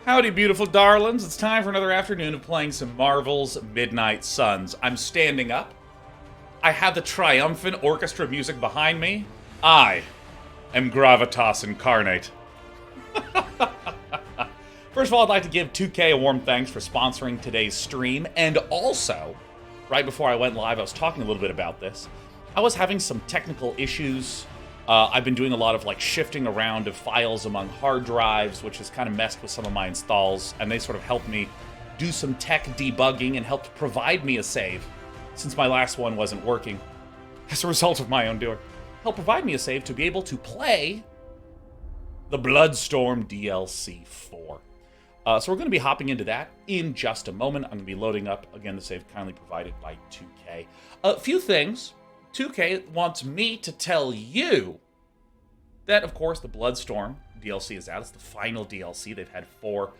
Howdy, beautiful darlings. It's time for another afternoon of playing some Marvel's Midnight Suns. I'm standing up. I have the triumphant orchestra music behind me. I am Gravitas Incarnate. First of all, I'd like to give 2K a warm thanks for sponsoring today's stream. And also, right before I went live, I was talking a little bit about this. I was having some technical issues. I've been doing a lot of shifting around of files among hard drives, which has kind of messed with some of my installs, and they sort of helped me do some tech debugging and helped provide me a save, since my last one wasn't working as a result of my own doing. Helped provide me a save to be able to play the Bloodstorm DLC 4. So we're going to be hopping into that in just a moment. I'm going to be loading up, again, the save kindly provided by 2K. A few things. 2K wants me to tell you that, of course, the Bloodstorm DLC is out. It's the final DLC. They've had 4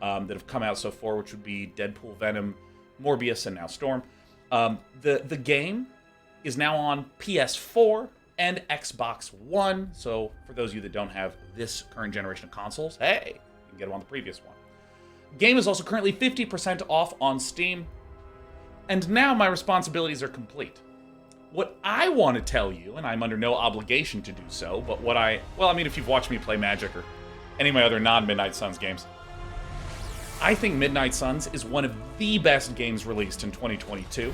that have come out so far, which would be Deadpool, Venom, Morbius, and now Storm. The game is now on PS4 and Xbox One. So for those of you that don't have this current generation of consoles, hey, you can get them on the previous one. Game is also currently 50% off on Steam. And now my responsibilities are complete. What I want to tell you, and I'm under no obligation to do so, but if you've watched me play Magik or any of my other non-Midnight Suns games, I think Midnight Suns is one of the best games released in 2022.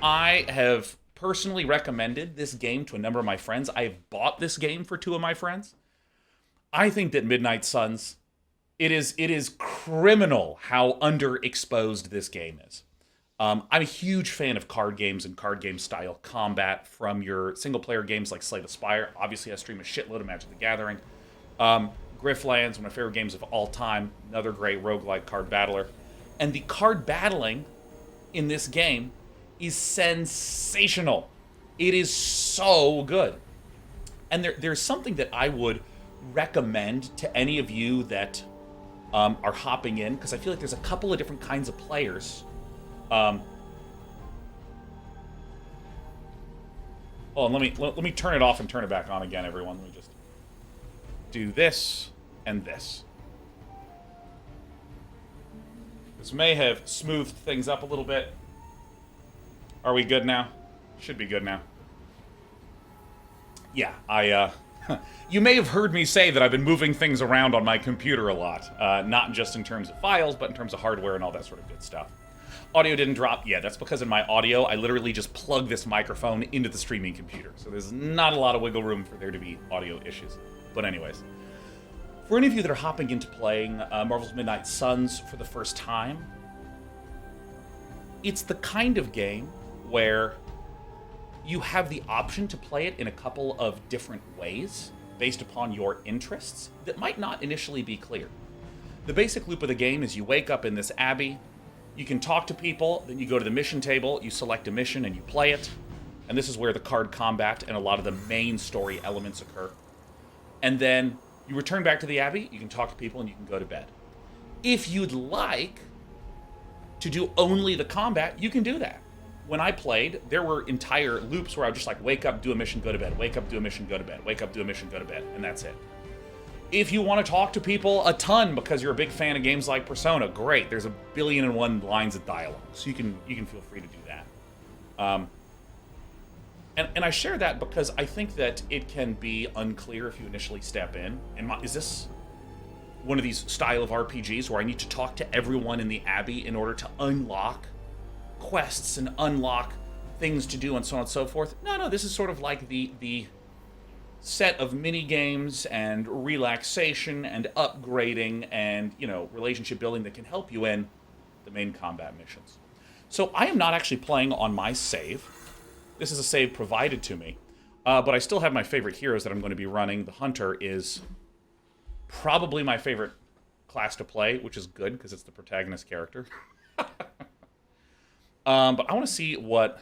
I have personally recommended this game to a number of my friends. I have bought this game for 2 of my friends. I think that Midnight Suns, it is criminal how underexposed this game is. I'm a huge fan of card games and card game style combat from your single-player games like Slay the Spire. Obviously, I stream a shitload of Magic the Gathering. Griftlands, one of my favorite games of all time. Another great roguelike card battler. And the card battling in this game is sensational. It is so good. And there's something that I would recommend to any of you that are hopping in, because I feel like there's a couple of different kinds of players. Oh, and let me turn it off and turn it back on again, everyone. Let me just do this and this. This may have smoothed things up a little bit. Are we good now? Should be good now. Yeah, you may have heard me say that I've been moving things around on my computer a lot. Not just in terms of files, but in terms of hardware and all that sort of good stuff. Audio didn't drop. Yeah, that's because in my audio, I literally just plug this microphone into the streaming computer. So there's not a lot of wiggle room for there to be audio issues. But anyways, for any of you that are hopping into playing Marvel's Midnight Suns for the first time, it's the kind of game where you have the option to play it in a couple of different ways based upon your interests that might not initially be clear. The basic loop of the game is you wake up in this Abbey. You can talk to people, then you go to the mission table, you select a mission, and you play it. And this is where the card combat and a lot of the main story elements occur. And then you return back to the Abbey, you can talk to people, and you can go to bed. If you'd like to do only the combat, you can do that. When I played, there were entire loops where I would just wake up, do a mission, go to bed, wake up, do a mission, go to bed, wake up, do a mission, go to bed, and that's it. If you want to talk to people a ton because you're a big fan of games like Persona, great. There's 1,000,000,001 lines of dialogue, so you can feel free to do that. And I share that because I think that it can be unclear if you initially step in. Is this one of these style of RPGs where I need to talk to everyone in the Abbey in order to unlock quests and unlock things to do and so on and so forth? No, this is sort of like the set of mini games and relaxation and upgrading and, relationship building that can help you in the main combat missions. So I am not actually playing on my save. This is a save provided to me. But I still have my favorite heroes that I'm going to be running. The Hunter is probably my favorite class to play, which is good because it's the protagonist character. But I want to see what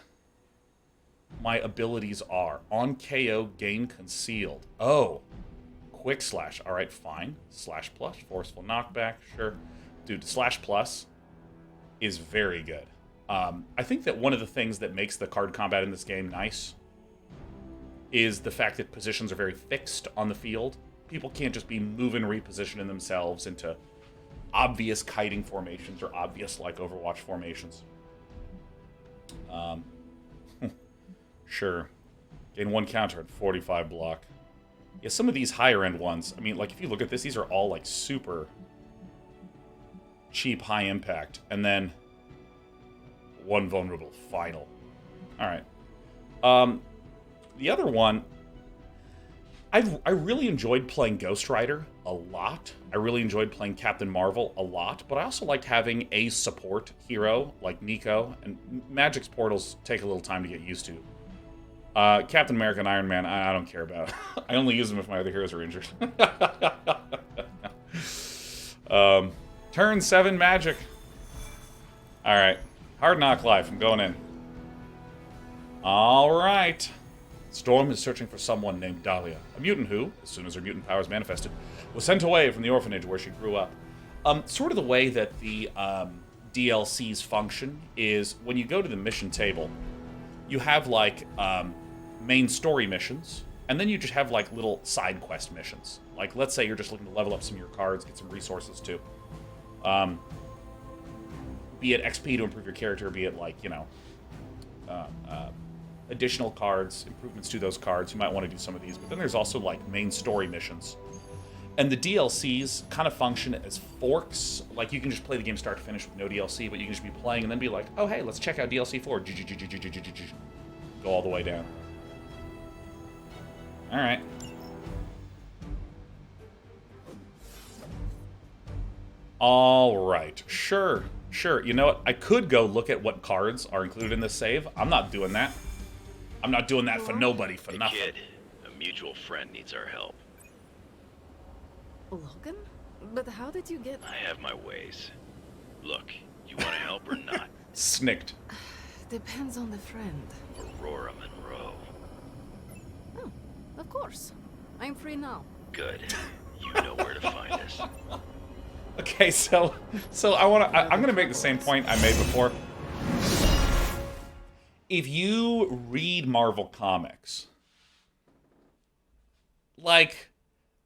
my abilities are. On KO, gain concealed. Oh, quick slash. All right, fine. Slash plus, forceful knockback. Sure. Dude, slash plus is very good. I think that one of the things that makes the card combat in this game nice is the fact that positions are very fixed on the field. People can't just be moving, repositioning themselves into obvious kiting formations or obvious, like, Overwatch formations. Sure. Gain 1 counter at 45 block. Yeah, some of these higher-end ones, I mean, like, if you look at this, these are all, like, super cheap, high impact. And then 1 vulnerable final. Alright. The other one, I really enjoyed playing Ghost Rider a lot. I really enjoyed playing Captain Marvel a lot, but I also liked having a support hero like Nico, and Magik's portals take a little time to get used to. Captain America and Iron Man, I don't care about. I only use them if my other heroes are injured. Turn 7 Magik. Alright. Hard Knock Life, I'm going in. Alright. Storm is searching for someone named Dahlia, a mutant who, as soon as her mutant powers manifested, was sent away from the orphanage where she grew up. Sort of the way that the DLCs function is when you go to the mission table, you have, like, main story missions, and then you just have, like, little side quest missions. Like, let's say you're just looking to level up some of your cards, get some resources too. Be it XP to improve your character, be it, like, you know, additional cards, improvements to those cards. You might want to do some of these, but then there's also, like, main story missions. And the DLCs kind of function as forks. Like, you can just play the game start to finish with no DLC, but you can just be playing and then be like, oh, hey, let's check out DLC 4. Go all the way down. All right. All right. Sure. You know what? I could go look at what cards are included in this save. I'm not doing that. I'm not doing that for nobody, for nothing. Kid, a mutual friend needs our help. Logan? But how did you get... I have my ways. Look, you want to help or not? Snicked. Depends on the friend. Aurora Monroe. Oh, of course. I'm free now. Good. You know where to find us. Okay, so I'm gonna make the same point I made before. If you read Marvel Comics, like,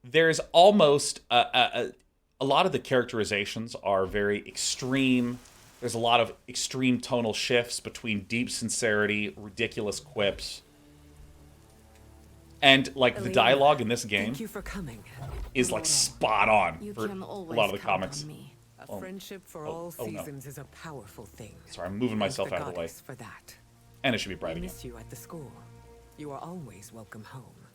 there's almost a lot of the characterizations are very extreme. There's a lot of extreme tonal shifts between deep sincerity, ridiculous quips. And, like, the dialogue in this game is, like, spot on for a lot of the comics. A friendship for all seasons is a powerful thing. Sorry, I'm moving myself out of the way. For that. And it should be bright again. I miss you at the school. You are always welcome home.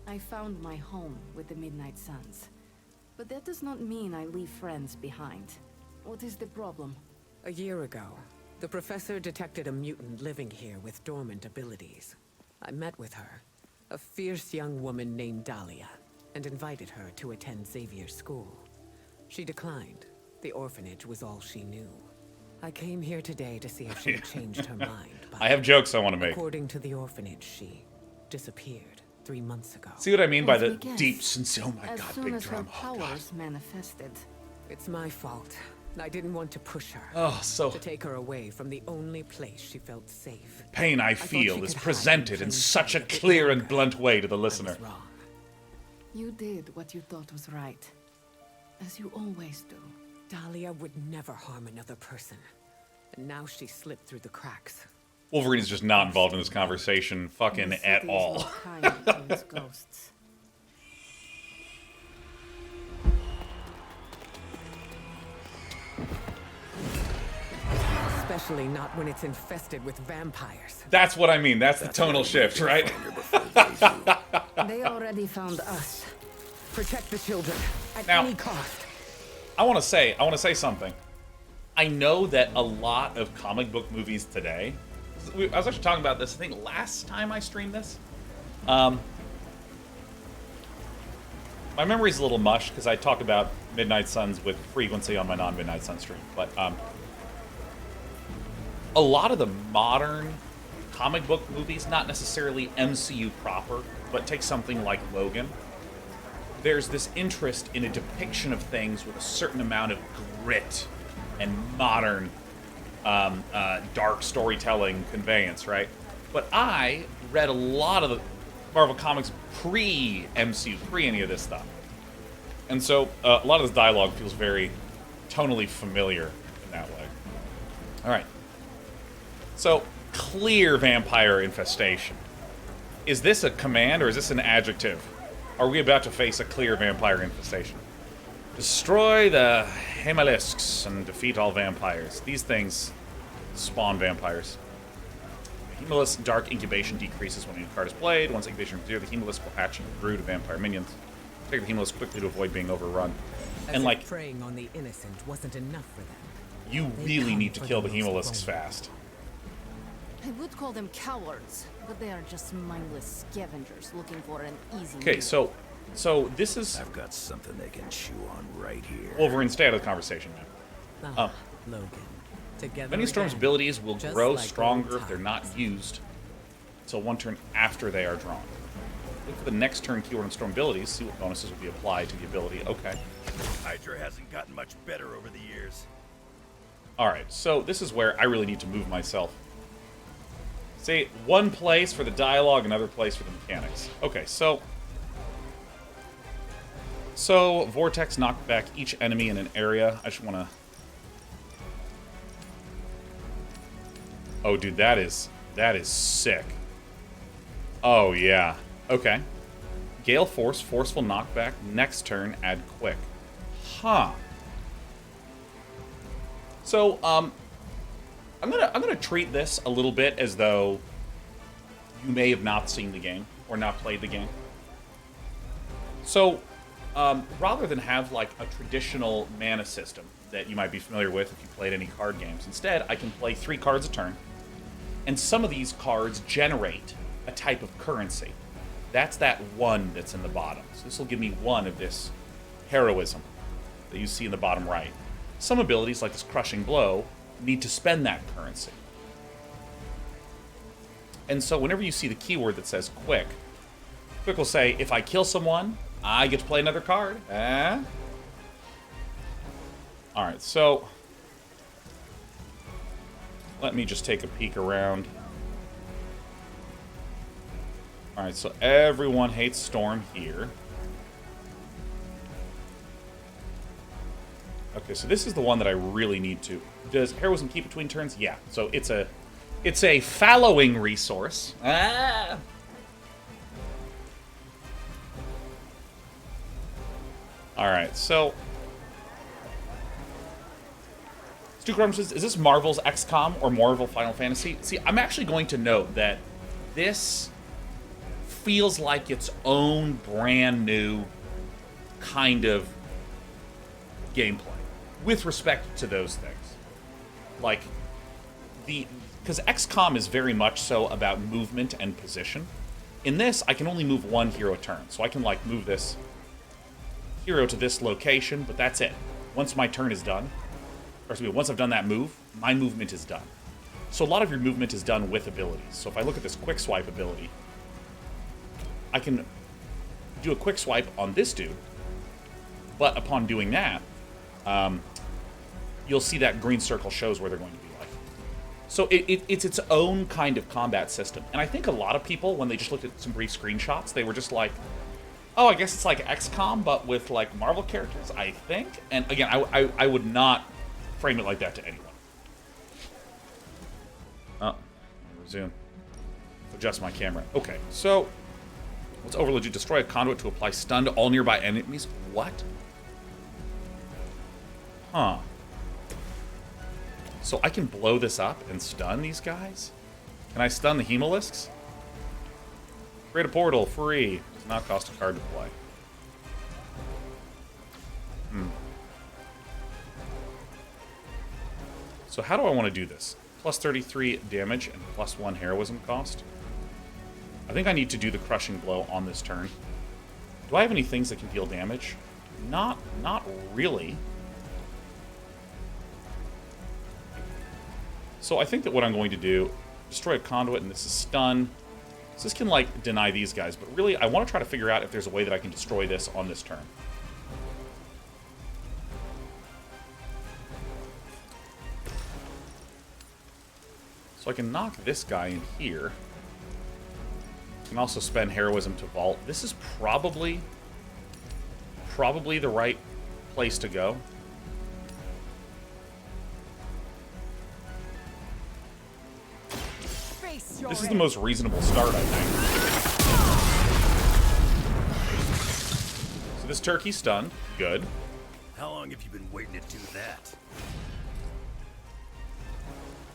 I found my home with the Midnight Suns. But that does not mean I leave friends behind. What is the problem? A year ago, the professor detected a mutant living here with dormant abilities. I met with her, a fierce young woman named Dahlia, and invited her to attend Xavier's school. She declined. The orphanage was all she knew. I came here today to see if she had changed her mind. But I have jokes I want to make. According to the orphanage, she disappeared 3 months ago. See what I mean by the deep, sincere, oh my god, big As soon as her drum. powers manifested. It's my fault. I didn't want to push her. Oh, so... to take her away from the only place she felt safe. Pain I feel is presented in such a clear and blunt way to the listener. I was wrong. You did what you thought was right. As you always do. Dahlia would never harm another person. And now she slipped through the cracks. Wolverine is just not involved in this conversation fucking at all. Ghosts. Especially not when it's infested with vampires. That's what I mean. That's the tonal shift, right? They already found us. Protect the children at Now, any cost. I want to say something. I know that a lot of comic book movies today. I was actually talking about this, I think, last time I streamed this. My memory's a little mush because I talk about Midnight Suns with frequency on my non-Midnight Sun stream. But a lot of the modern comic book movies, not necessarily MCU proper, but take something like Logan. There's this interest in a depiction of things with a certain amount of grit and modern dark storytelling conveyance, right? But I read a lot of the Marvel Comics pre-MCU, pre any of this stuff. And so a lot of this dialogue feels very tonally familiar in that way. All right. So, clear vampire infestation. Is this a command or is this an adjective? Are we about to face a clear vampire infestation? Destroy the Hemalisks and defeat all vampires. These things spawn vampires. Hemalisk dark incubation decreases when a new card is played. Once incubation is clear, the Hemalisk will hatch and brew to vampire minions. Take the Hemalisk quickly to avoid being overrun. And like preying on the innocent wasn't enough for them. You really need to kill the Hemalisks fast. I would call them cowards, but they are just mindless scavengers looking for an easy Okay, meal. so this is... I've got something they can chew on right here. Wolverine, stay out of the conversation, man. Logan. Together Many Storm's again, abilities will just grow like stronger old if they're not times. used until one turn after they are drawn. Look for the next turn keyword on Storm abilities, see what bonuses will be applied to the ability. Okay. Hydra hasn't gotten much better over the years. Alright, so this is where I really need to move myself. Say, one place for the dialogue, another place for the mechanics. Okay, so Vortex knocked back each enemy in an area. I just want to... Oh, dude, that is sick. Oh, yeah. Okay. Gale Force, forceful knockback. Next turn, add quick. Huh. So, I'm gonna treat this a little bit as though you may have not seen the game or not played the game. So, rather than have like a traditional mana system that you might be familiar with if you played any card games, instead I can play 3 cards a turn, and some of these cards generate a type of currency. That's that 1 that's in the bottom. So this will give me 1 of this heroism that you see in the bottom right. Some abilities, like this Crushing Blow, need to spend that currency. And so whenever you see the keyword that says quick, quick will say, if I kill someone, I get to play another card. Alright, so let me just take a peek around. Alright, so everyone hates Storm here. Okay, so this is the one that I really need to... Does heroism keep between turns? Yeah, so it's a fallowing resource. Alright, so... Stu Crumb says, is this Marvel's XCOM or Marvel Final Fantasy? See, I'm actually going to note that this feels like its own brand new kind of gameplay with respect to those things. Like, because XCOM is very much so about movement and position. In this, I can only move 1 hero a turn, so I can, like, move this hero to this location, but that's it. Once my turn is done, or excuse me, once I've done that move, my movement is done. So a lot of your movement is done with abilities. So if I look at this quick swipe ability, I can do a quick swipe on this dude, but upon doing that, you'll see that green circle shows where they're going to be like. So it's its own kind of combat system. And I think a lot of people, when they just looked at some brief screenshots, they were just like, oh, I guess it's like XCOM, but with like Marvel characters, I think. And again, I would not frame it like that to anyone. Oh, resume. Adjust my camera. Okay, so let's overload you. Destroy a conduit to apply stun to all nearby enemies. What? Huh. So I can blow this up and stun these guys? Can I stun the Hemalisks? Create a portal, free. Does not cost a card to play. So how do I want to do this? Plus 33 damage and plus 1 heroism cost? I think I need to do the Crushing Blow on this turn. Do I have any things that can deal damage? Not really. So I think that what I'm going to do, destroy a conduit, and this is stun. So this can, like, deny these guys, but really I want to try to figure out if there's a way that I can destroy this on this turn. So I can knock this guy in here. I can also spend heroism to vault. This is probably probably the right place to go. This is the most reasonable start, I think. So this turkey's stunned. Good. How long have you been waiting to do that?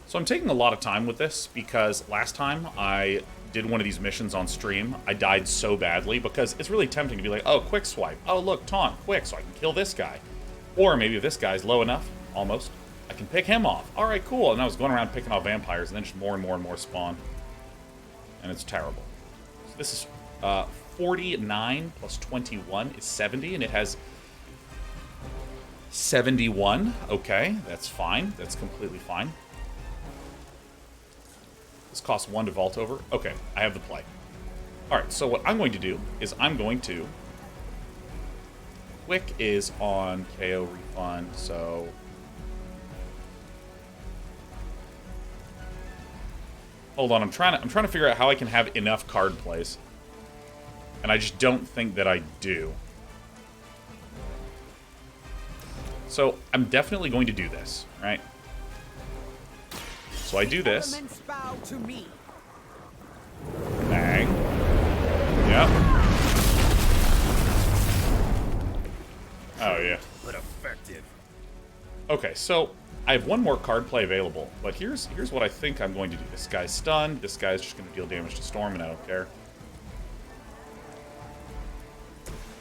So I'm taking a lot of time with this because last time I did one of these missions on stream, I died so badly because it's really tempting to be like, oh, quick swipe. Oh, look, taunt, quick, so I can kill this guy. Or maybe if this guy's low enough, almost, I can pick him off. All right, cool. And I was going around picking off vampires and then just more and more and more spawn. And it's terrible. So this is 49 plus 21 is 70, and it has 71. Okay, that's fine. That's completely fine. This costs 1 to vault over. Okay, I have the play. All right, so what I'm going to do is I'm going to... Quick is on KO refund, so... Hold on, I'm trying to figure out how I can have enough card plays. And I just don't think that I do. So, I'm definitely going to do this, right? So I do this. Bang. Yep. Oh, yeah. But effective. Okay, so I have one more card play available, but here's what I think I'm going to do. This guy's stunned. This guy's just going to deal damage to Storm, and I don't care.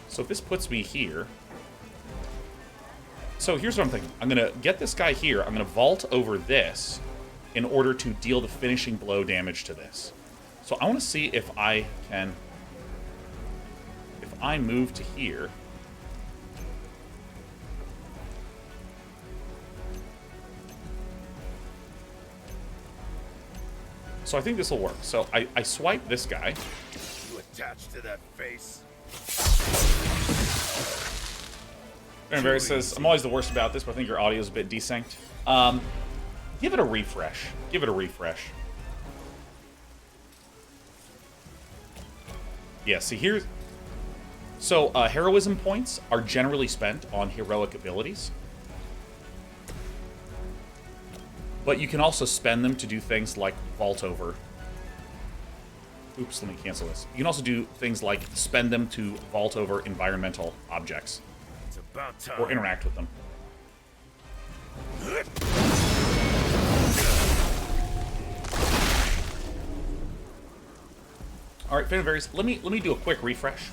So if this puts me here... So here's what I'm thinking. I'm going to get this guy here. I'm going to vault over this in order to deal the finishing blow damage to this. So I want to see if I can... If I move to here... So I think this will work. So I swipe this guy. You attached to that face? Barry says, I'm always the worst about this, but I think your audio is a bit desynced. Give it a refresh. Give it a refresh. Yeah, see here's... So, heroism points are generally spent on heroic abilities. But you can also spend them to do things like vault over. Oops, let me cancel this. You can also do things like spend them to vault over environmental objects. It's about time. Or interact with them. Alright, Fanaberries, let me do a quick refresh.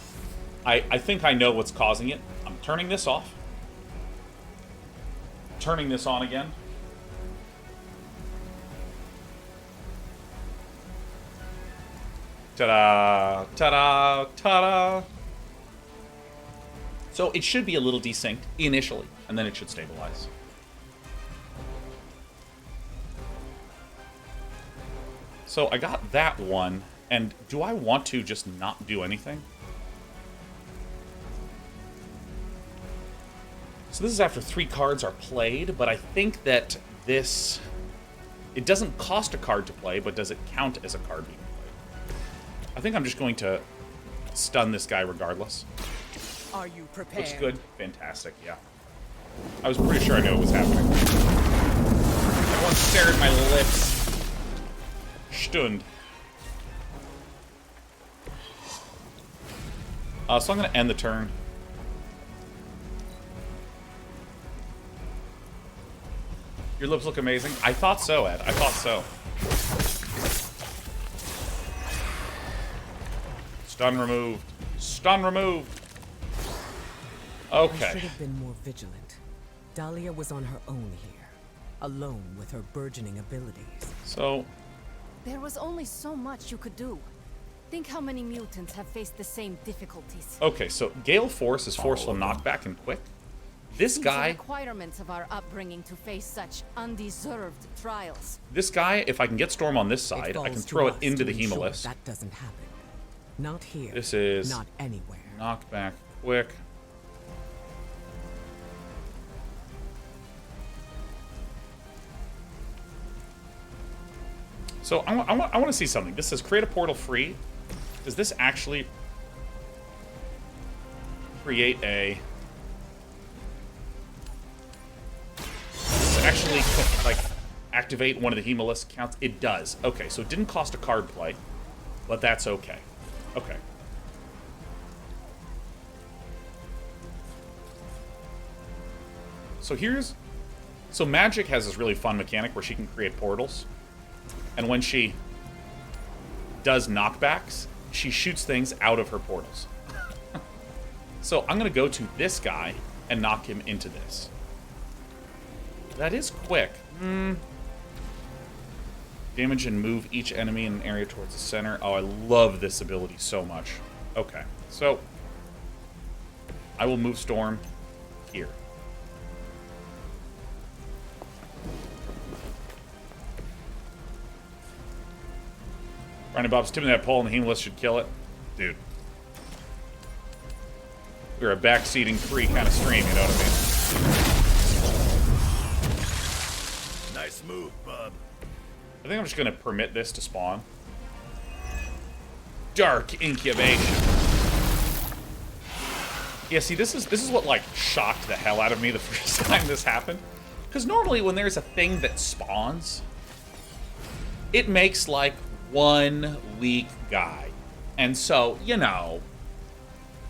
I think I know what's causing it. I'm turning this off. Turning this on again. Ta-da! Ta-da! Ta-da! So it should be a little desynced initially, and then it should stabilize. So I got that one, and do I want to just not do anything? So this is after 3 cards are played, but I think that this... It doesn't cost a card to play, but does it count as a card being played? I think I'm just going to stun this guy regardless. Are you prepared? Looks good. Fantastic, yeah. I was pretty sure I knew what was happening. Everyone stare at my lips. Stund. So I'm going to end the turn. Your lips look amazing. I thought so, Ed. I thought so. Stun removed. Stun removed. Okay. I should have been more vigilant. Dahlia was on her own here, alone with her burgeoning abilities. So... There was only so much you could do. Think how many mutants have faced the same difficulties. Okay, so Gale Force is forceful knockback and quick. This guy... requirements of our upbringing to face such undeserved trials. This guy, if I can get Storm on this side, I can throw it into the Hemolis. That doesn't happen. Not here. This is... Not anywhere. Knockback quick. So I want to see something. This says create a portal free. Does this actually create a... actually, like, activate one of the Hemolisc counts? It does. Okay, so it didn't cost a card play, but that's okay. Okay. So so Magik has this really fun mechanic where she can create portals. And when she does knockbacks, she shoots things out of her portals. So I'm going to go to this guy and knock him into this. That is quick. Damage and move each enemy in an area towards the center. Oh, I love this ability so much. Okay, so I will move Storm here. Brandon Bob's tipping that pole and the Hemolisc should kill it. Dude. We're a backseating free kind of stream, you know what I mean? Nice move, bub. I think I'm just going to permit this to spawn. Dark Incubation. Yeah, see, this is what, like, shocked the hell out of me the first time this happened. Because normally when there's a thing that spawns, it makes, like, 1 weak guy. And so, you know,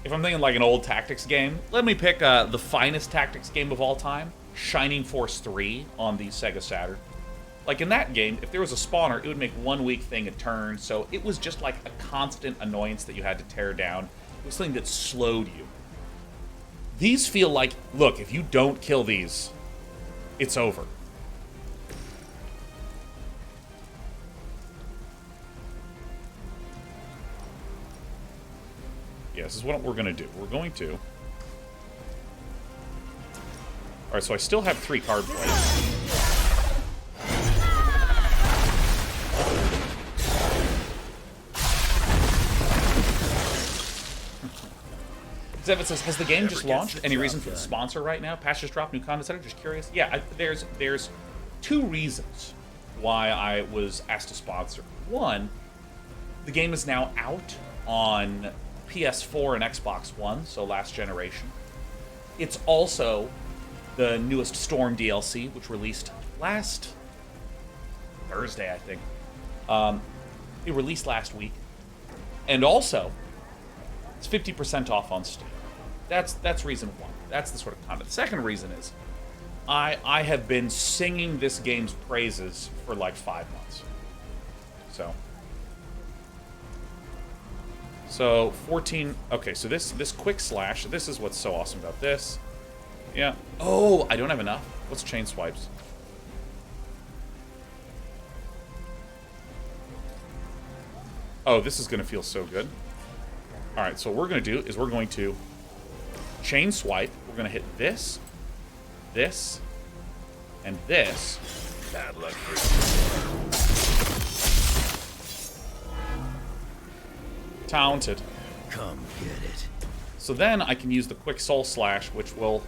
if I'm thinking like an old tactics game, let me pick the finest tactics game of all time, Shining Force 3 on the Sega Saturn. Like in that game, if there was a spawner, it would make 1 weak thing a turn, so it was just like a constant annoyance that you had to tear down. It was something that slowed you. These feel like, look, if you don't kill these, it's over. Yeah, this is what we're going to do. We're going to... Alright, so I still have 3 card plays. Zevit says, has the game just launched? Any reason for the sponsor right now? Patch just dropped, new content center? Just curious. Yeah, there's 2 reasons why I was asked to sponsor. One, the game is now out on PS4 and Xbox One, so last generation. It's also the newest Storm DLC, which released last Thursday, I think. It released last week. And also, it's 50% off on Steam. That's reason one. That's the sort of content. The second reason is I have been singing this game's praises for like 5 months. So 14. Okay, so this quick slash. This is what's so awesome about this. Yeah. Oh, I don't have enough. What's chain swipes? Oh, this is gonna feel so good. All right, so what we're gonna do is we're going to chain swipe. We're gonna hit this, this, and this. Bad luck for you. Talented. Come get it. So then I can use the quick soul slash, which will...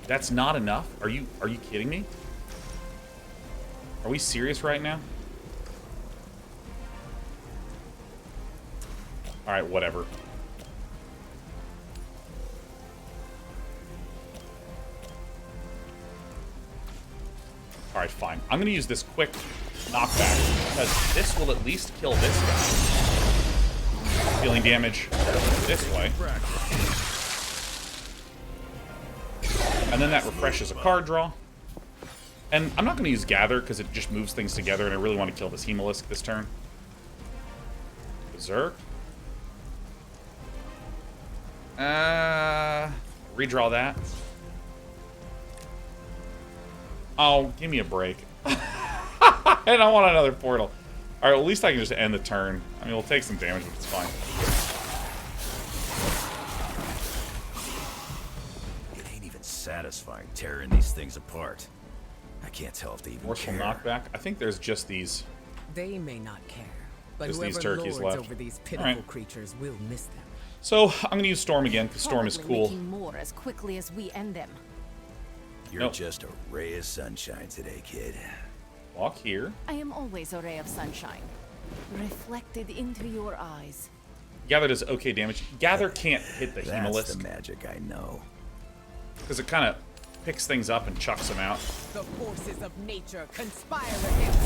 That's not enough? Are you kidding me? Are we serious right now? Alright, whatever. Alright, fine. I'm gonna use this quick knockback, because this will at least kill this guy. Dealing damage this way. And then that refreshes a card draw. And I'm not going to use Gather, because it just moves things together, and I really want to kill this Hemolisc this turn. Berserk. Redraw that. Oh, give me a break. And I want another portal. Alright, well, at least I can just end the turn. I mean, we'll take some damage, but it's fine. It ain't even satisfying tearing these things apart. I can't tell if they even Morsel care. knockback. I think there's just these... They may not care, but There's these whoever turkeys lords left. over these pitiful Alright. creatures will miss them. So, I'm going to use Storm again, because Storm is Probably cool. making more as quickly as we end them. You're Nope. just a ray of sunshine today, kid. Walk here. I am always a ray of sunshine, reflected into your eyes. Gather does okay damage. Gather can't hit the That's Hemolisc. the magic I know. Because it kind of picks things up and chucks them out. The forces of nature conspire against.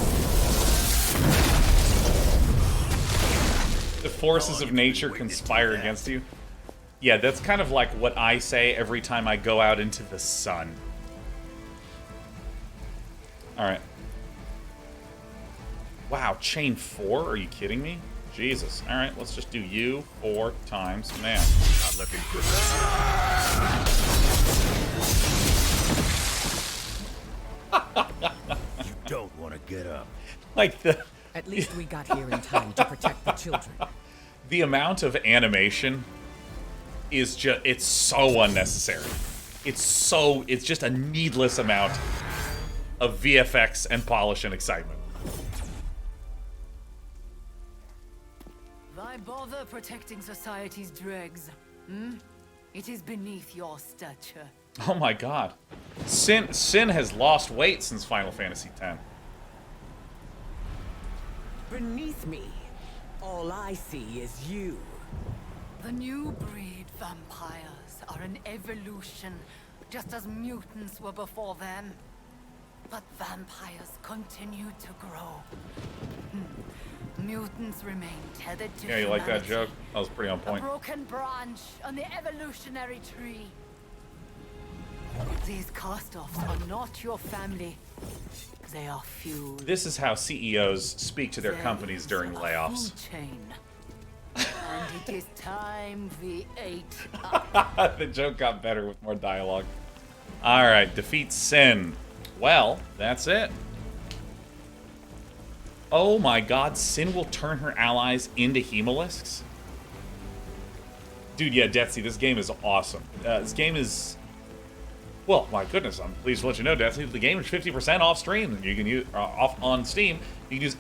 The forces of nature conspire against you. Yeah, that's kind of like what I say every time I go out into the sun. Alright. Wow, chain 4? Are you kidding me? Jesus. Alright, let's just do you 4 times. Man. Not looking good. You don't want to get up. Like the... At least we got here in time to protect the children. The amount of animation is just, it's so unnecessary. It's just a needless amount of VFX and polish and excitement. Why bother protecting society's dregs? It is beneath your stature. Oh my god. Sin has lost weight since Final Fantasy X. Beneath me, all I see is you. The new breed vampires are an evolution, just as mutants were before them. But vampires continue to grow. Mutants remain tethered to Yeah, you like that humanity. joke? That was pretty on A point. broken branch on the evolutionary tree. These cast-offs are not your family. They are few. This is how CEOs speak to their companies during layoffs. Chain. And it is time we ate. The joke got better with more dialogue. Alright, defeat Sin. Well, that's it. Oh my god, Sin will turn her allies into hemolisks? Dude, yeah, Deathsy, this game is awesome. This game is... Well, my goodness, I'm pleased to let you know, Deathsy, the game is 50% off stream. You can use off on Steam. You can use !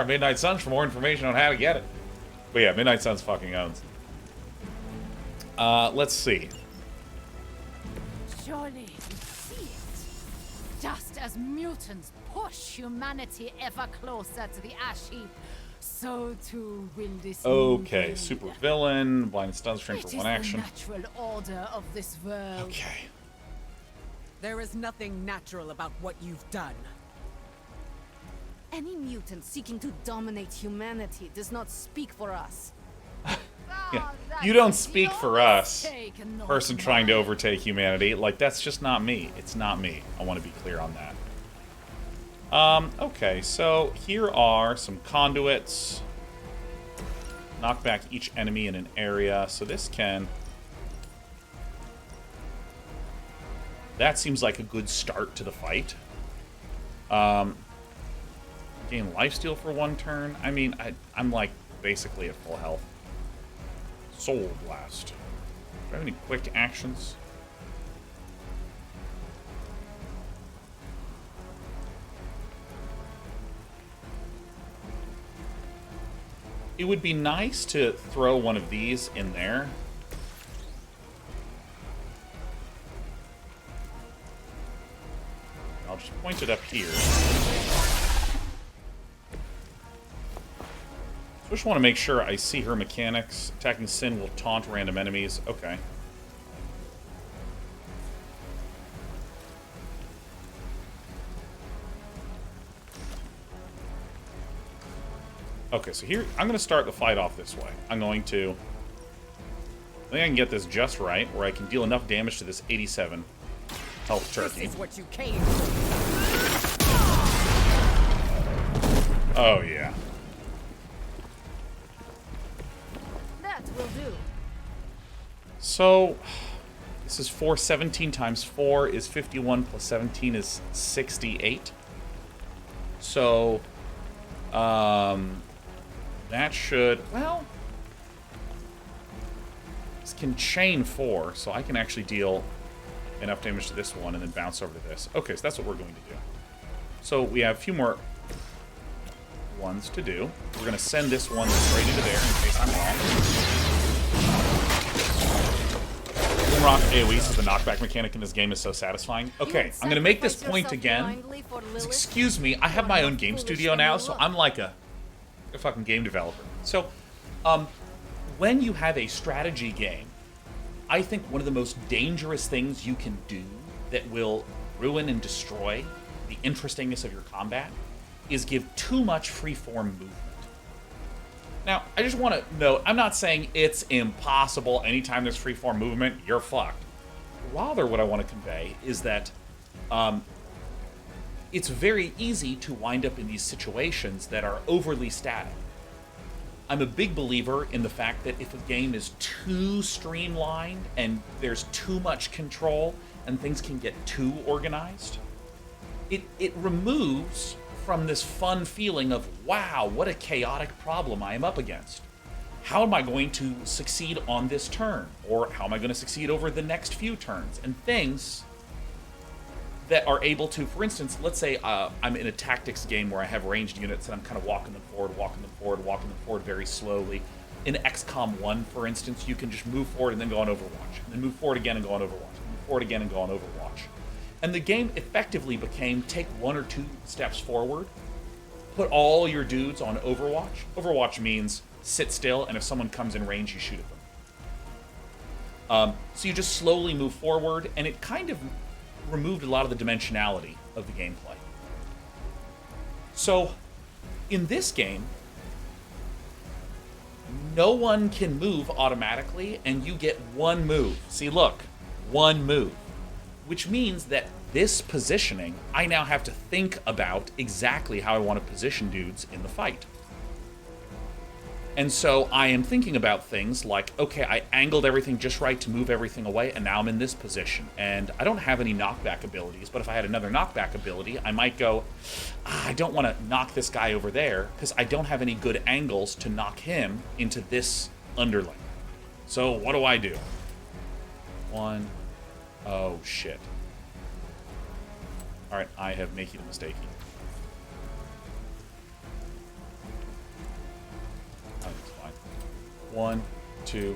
Midnight Suns for more information on how to get it. But yeah, Midnight Suns fucking owns. Let's see. Surely you see it. Just as mutants push humanity ever closer to the ash heap, so too will this Okay, new super breed. villain, blind stun stream for It is one the action. natural order of this world. Okay. There is nothing natural about what you've done. Any mutant seeking to dominate humanity does not speak for us. Yeah. that You don't is speak your for us. mistake and not Person trying to mine. overtake humanity. Like, that's just not me. It's not me. I want to be clear on that. Okay, so here are some conduits. Knock back each enemy in an area. So this can... That seems like a good start to the fight. Gain lifesteal for 1 turn. I mean, I'm like basically at full health. Soul Blast. Do I have any quick actions? It would be nice to throw one of these in there. I'll just point it up here. So I just want to make sure I see her mechanics. Attacking Sin will taunt random enemies. Okay. Okay, so here, I'm going to start the fight off this way. I think I can get this just right, where I can deal enough damage to this 87 health turkey. This is what you came for. Oh, yeah. That will do. So, this is 417 times 4 is 51 plus 17 is 68. So, that should, well, this can chain 4, so I can actually deal enough damage to this one and then bounce over to this. Okay, so that's what we're going to do. So we have a few more ones to do. We're going to send this one straight into there in case I'm wrong. Boomrock AoE, so the knockback mechanic in this game is so satisfying. Okay, I'm going to make this point again. Excuse me, I have my own game studio now, so I'm like a fucking game developer. So, when you have a strategy game I think one of the most dangerous things you can do that will ruin and destroy the interestingness of your combat is give too much free-form movement. Now, I just want to note, I'm not saying it's impossible. Anytime there's free-form movement, you're fucked. Rather, what I want to convey is that it's very easy to wind up in these situations that are overly static. I'm a big believer in the fact that if a game is too streamlined and there's too much control and things can get too organized, it removes from this fun feeling of, wow, what a chaotic problem I am up against. How am I going to succeed on this turn? Or how am I going to succeed over the next few turns? And things that are able to, for instance, let's say I'm in a tactics game where I have ranged units and I'm kind of walking them forward very slowly. In XCOM 1, for instance, you can just move forward and then go on Overwatch. And then move forward again and go on Overwatch. Move forward again and go on Overwatch. And the game effectively became take 1 or 2 steps forward, put all your dudes on Overwatch. Overwatch means sit still, and if someone comes in range, you shoot at them. So you just slowly move forward, and it kind of removed a lot of the dimensionality of the gameplay. So, in this game, no one can move automatically, and you get 1 move. See, look, 1 move. Which means that this positioning, I now have to think about exactly how I want to position dudes in the fight. And so I am thinking about things like, okay, I angled everything just right to move everything away, and now I'm in this position. And I don't have any knockback abilities, but if I had another knockback ability, I might go, I don't want to knock this guy over there, because I don't have any good angles to knock him into this underling. So what do I do? 1. Oh, shit. Alright, I have made a mistake. Oh, it's fine. 1, 2,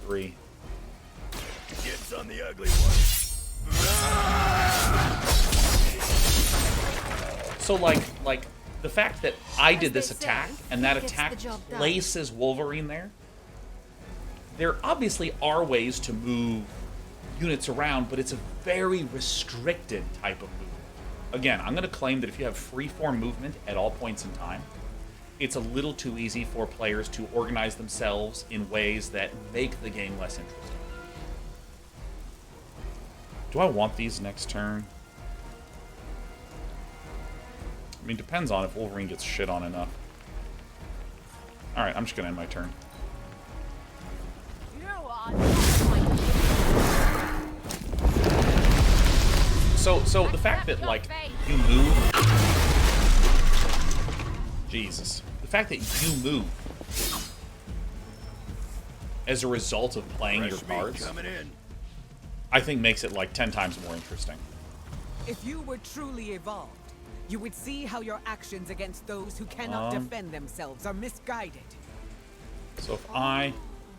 3. Gets on the ugly one. So, like the fact that I did this attack, and that attack places Wolverine there obviously are ways to move units around, but it's a very restricted type of movement. Again, I'm going to claim that if you have free-form movement at all points in time, it's a little too easy for players to organize themselves in ways that make the game less interesting. Do I want these next turn? I mean, depends on if Wolverine gets shit on enough. Alright, I'm just going to end my turn. So the fact that, like, you move... Jesus. The fact that you move as a result of playing your cards, I think makes it, like, 10 times more interesting. If you were truly evolved, you would see how your actions against those who cannot defend themselves are misguided. So if I...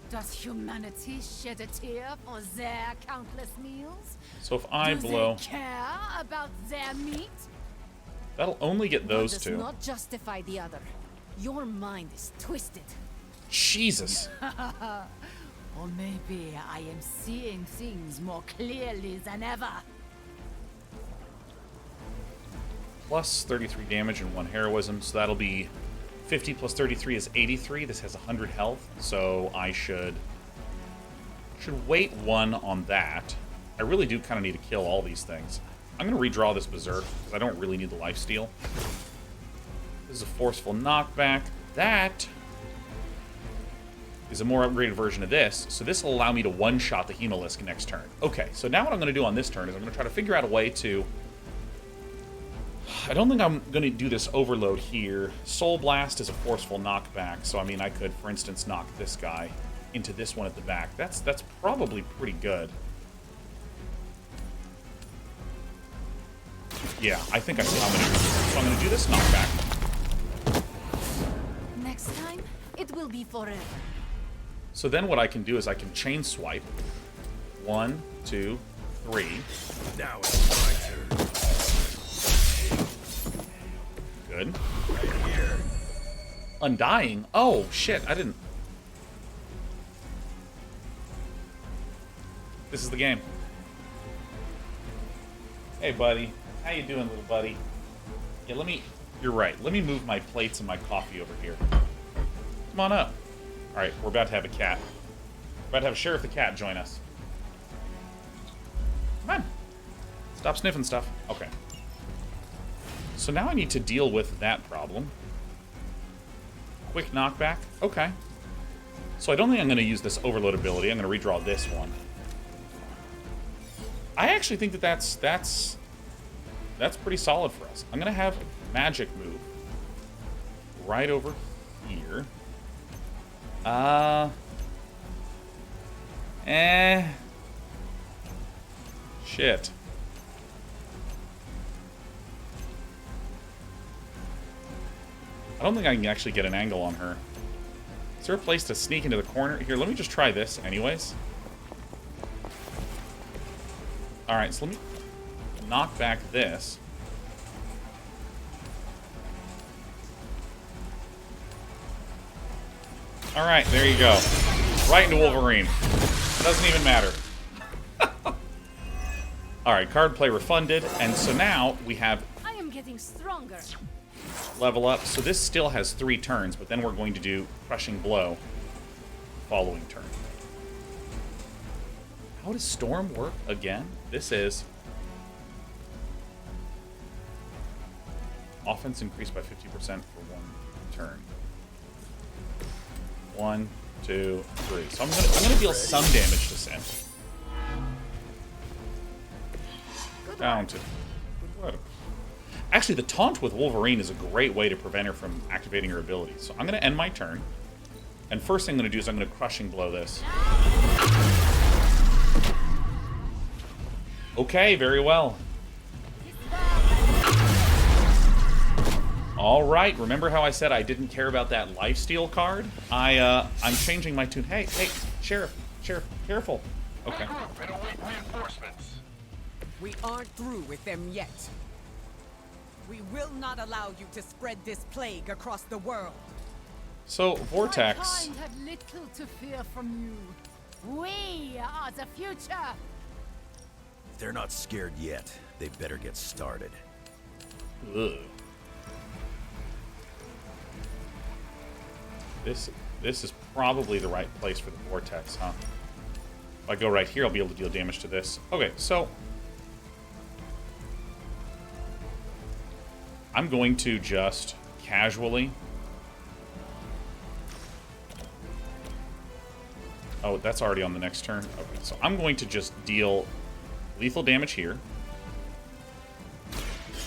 Does humanity shed a tear for their countless meals? So if I Do blow... they care about their meat? That'll only get those Does two. not justify the other. Your mind is twisted. Jesus. Or maybe I am seeing things more clearly than ever. Plus 33 damage and 1 heroism, so that'll be 50 plus 33 is 83. This has 100 health, so I should wait 1 on that. I really do kind of need to kill all these things. I'm going to redraw this Berserk, because I don't really need the lifesteal. This is a forceful knockback. That is a more upgraded version of this, so this will allow me to one-shot the Hemolisk next turn. Okay, so now what I'm going to do on this turn is I'm going to try to figure out a way to... I don't think I'm going to do this overload here. Soul Blast is a forceful knockback, so I mean I could, for instance, knock this guy into this one at the back. That's probably pretty good. Yeah, I think I see how I'm going to do this. So I'm going to do this knockback. Next time, it will be forever. So then what I can do is I can chain swipe. 1, 2, 3. Now it's my turn. Good. Right here. Undying? Oh, shit, I didn't... This is the game. Hey, buddy. How you doing, little buddy? Yeah, you're right. Let me move my plates and my coffee over here. Come on up. All right, we're about to have a cat. We're about to have Sheriff the Cat join us. Come on. Stop sniffing stuff. Okay. So now I need to deal with that problem. Quick knockback. Okay. So I don't think I'm going to use this overload ability. I'm going to redraw this one. I actually think that that's pretty solid for us. I'm going to have Magik move right over here. Shit. I don't think I can actually get an angle on her. Is there a place to sneak into the corner? Here, let me just try this anyways. Alright, so let me knock back this. Alright, there you go. Right into Wolverine. Doesn't even matter. Alright, card play refunded. And so now we have... I am getting stronger. Level up. So this still has 3 turns, but then we're going to do Crushing Blow following turn. How does Storm work again? This is offense increased by 50% for 1 turn. 1, 2, 3. So I'm gonna deal some damage to Sin. Down to what? Actually, the taunt with Wolverine is a great way to prevent her from activating her ability. So I'm going to end my turn. And first thing I'm going to do is I'm going to Crushing Blow this. Okay, very well. All right, remember how I said I didn't care about that lifesteal card? I'm changing my tune. Hey, Sheriff, careful. Okay. We aren't through with them yet. We will not allow you to spread this plague across the world. So, My Vortex. kind had little to fear from you. We are the future. If they're not scared yet, they better get started. Ugh. This is probably the right place for the Vortex, huh? If I go right here, I'll be able to deal damage to this. Okay, so I'm going to just casually... Oh, that's already on the next turn. Okay, so I'm going to just deal lethal damage here.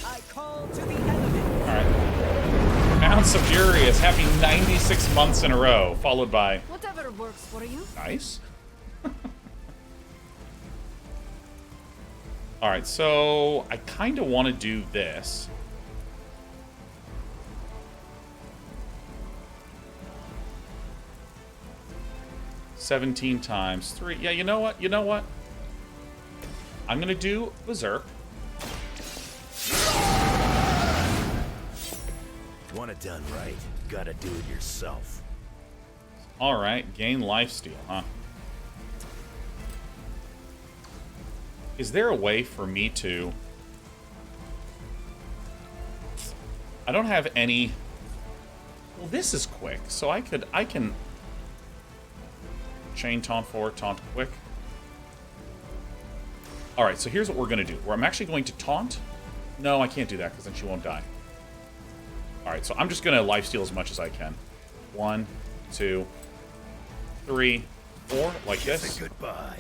I call to the element. Alright. Mounts of Furious, happy 96 months in a row, followed by... Whatever works for you. Nice. Alright, so I kind of want to do this. $17 times 3. Yeah, you know what? I'm going to do Berserk. Want it done right, gotta do it yourself. Alright, gain lifesteal, huh? Is there a way for me to... I don't have any... Well, this is quick, so I can... Chain taunt forward, taunt quick. Alright, so here's what we're going to do. Where I'm actually going to taunt. No, I can't do that, because then she won't die. Alright, so I'm just going to lifesteal as much as I can. 1, 2, 3, 4, like this. Goodbye.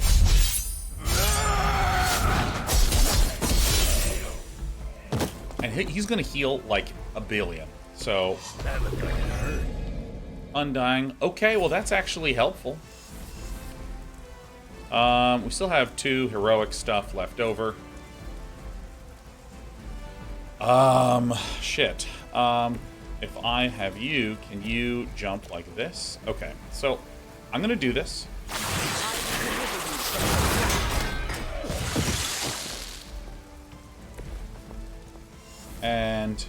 And he's going to heal like a billion. So, That looked like it hurt. Undying. Okay, well that's actually helpful. We still have 2 heroic stuff left over. Shit. If I have you, can you jump like this? Okay, so I'm gonna do this. And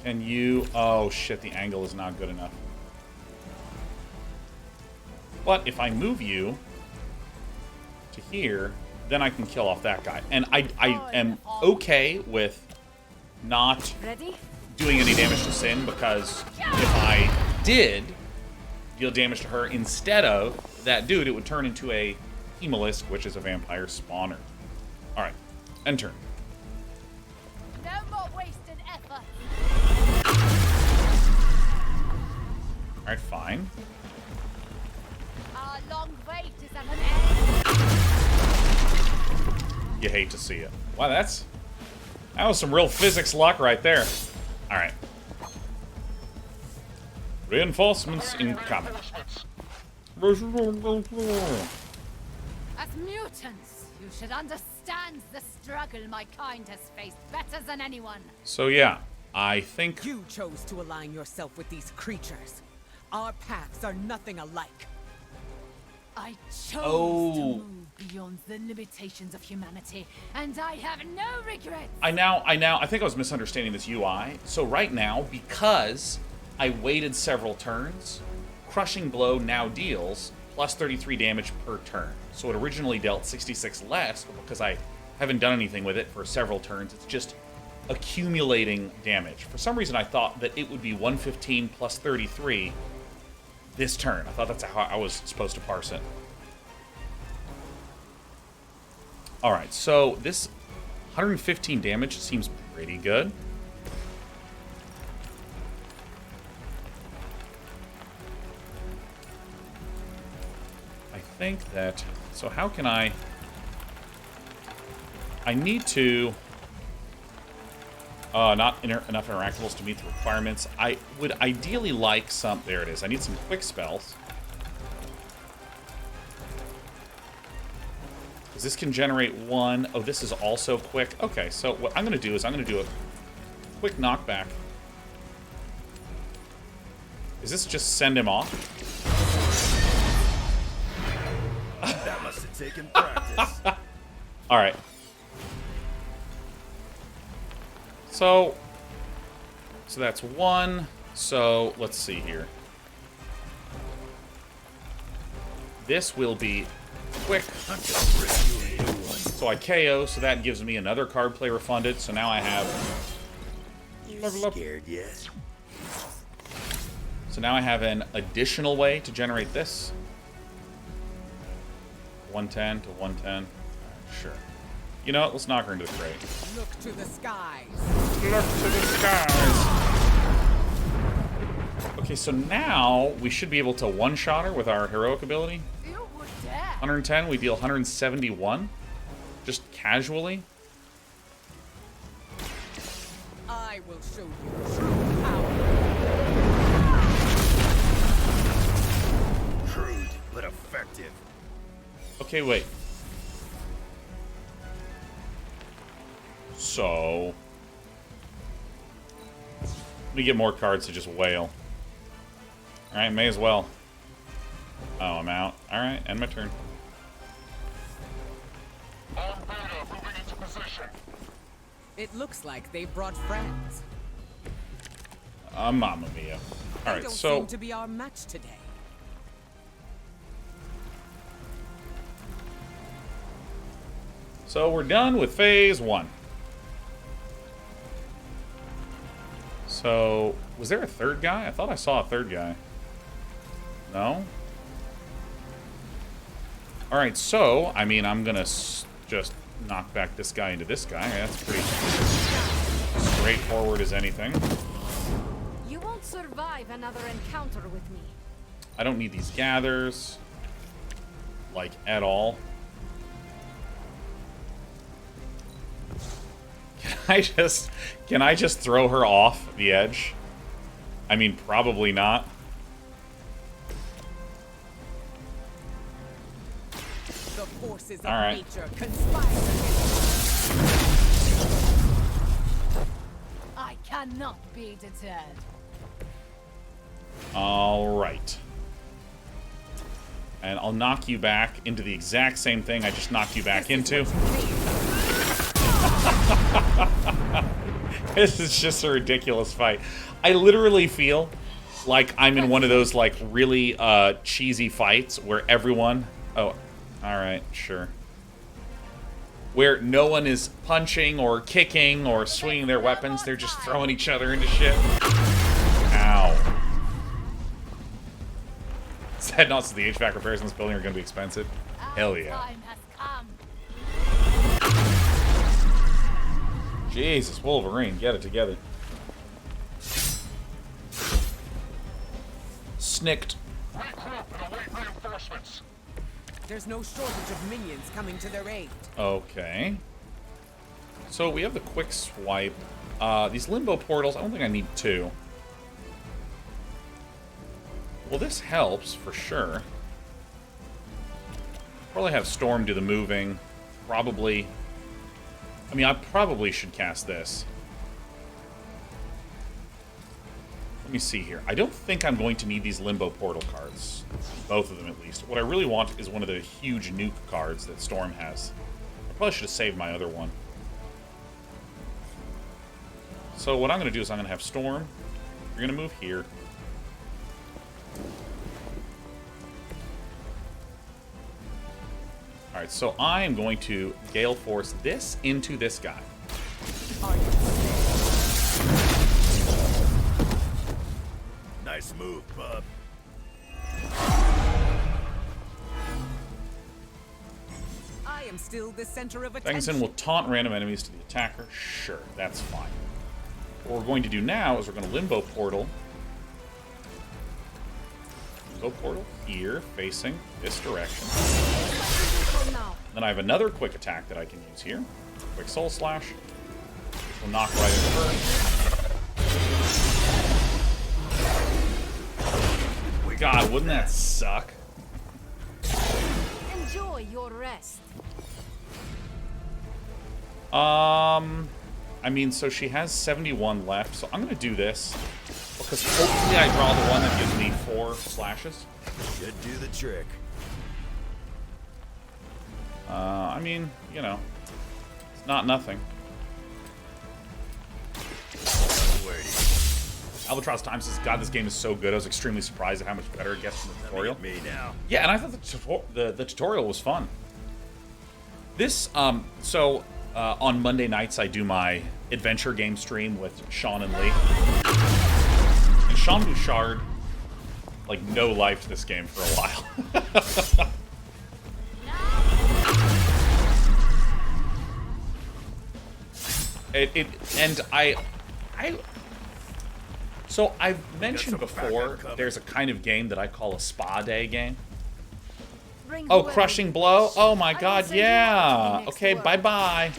can you... Oh shit, the angle is not good enough. But if I move you, to here, then I can kill off that guy. And I am okay with not doing any damage to Sin, because if I did deal damage to her instead of that dude, it would turn into a Hemolisk, which is a vampire spawner. Alright, end turn. No more wasted effort. Alright, fine. Our long wait is at an end. You hate to see it. Wow, that was some real physics luck right there. Alright. Reinforcements incoming. As mutants, you should understand the struggle my kind has faced better than anyone. So yeah, I think... You chose to align yourself with these creatures. Our paths are nothing alike. I chose to move beyond the limitations of humanity, and I have no regrets. I think I was misunderstanding this UI. So right now, because I waited several turns, Crushing Blow now deals plus 33 damage per turn. So it originally dealt 66 less, but because I haven't done anything with it for several turns, it's just accumulating damage. For some reason, I thought that it would be 115 plus 33 this turn. I thought that's how I was supposed to parse it. Alright, so this 115 damage seems pretty good. I think that... So how can I need to... not enough interactables to meet the requirements. I would ideally like some... There it is. I need some quick spells. Because this can generate one. Oh, this is also quick. Okay, so what I'm going to do is I'm going to do a quick knockback. Is this just send him off? That must have taken practice. All right. So that's one. So let's see here. This will be quick. So I KO, so that gives me another card play refunded. So now I have... Scared yet? So now I have an additional way to generate this. 110 to 110. Sure. You know what? Let's knock her into the crate. Look to the skies. Look to the skies. Okay, so now we should be able to one-shot her with our heroic ability. You would dare. 110, we deal 171. Just casually. I will show you true power. Crude, but effective. Okay, wait. So... let me get more cards to just wail. Alright, may as well. Oh, I'm out. Alright, end my turn. It looks like they brought friends. Mamma mia. They Alright, don't so... seem to be our match today. So we're done with phase 1. So, was there a third guy? I thought I saw a third guy. No? Alright, so, I mean, I'm gonna just knock back this guy into this guy. That's pretty straightforward as anything. You won't survive another encounter with me. I don't need these gathers. Like, at all. Can I just throw her off the edge? I mean, probably not. The forces of nature conspire. I cannot be deterred. All right. And I'll knock you back into the exact same thing I just knocked you back into. This is just a ridiculous fight. I literally feel like I'm in one of those, like, really cheesy fights where everyone... Oh, alright, sure. where no one is punching or kicking or swinging their weapons. They're just throwing each other into shit. Ow. Said not, so the HVAC repairs in this building are going to be expensive. Hell yeah. Time has come. Jesus, Wolverine, get it together. Snicked. There's no shortage of minions coming to their aid. Okay. So we have the quick swipe. These limbo portals, I don't think I need 2. Well, this helps for sure. Probably have Storm do the moving. Probably. I mean, I probably should cast this. Let me see here. I don't think I'm going to need these Limbo portal cards. Both of them, at least. What I really want is one of the huge nuke cards that Storm has. I probably should have saved my other one. So what I'm going to do is I'm going to have Storm. You're going to move here. Alright, so I am going to Gale Force this into this guy. Nice move, bub. I am still the center of attention. Dagginson will taunt random enemies to the attacker. Sure, that's fine. What we're going to do now is we're going to Limbo Portal. Limbo Portal here, facing this direction. Then I have another quick attack that I can use here. Quick Soul Slash. Which will knock right into her. God, wouldn't that suck? Enjoy your rest. I mean, so she has 71 left, so I'm going to do this. Because hopefully I draw the one that gives me 4 slashes. Should do the trick. I mean, you know, it's not nothing. Albatross Time says, God, this game is so good. I was extremely surprised at how much better it gets in the tutorial. Me now. Yeah, and I thought the tutorial was fun. This, on Monday nights, I do my adventure game stream with Sean and Lee. And Sean Bouchard, like, no life to this game for a while. So I've mentioned before, there's a kind of game that I call a spa day game. Oh, Crushing Blow? Oh my god, yeah! Okay, bye-bye.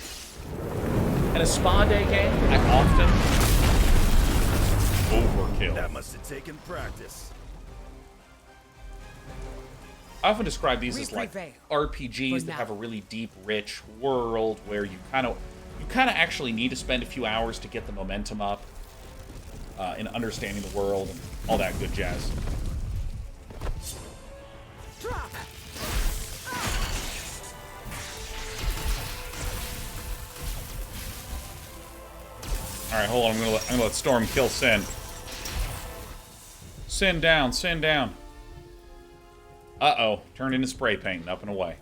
And a spa day game, I often overkill. That must have taken practice. I often describe these as like RPGs that have a really deep, rich world where you kind of actually need to spend a few hours to get the momentum up in understanding the world and all that good jazz. Drop. All right, hold on. I'm gonna let Storm kill Sin. Sin down. Sin down. Uh-oh. Turned into spray paint and up and away.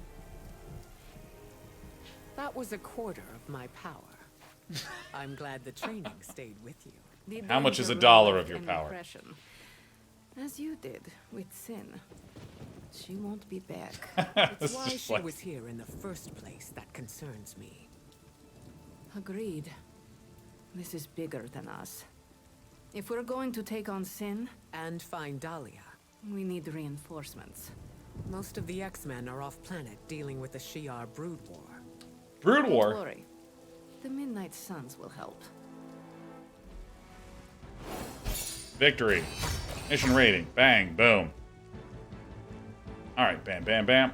That was a quarter of my power. I'm glad the training stayed with you. How much is $1 of your power? As you did with Sin. She won't be back. It's why she was here in the first place that concerns me. Agreed. This is bigger than us. If we're going to take on Sin, And find Dahlia. we need reinforcements. Most of the X-Men are off-planet dealing with the Shi'ar Brood War. Brood Don't War? worry. The Midnight Suns will help. Victory. Mission rating. Bang. Boom. Alright, bam, bam, bam.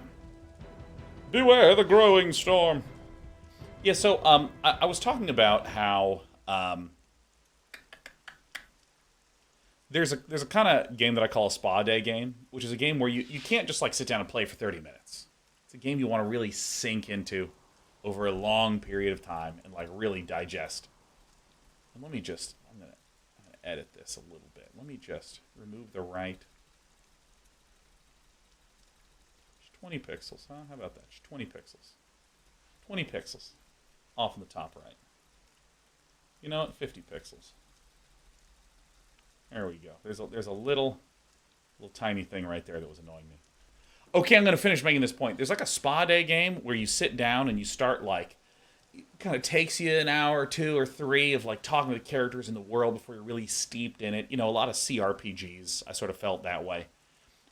Beware the growing storm. Yeah, so, I was talking about how, there's a kind of game that I call a spa day game, which is a game where you can't just, like, sit down and play for 30 minutes. It's a game you want to really sink into over a long period of time and, like, really digest. And let me just, I'm gonna edit this a little bit. Let me just remove the right. Just 20 pixels, huh? How about that? Just 20 pixels. 20 pixels. Off in the top right. You know what? 50 pixels. There we go. There's a little tiny thing right there that was annoying me. Okay, I'm going to finish making this point. There's like a spa day game where you sit down and you start like, it kind of takes you an hour or 2 or 3 of like talking to the characters in the world before you're really steeped in it. You know, a lot of CRPGs, I sort of felt that way.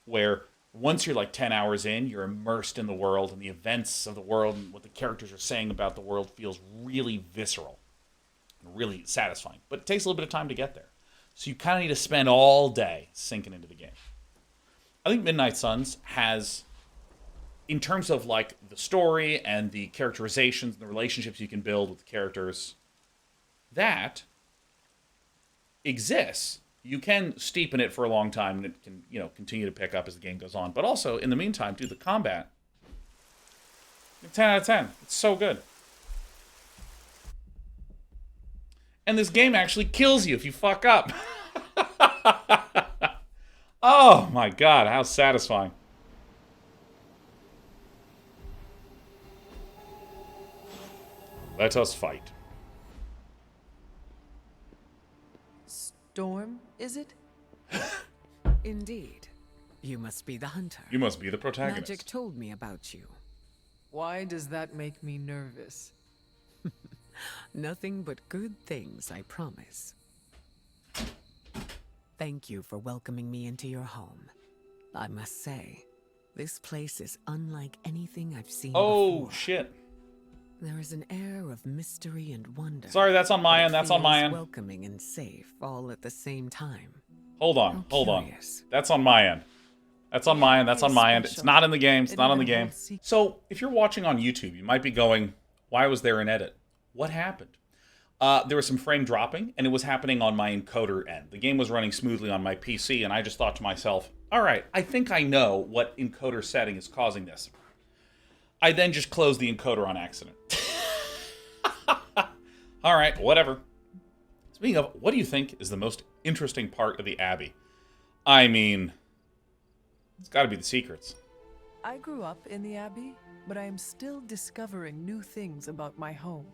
Where once you're like 10 hours in, you're immersed in the world and the events of the world and what the characters are saying about the world feels really visceral and really satisfying. But it takes a little bit of time to get there. So you kind of need to spend all day sinking into the game. I think Midnight Suns has, in terms of like the story and the characterizations and the relationships you can build with the characters, that exists. You can steep in it for a long time, and it can, continue to pick up as the game goes on. But also, in the meantime, dude, the combat, 10 out of 10. It's so good. And this game actually kills you if you fuck up. Oh my god, how satisfying. Let us fight. Storm, is it? Indeed. You must be the hunter. You must be the protagonist. Magik told me about you. Why does that make me nervous? Nothing but good things, I promise. Thank you for welcoming me into your home. I must say, this place is unlike anything I've seen before. Oh, shit. There is an air of mystery and wonder. Sorry, that's on my end. That's on my end. Welcoming and safe, all at the same time. Hold on. That's on my end. That's on my end. That's on my end. It's not in the game. It's not on the game. So, if you're watching on YouTube, you might be going, why was there an edit? What happened? There was some frame dropping, and it was happening on my encoder end. The game was running smoothly on my PC, and I just thought to myself, all right, I think I know what encoder setting is causing this. I then just closed the encoder on accident. All right, whatever. Speaking of, what do you think is the most interesting part of the Abbey? I mean, it's got to be the secrets. I grew up in the Abbey, but I am still discovering new things about my home.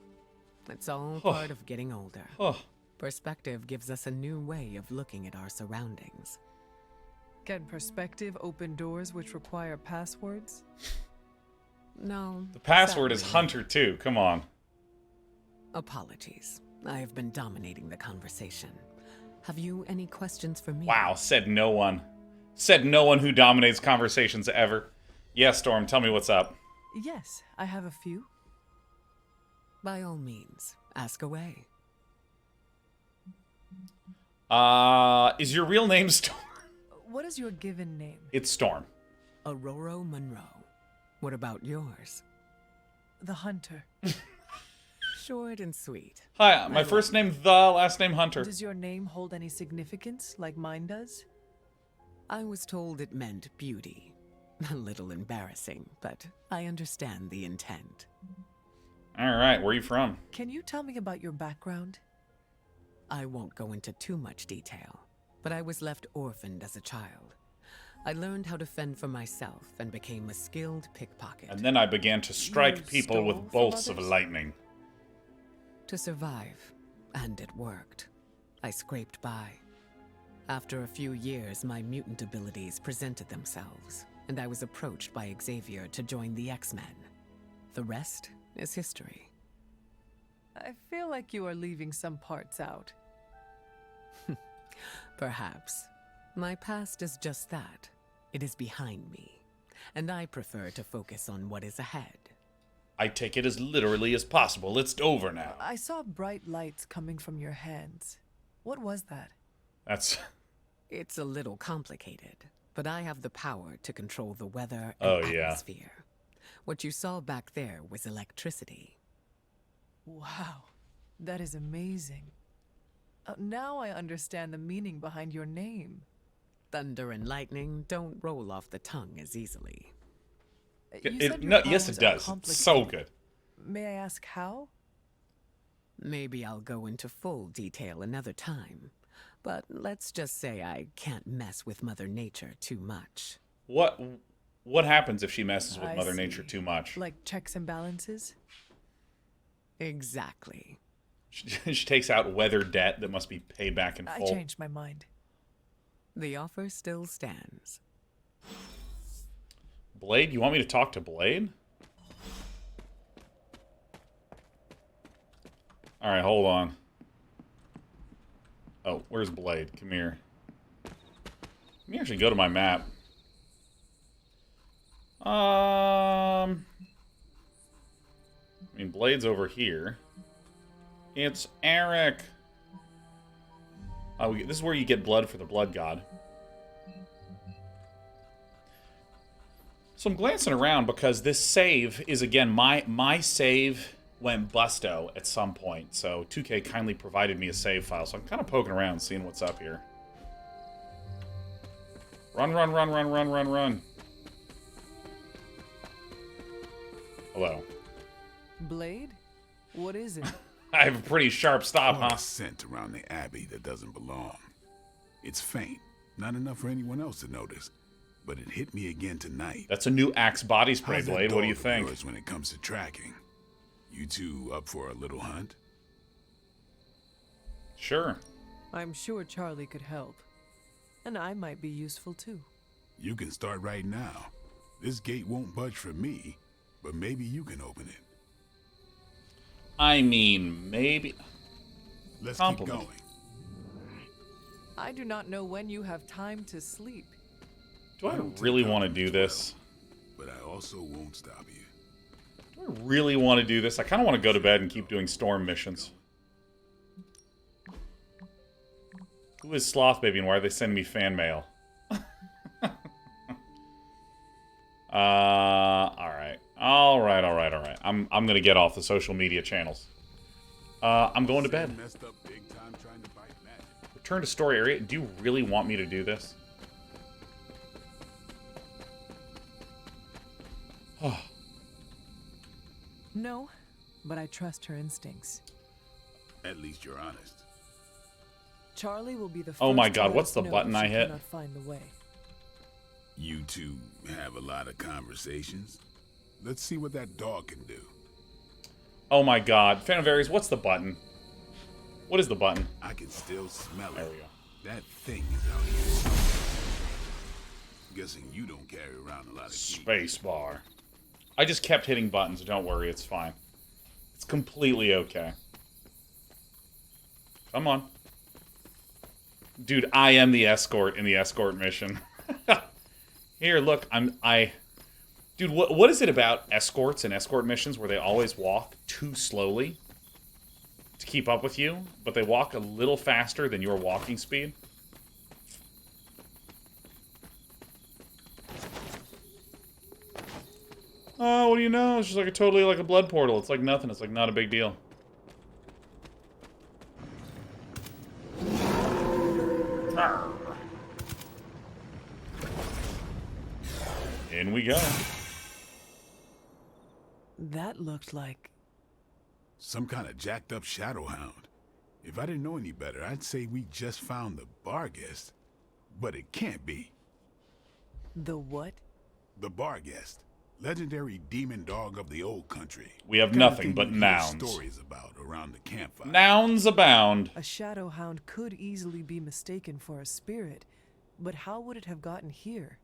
It's all part of getting older. Perspective gives us a new way of looking at our surroundings. Can perspective open doors which require passwords? No. The password is Hunter too. Come on. Apologies. I have been dominating the conversation. Have you any questions for me? Wow, said no one. Said no one who dominates conversations ever. Yes, Storm, tell me what's up. Yes, I have a few. By all means, ask away. Is your real name Storm? What is your given name? It's Storm. Aurora Monroe. What about yours? The Hunter. Short and sweet. Hi, my first name The, last name Hunter. Does your name hold any significance, like mine does? I was told it meant beauty. A little embarrassing, but I understand the intent. Alright, where are you from? Can you tell me about your background? I won't go into too much detail, but I was left orphaned as a child. I learned how to fend for myself and became a skilled pickpocket. And then I began to strike people with bolts of lightning. To survive, and it worked. I scraped by. After a few years, my mutant abilities presented themselves, and I was approached by Xavier to join the X-Men. The rest is history. I feel like you are leaving some parts out. Perhaps. My past is just that. It is behind me, and I prefer to focus on what is ahead. I take it as literally as possible. It's over now. I saw bright lights coming from your hands. What was that? That's... It's a little complicated, but I have the power to control the weather and atmosphere. What you saw back there was electricity. Wow, that is amazing. Now I understand the meaning behind your name. Thunder and lightning don't roll off the tongue as easily. Yes, it does. It's so good. May I ask how? Maybe I'll go into full detail another time. But let's just say I can't mess with Mother Nature too much. What happens if she messes with Mother Nature too much? Like checks and balances? Exactly. She takes out weather debt that must be paid back in I full. changed my mind. The offer still stands. Blade, you want me to talk to Blade? Alright, hold on. Oh, where's Blade? Come here. Let me actually go to my map. I mean, Blade's over here. It's Eric. Oh, this is where you get blood for the blood god. So I'm glancing around because this save is, again, my save went busto at some point. So 2K kindly provided me a save file. So I'm kind of poking around, seeing what's up here. Run, run, run, run, run, run, run. Hello. Blade? What is it? I have a pretty sharp stop, huh? A scent around the Abbey that doesn't belong. It's faint, not enough for anyone else to notice, but it hit me again tonight. That's a new Axe body spray, How's that Blade. What do you dog of think? yours when it comes to tracking? You two up for a little hunt? Sure. I'm sure Charlie could help. And I might be useful too. You can start right now. This gate won't budge for me, but maybe you can open it. I mean, maybe. Let's keep Compliment. going. I do not know when you have time to sleep. Do I don't really think want to I'm do 12, this? But I also won't stop you. Do I really want to do this? I kind of want to go to bed and keep doing storm missions. Who is Sloth Baby and why are they sending me fan mail? Alright. Alright. I'm gonna get off the social media channels. I'm going to bed. Messed up big time trying to bite magic. Return to story area. Do you really want me to do this? No, but I trust her instincts. At least you're honest. Charlie will be the first Oh my to God, let what's us the know button if I she hit? cannot find the way. You two have a lot of conversations. Let's see what that dog can do. Oh my God. Phantom Varies, what's the button? What is the button? I can still smell it. There we go. That thing is out here somewhere. Guessing you don't carry around a lot of keys. Space bar. I just kept hitting buttons. Don't worry, it's fine. It's completely okay. Come on. Dude, I am the escort in the escort mission. Here, look, Dude, what is it about escorts and escort missions where they always walk too slowly to keep up with you, but they walk a little faster than your walking speed? Oh, what do you know? It's just like totally like a blood portal. It's like nothing. It's like not a big deal. In we go. That looked like... Some kind of jacked up shadow hound. If I didn't know any better, I'd say we just found the Barghest. But it can't be. The what? The Barghest. Legendary demon dog of the old country. We have Kinda nothing thing but you hear nouns. Stories about around the campfire. Nouns abound. A shadow hound could easily be mistaken for a spirit, but how would it have gotten here?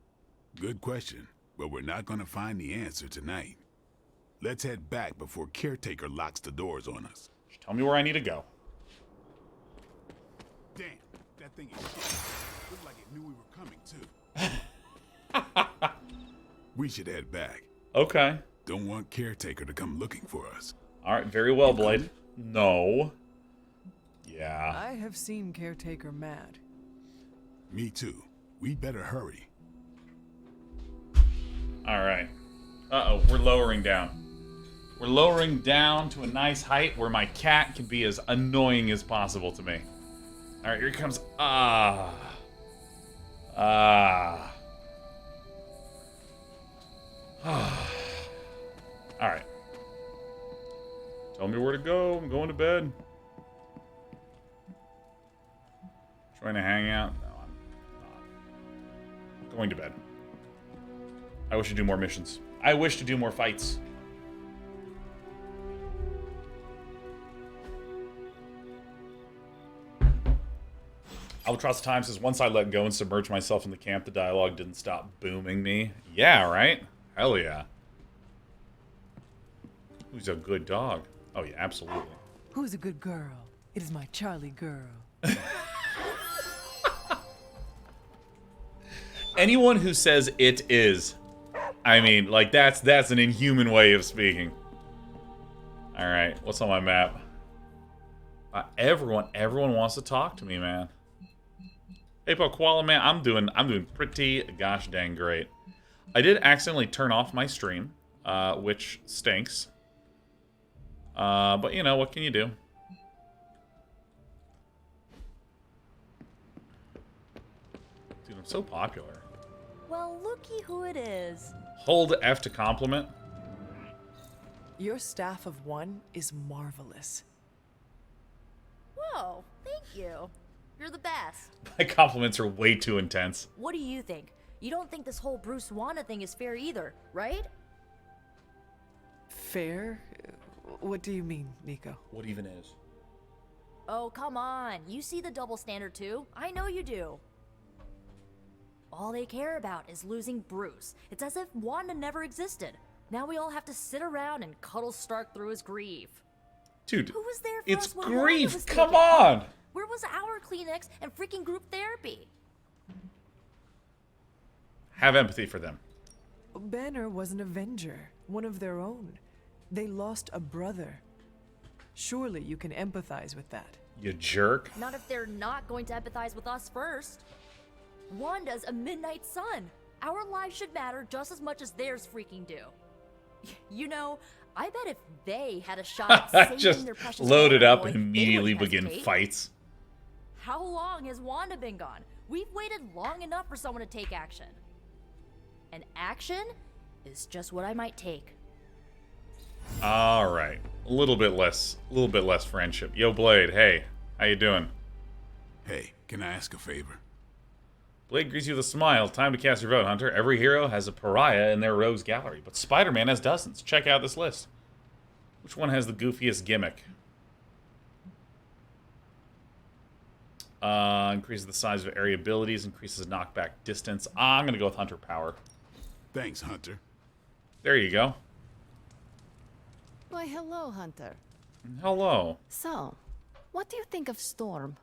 Good question, but we're not gonna find the answer tonight. Let's head back before Caretaker locks the doors on us. Just tell me where I need to go. Damn, that thing is shit. Looked like it knew we were coming too. We should head back. Okay. Don't want Caretaker to come looking for us. Alright, very well, Blade. No. Yeah. I have seen Caretaker mad. Me too. We better hurry. Alright. Uh-oh, we're lowering down. We're lowering down to a nice height where my cat can be as annoying as possible to me. Alright, here he comes. Alright. Tell me where to go. I'm going to bed. Trying to hang out. No, I'm not. Going to bed. I wish to do more missions. I wish to do more fights. Albatross Time says, once I let go and submerge myself in the camp, the dialogue didn't stop booming me. Yeah, right? Hell yeah. Who's a good dog? Oh, yeah, absolutely. Who's a good girl? It is my Charlie girl. Anyone who says it is, I mean, like, that's an inhuman way of speaking. Alright, what's on my map? Everyone wants to talk to me, man. Hey, Koala Man, I'm doing pretty gosh dang great. I did accidentally turn off my stream, which stinks. But you know, what can you do? Dude, I'm so popular. Well, looky who it is. Hold F to compliment. Your staff of one is marvelous. Whoa, thank you. You're the best. My compliments are way too intense. What do you think? You don't think this whole Bruce Wanda thing is fair either, right? Fair? What do you mean, Nico? What even is? Oh, come on. You see the double standard too. I know you do. All they care about is losing Bruce. It's as if Wanda never existed. Now we all have to sit around and cuddle Stark through his grief. Dude, who was there for it's us when Wanda grief. was Come taken? on. Where was our Kleenex and freaking group therapy? Have empathy for them. Banner was an Avenger, one of their own. They lost a brother. Surely you can empathize with that. You jerk. Not if they're not going to empathize with us first. Wanda's a midnight sun. Our lives should matter just as much as theirs freaking do. You know, I bet if they had a shot at saving Just their precious load it Wanda up boy, and they immediately wouldn't begin hesitate. fights. How long has Wanda been gone? We've waited long enough for someone to take action. And action is just what I might take. All right, a little bit less friendship. Yo, Blade, hey, how you doing? Hey, can I ask a favor? Blade greets you with a smile. Time to cast your vote, Hunter. Every hero has a pariah in their rogues gallery, but Spider-Man has dozens. Check out this list. Which one has the goofiest gimmick? Increases the size of area abilities, increases knockback distance. I'm gonna go with Hunter Power. Thanks, Hunter. There you go. Why, hello, Hunter. Hello. So, what do you think of Storm?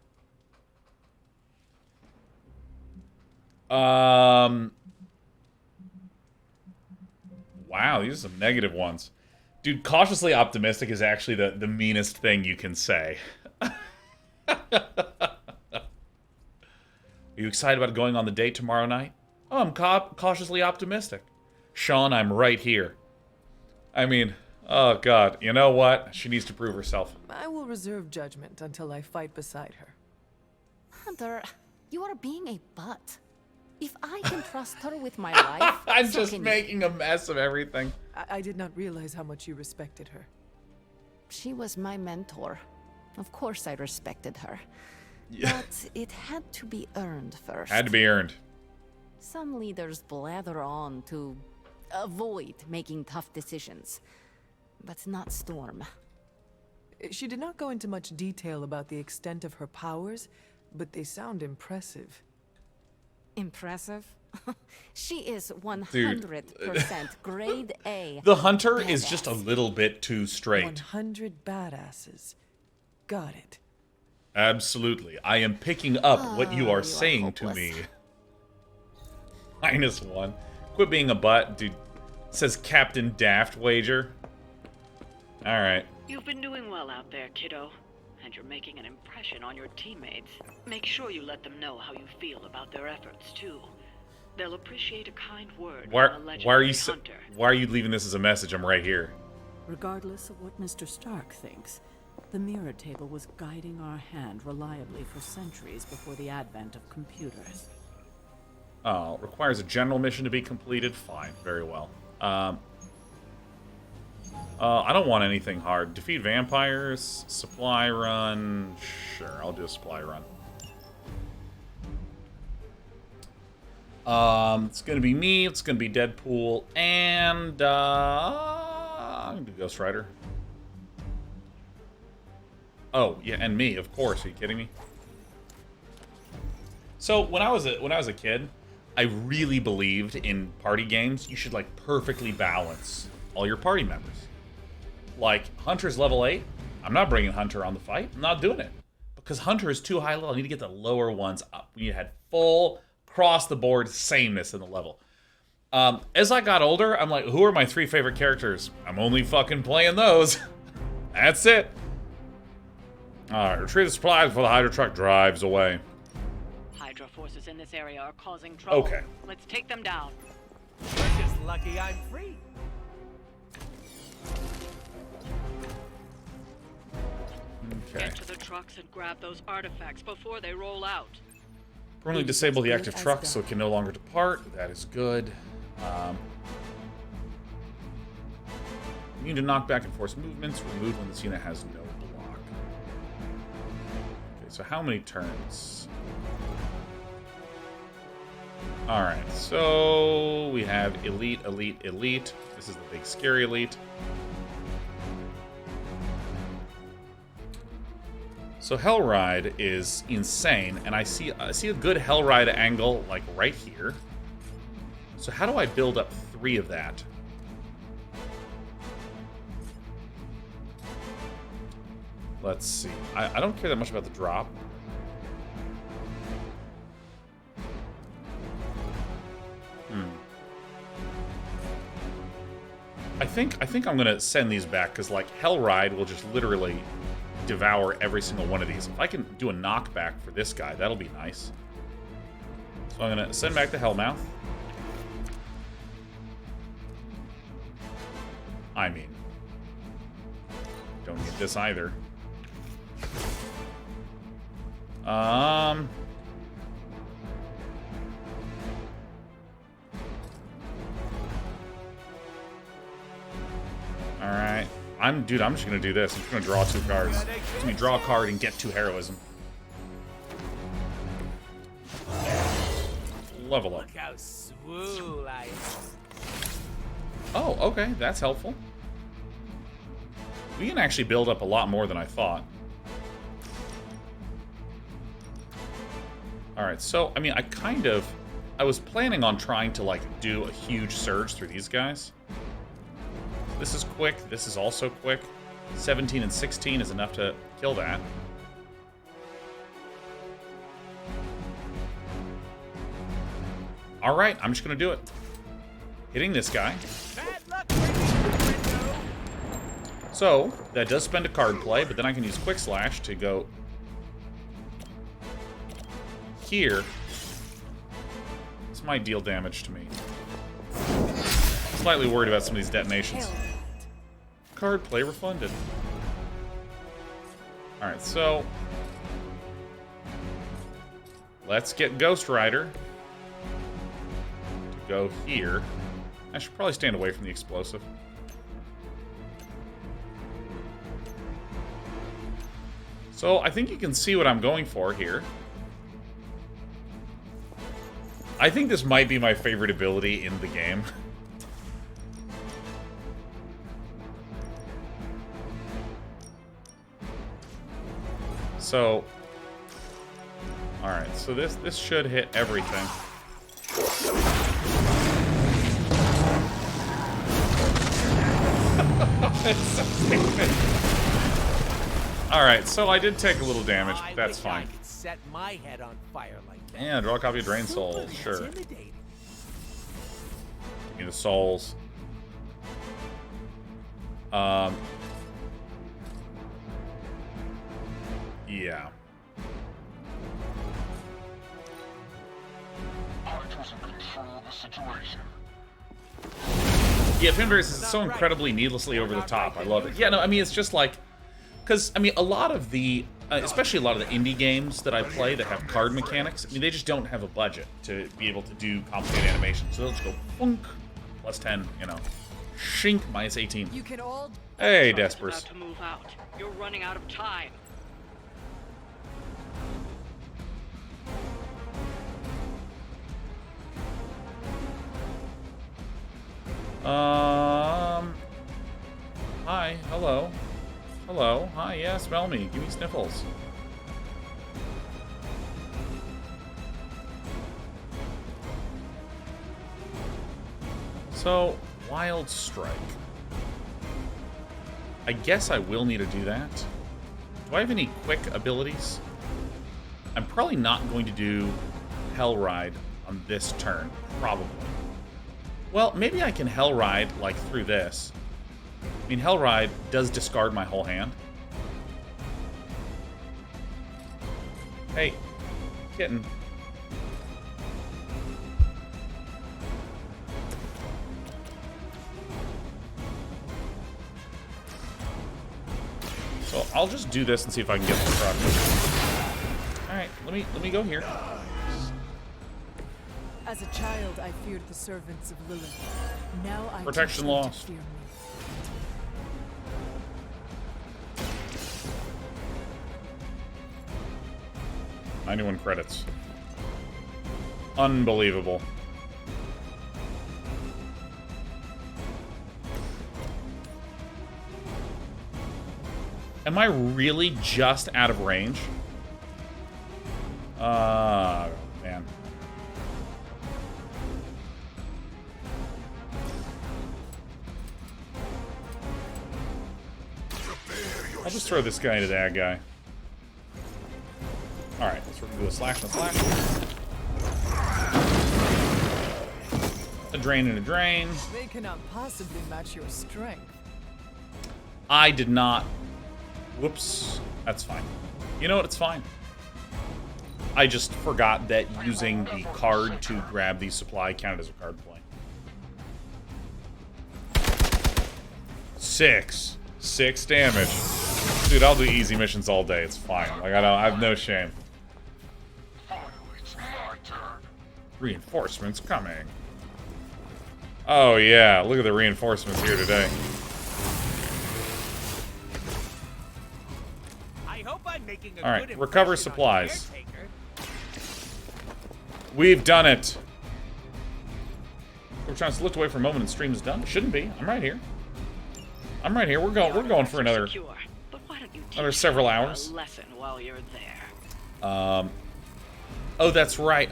Wow, these are some negative ones. Dude, cautiously optimistic is actually the meanest thing you can say. Are you excited about going on the date tomorrow night? Oh, I'm cautiously optimistic. Sean, I'm right here. I mean, oh god, you know what? She needs to prove herself. I will reserve judgment until I fight beside her. Hunter, you are being a butt. If I can trust her with my life, I'm so just can making a mess of everything. I did not realize how much you respected her. She was my mentor. Of course I respected her. Yeah. But it had to be earned first. Had to be earned. Some leaders blather on to avoid making tough decisions. But not Storm. She did not go into much detail about the extent of her powers, but they sound impressive. Impressive? She is 100% grade A. The Hunter badass. is just a little bit too straight. 100 badasses. Got it. Absolutely. I am picking up what you are saying hopeless. to me. -1. Quit being a butt, dude. Says Captain Daft Wager. Alright. You've been doing well out there, kiddo. And you're making an impression on your teammates. Make sure you let them know how you feel about their efforts, too. They'll appreciate a kind word from a legendary hunter. Why are you leaving this as a message? I'm right here. Regardless of what Mr. Stark thinks, the mirror table was guiding our hand reliably for centuries before the advent of computers. Oh, requires a general mission to be completed? Fine, very well. I don't want anything hard. Defeat vampires, supply run. Sure, I'll do a supply run. It's gonna be me, it's gonna be Deadpool, and I'm gonna do Ghost Rider. Oh, yeah, and me, of course. Are you kidding me? So when I was a kid, I really believed in party games. You should like perfectly balance all your party members. Like Hunter's level 8. I'm not bringing Hunter on the fight. I'm not doing it because Hunter is too high level. I need to get the lower ones up. We had full across the board sameness in the level. As I got older, I'm like, who are my 3 favorite characters? I'm only fucking playing those. That's it. Alright, retrieve the supplies before the Hydra truck drives away. Hydra forces in this area are causing trouble. Okay. Let's take them down. You're just lucky I'm free. Okay. Get to the trucks and grab those artifacts before they roll out. Permanently disable the active truck so it can no longer depart. That is good. You need to knock back and force movements. Remove when this unit has no block. Okay, so how many turns? Alright, so we have elite, elite, elite. This is the big scary elite. So Hellride is insane, and I see a good Hellride angle like right here. So how do I build up 3 of that? Let's see. I don't care that much about the drop. I think I'm gonna send these back because like Hellride will just literally devour every single one of these. If I can do a knockback for this guy, that'll be nice. So I'm gonna send back the Hellmouth. I mean, don't get this either. Alright. I'm just gonna do this. I'm just gonna draw 2 cards. Let me draw a card and get 2 heroism. Level up. Look how swool I am. Oh, okay, that's helpful. We can actually build up a lot more than I thought. Alright, so, I mean, I was planning on trying to, like, do a huge surge through these guys. This is quick, this is also quick. 17 and 16 is enough to kill that. Alright, I'm just gonna do it. Hitting this guy. So, that does spend a card play, but then I can use Quick Slash to go here. This might deal damage to me. Slightly worried about some of these detonations. Card play refunded. Alright, so let's get Ghost Rider to go here. I should probably stand away from the explosive. So I think you can see what I'm going for here. I think this might be my favorite ability in the game. So, alright, so this should hit everything. Alright, so I did take a little damage, but that's fine. I could set my head on fire like that. Yeah, draw a copy of Drain Soul, sure. Give me the souls. Yeah. Yeah, Finverse is so incredibly needlessly over the top. I love it. Yeah, no, I mean, it's just like... Because, I mean, a lot of the... especially a lot of the indie games that I play that have card mechanics, I mean, they just don't have a budget to be able to do complicated animations. So they'll just go, funk, plus 10, you know. Shink, minus 18. You can all... Hey, Despers. About to move out. You're running out of time. Hi, hello. Hello, hi, yeah, smell me. Give me sniffles. So, Wild Strike. I guess I will need to do that. Do I have any quick abilities? I'm probably not going to do Hell Ride on this turn. Probably. Well, maybe I can Hell Ride, like, through this. I mean, Hell Ride does discard my whole hand. Hey, kitten. So I'll just do this and see if I can get the truck. Alright, let me go here. As a child, I feared the servants of Lilith. Now I Protection teach them to lost. fear me. 91 credits. Unbelievable. Am I really just out of range? Man. I'll just throw this guy into that guy. Alright, let's do a slash and a slash. A drain and a drain. They cannot possibly match your strength. I did not. Whoops. That's fine. You know what? It's fine. I just forgot that using the card to grab the supply counted as a card play. 6 damage. Dude, I'll do easy missions all day. It's fine. Like, I have no shame. Reinforcements coming. Oh yeah, look at the reinforcements here today. I hope I'm making a all right, good recover impression on supplies. Caretaker. We've done it. We're trying to look away for a moment and stream is done. Shouldn't be. I'm right here. I'm right here. We're going for another several hours. Lesson while you're there. Oh, that's right.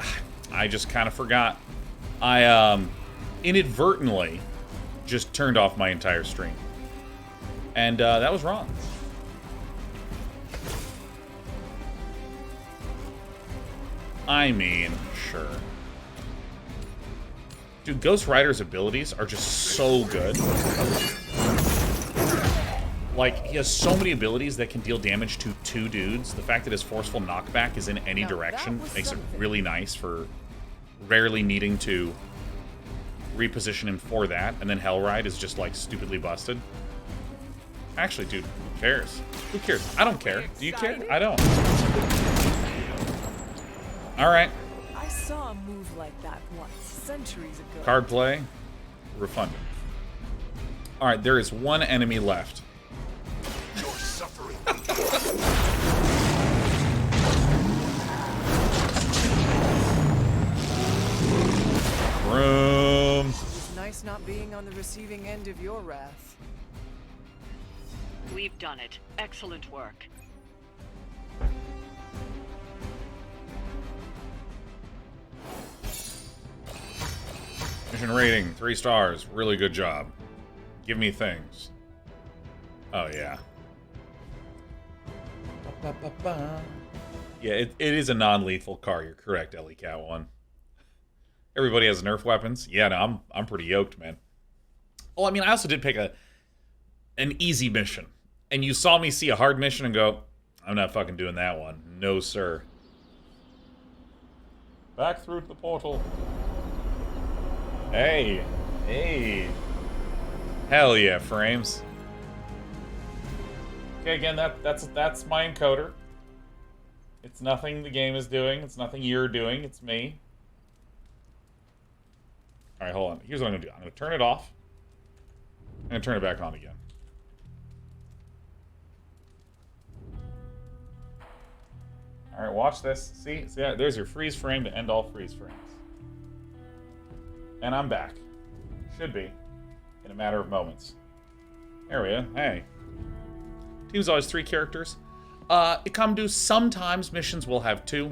I just kind of forgot. I inadvertently just turned off my entire stream. And that was wrong. I mean, sure. Dude, Ghost Rider's abilities are just so good. Like, he has so many abilities that can deal damage to 2 dudes. The fact that his forceful knockback is in any direction makes it really nice for rarely needing to reposition him for that. And then Hellride is just, like, stupidly busted. Actually, dude, who cares? Who cares? I don't care. Do you care? I don't. Alright. I saw a move like that once, centuries ago. Card play. Refunded. Alright, there is one enemy left. You're suffering. Room. It's nice not being on the receiving end of your wrath. We've done it. Excellent work. Mission rating, 3 stars. Really good job. Give me things. Oh, yeah. Yeah, it is a non-lethal car. You're correct, Ellie Cat 1. Everybody has Nerf weapons. Yeah, no, I'm pretty yoked, man. Well, I mean, I also did pick an easy mission. And you saw me see a hard mission and go, I'm not fucking doing that one. No, sir. Back through to the portal. Hey. Hey. Hell yeah, frames. Okay, again, that's my encoder. It's nothing the game is doing. It's nothing you're doing. It's me. Alright, hold on. Here's what I'm going to do. I'm going to turn it off. I'm going to turn it back on again. Alright, watch this. See, there's your freeze frame to end all freeze frames. And I'm back. Should be. In a matter of moments. There we go. Hey. Team's always 3 characters. Ikamdu, sometimes missions will have 2.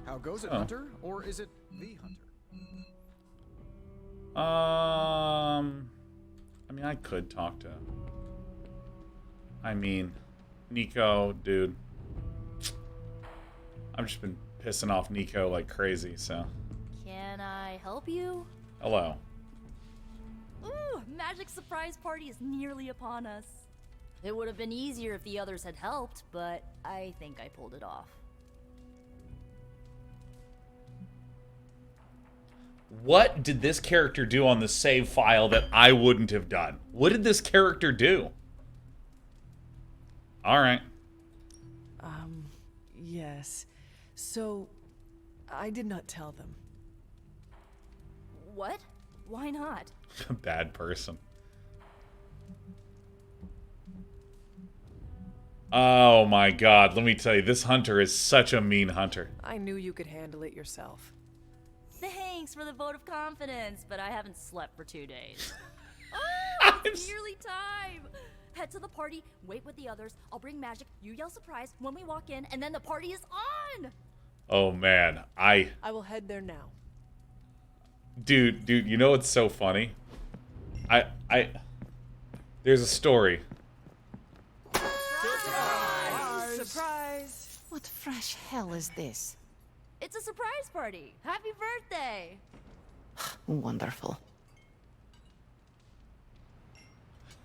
How goes it, Hunter? Or is it The hunter. I mean, I could talk to... I mean, Nico, dude. I've just been pissing off Nico like crazy, so... Can I help you? Hello. Ooh, Magik's surprise party is nearly upon us. It would have been easier if the others had helped, but I think I pulled it off. What did this character do on the save file that I wouldn't have done? What did this character do? Alright. Yes. So, I did not tell them. What? Why not? Bad person. Oh my god, let me tell you, this hunter is such a mean hunter. I knew you could handle it yourself. Thanks for the vote of confidence, but I haven't slept for 2 days. Oh, it's nearly time! Head to the party, wait with the others, I'll bring Magik, you yell surprise when we walk in, and then the party is on! Oh man, I will head there now. Dude, you know what's so funny? There's a story. Surprise! Surprise! What fresh hell is this? It's a surprise party! Happy birthday! Wonderful.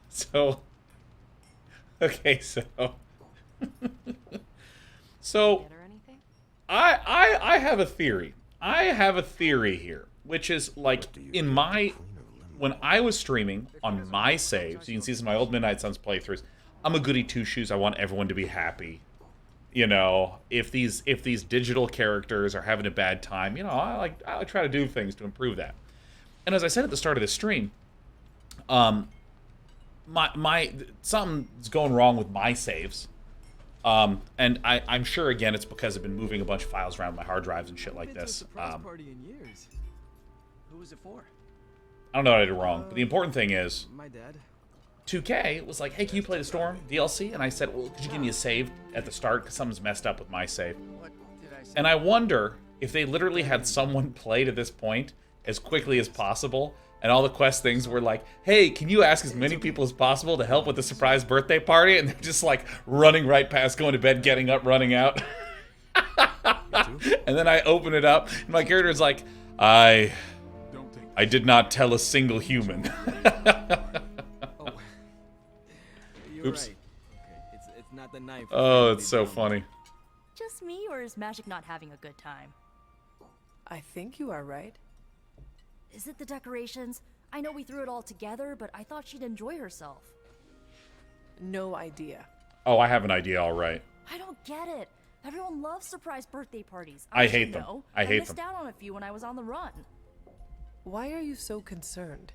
So... Okay, so... So... I have a theory. I have a theory here, which is, like, in my... When I was streaming on my saves, you can see some of my old Midnight Suns playthroughs, I'm a goody two-shoes, I want everyone to be happy. You know, if these digital characters are having a bad time, you know, I try to do things to improve that. And as I said at the start of the stream, something's going wrong with my saves. And I'm sure, again, it's because I've been moving a bunch of files around my hard drives and shit like this. Party in years. Who was it for? I don't know what I did wrong, but the important thing is... My dad. 2K was like, hey, can you play the Storm DLC? And I said, well, could you give me a save at the start? Because something's messed up with my save. What did I say? And I wonder if they literally had someone play to this point as quickly as possible, and all the quest things were like, hey, can you ask as many people as possible to help with the surprise birthday party? And they're just like running right past, going to bed, getting up, running out. And then I open it up, and my character is like, I did not tell a single human. Oops. Right. Okay. It's not the knife. Oh, it's so funny. Just me, or is Magik not having a good time? I think you are right. Is it the decorations? I know we threw it all together, but I thought she'd enjoy herself. No idea. Oh, I have an idea, all right. I don't get it. Everyone loves surprise birthday parties. I hate them. I hate them. I missed out on a few when I was on the run. Why are you so concerned?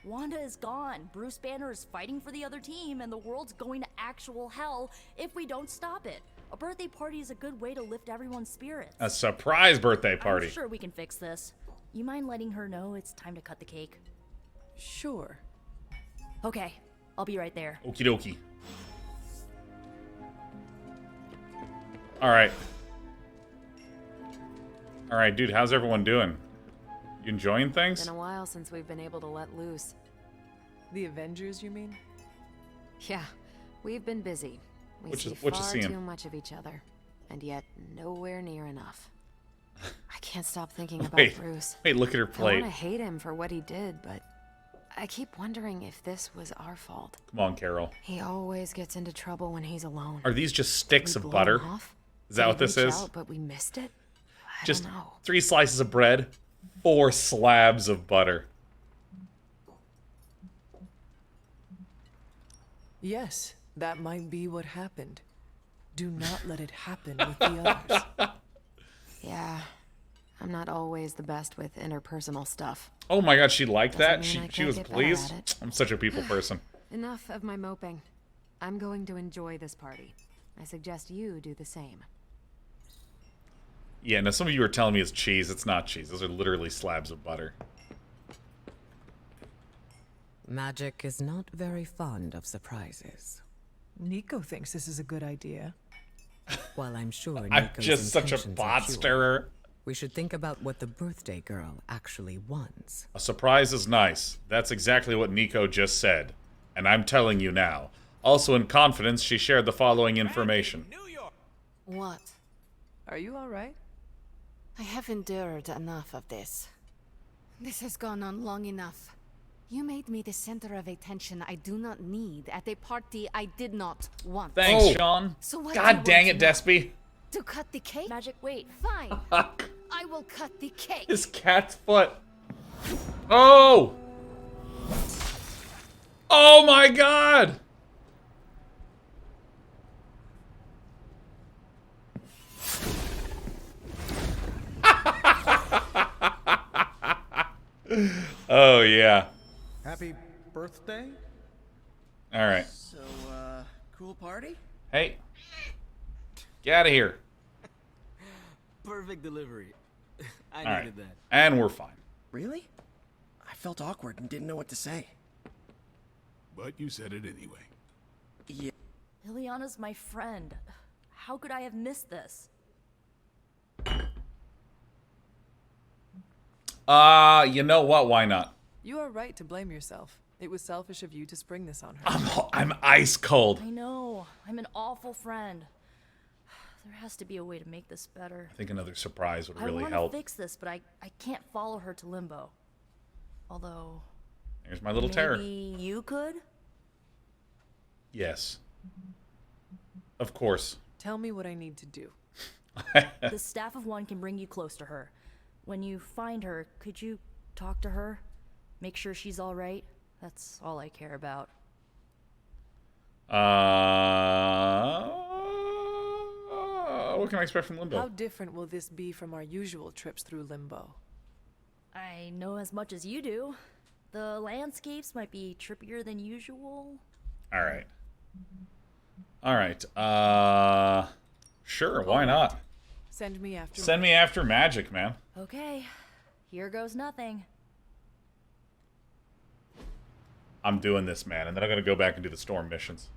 Wanda is gone. Bruce Banner is fighting for the other team, and the world's going to actual hell if we don't stop it. A birthday party is a good way to lift everyone's spirits. A surprise birthday party. I'm sure we can fix this. You mind letting her know it's time to cut the cake? Sure. Okay, I'll be right there. Okie dokie. Alright. Alright, dude, how's everyone doing? You enjoying things? It's been a while since we've been able to let loose. The Avengers, you mean? Yeah, we've been busy. We see what you far seeing? too much of each other, and yet nowhere near enough. I can't stop thinking about Bruce. Wait, look at her plate. I want to hate him for what he did, but I keep wondering if this was our fault. Come on, Carol. He always gets into trouble when he's alone. Are these just sticks Did we of blow butter? him off? Is that Did what he this reach is? out, but we missed it? I Just don't know. 3 slices of bread, 4 slabs of butter. Yes, that might be what happened. Do not let it happen with the others. Yeah, I'm not always the best with interpersonal stuff. Oh my god, she liked Doesn't that? mean She I she can't was get better pleased? at it. I'm such a people person. Enough of my moping. I'm going to enjoy this party. I suggest you do the same. Yeah, now some of you are telling me it's cheese. It's not cheese. Those are literally slabs of butter. Magik is not very fond of surprises. Nico thinks this is a good idea. While I'm sure I'm Nico's just such a intentions are bot pure, stirrer. We should think about what the birthday girl actually wants. A surprise is nice. That's exactly what Nico just said. And I'm telling you now. Also in confidence, she shared the following information. What? Are you alright? I have endured enough of this. This has gone on long enough. You made me the center of attention I do not need at a party I did not want. Thanks, Sean. So what God dang it, Despy. To cut the cake? Magic, wait. Fine. I will cut the cake. His cat's foot. Oh! Oh my god! Oh, yeah. Happy birthday? Alright. So, cool party? Hey. Get out of here. Perfect delivery. I All needed right. that. And we're fine. Really? I felt awkward and didn't know what to say. But you said it anyway. Yeah. Ileana's my friend. How could I have missed this? You know what? Why not? You are right to blame yourself. It was selfish of you to spring this on her. I'm ice cold. I know. I'm an awful friend. There has to be a way to make this better. I think another surprise would really I help. want to fix this, but I can't follow her to Limbo. Although... There's my little terror. Maybe you could? Yes. Of course. Tell me what I need to do. The Staff of One can bring you close to her. When you find her, could you talk to her? Make sure she's alright? That's all I care about. What can I expect from Limbo? How different will this be from our usual trips through Limbo? I know as much as you do. The landscapes might be trippier than usual. Alright. Alright. Sure, why not? Send me after Send me after Magik, man. Okay, here goes nothing. I'm doing this, man, and then I'm gonna go back and do the storm missions.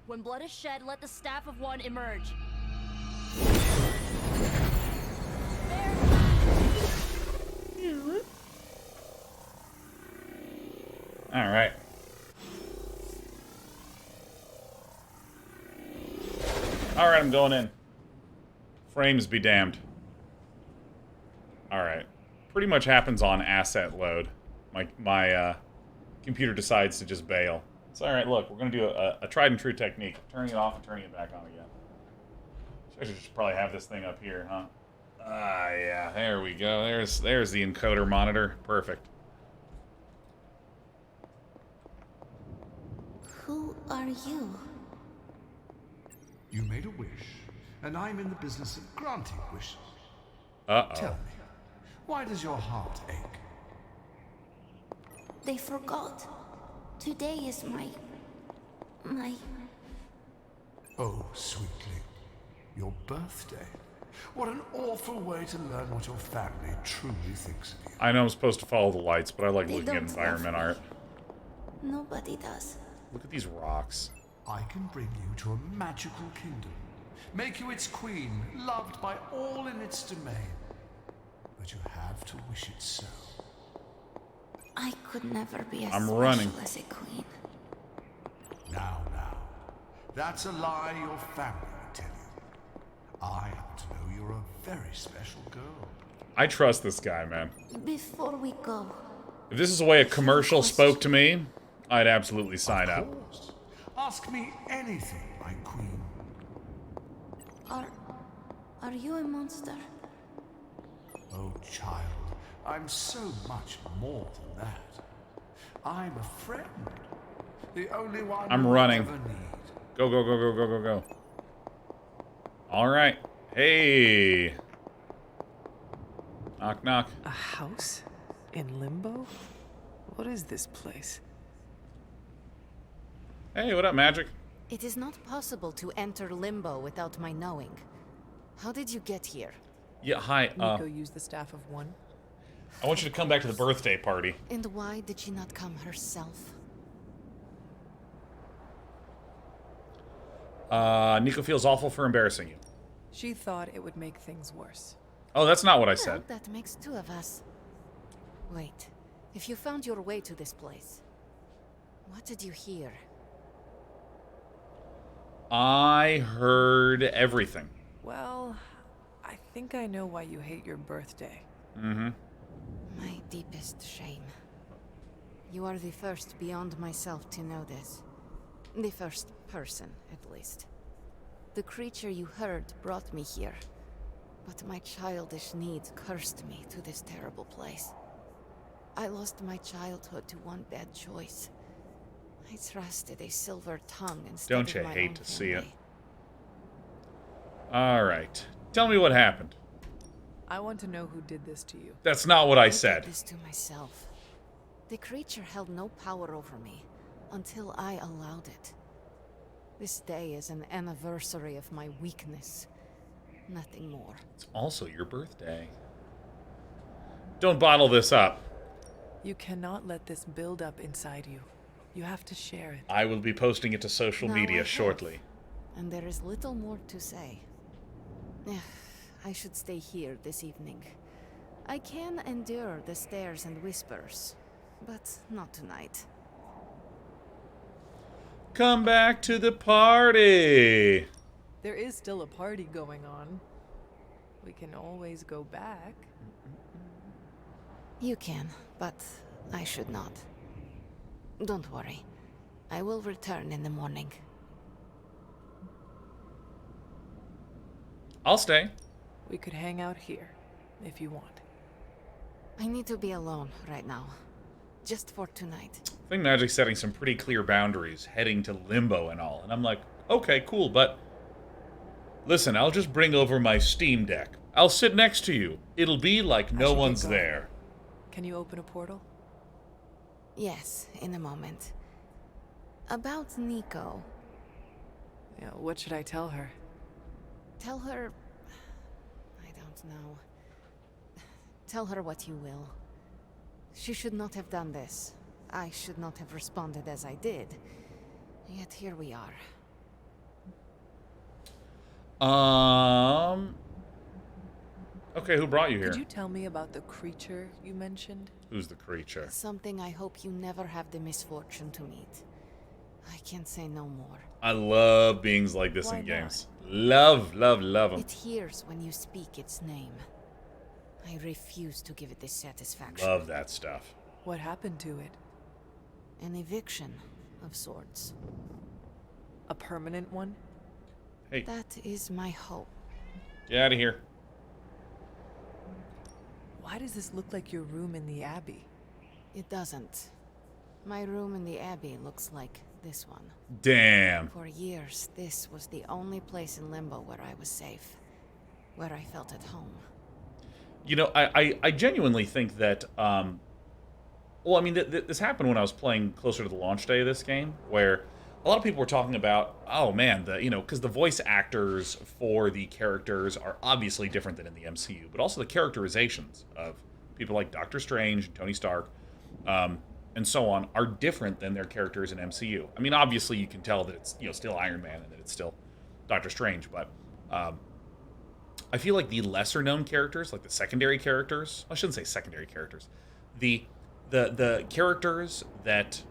When blood is shed, let the Staff of One emerge. Alright. Alright, I'm going in. Frames be damned. Alright. Pretty much happens on asset load. My computer decides to just bail. It's alright, look, we're gonna do a tried and true technique. Turning it off and turning it back on again. So I should just probably have this thing up here, huh? Ah, yeah, there we go. There's the encoder monitor. Perfect. Who are you? You made a wish, and I'm in the business of granting wishes. Uh-oh. Tell me, why does your heart ache? They forgot. Today is my... Oh, sweetling, your birthday. What an awful way to learn what your family truly thinks of you. I know I'm supposed to follow the lights, but I like They looking at don't environment love art. Nobody does. Look at these rocks. I can bring you to a magical kingdom, make you its queen, loved by all in its domain. But you have to wish it so. I could never be as I'm special running. as a queen. Now. That's a lie your family would tell you. I happen to know you're a very special girl. I trust this guy, man. Before we go, If this is the way a commercial spoke to me, I'd absolutely sign up. Ask me anything, my queen. are you a monster? Oh, child, I'm so much more than that. I'm a friend. The only one I'm you'll running. ever need. Go. Alright. Hey. Knock, knock. A house? In Limbo? What is this place? Hey, what up, Magik? It is not possible to enter Limbo without my knowing. How did you get here? Yeah, hi. Nico used the Staff of One. I want you to come back to the birthday party. And why did she not come herself? Nico feels awful for embarrassing you. She thought it would make things worse. Oh, that's not what I Well, said. that makes 2 of us. Wait, if you found your way to this place, what did you hear? I heard everything. Well, I think I know why you hate your birthday. Mm-hmm. My deepest shame. You are the first beyond myself to know this. The first person, at least. The creature you heard brought me here. But my childish needs cursed me to this terrible place. I lost my childhood to one bad choice. I trusted a silver tongue instead Don't of you my hate own to see it? family. All right. Tell me what happened. I want to know who did this to you. That's not what I did said. this to myself. The creature held no power over me until I allowed it. This day is an anniversary of my weakness. Nothing more. It's also your birthday. Don't bottle this up. You cannot let this build up inside you. You have to share it. I will be posting it to social Now media I have. shortly. And there is little more to say. I should stay here this evening. I can endure the stares and whispers, but not tonight. Come back to the party. There is still a party going on. We can always go back. You can, but I should not. Don't worry. I will return in the morning. I'll stay. We could hang out here, if you want. I need to be alone right now. Just for tonight. I think Magik's setting some pretty clear boundaries, heading to Limbo and all. And I'm like, okay, cool, but... Listen, I'll just bring over my Steam Deck. I'll sit next to you. It'll be like no one's there. Can you open a portal? Yes, in a moment. About Nico. Yeah, what should I tell her? Tell her... I don't know. Tell her what you will. She should not have done this. I should not have responded as I did. Yet here we are. Okay, who brought you here? Could you tell me about the creature you mentioned? Who's the creature? Something I hope you never have the misfortune to meet. I can't say no more. I love beings like this Why in not? games. Love them. It hears when you speak its name. I refuse to give it this satisfaction. Love that stuff. What happened to it? An eviction of sorts. A permanent one? Hey. That is my hope. Get out of here. Why does this look like your room in the Abbey? It doesn't. My room in the Abbey looks like this one. Damn. For years, this was the only place in Limbo where I was safe. Where I felt at home. You know, I genuinely think that, well, I mean, this happened when I was playing closer to the launch day of this game, where a lot of people were talking about, oh man, because the voice actors for the characters are obviously different than in the MCU, but also the characterizations of people like Doctor Strange and Tony Stark, and so on, are different than their characters in MCU. I mean, obviously you can tell that it's, still Iron Man and that it's still Doctor Strange, but I feel like the lesser known characters, like the secondary characters, I shouldn't say secondary characters, the characters that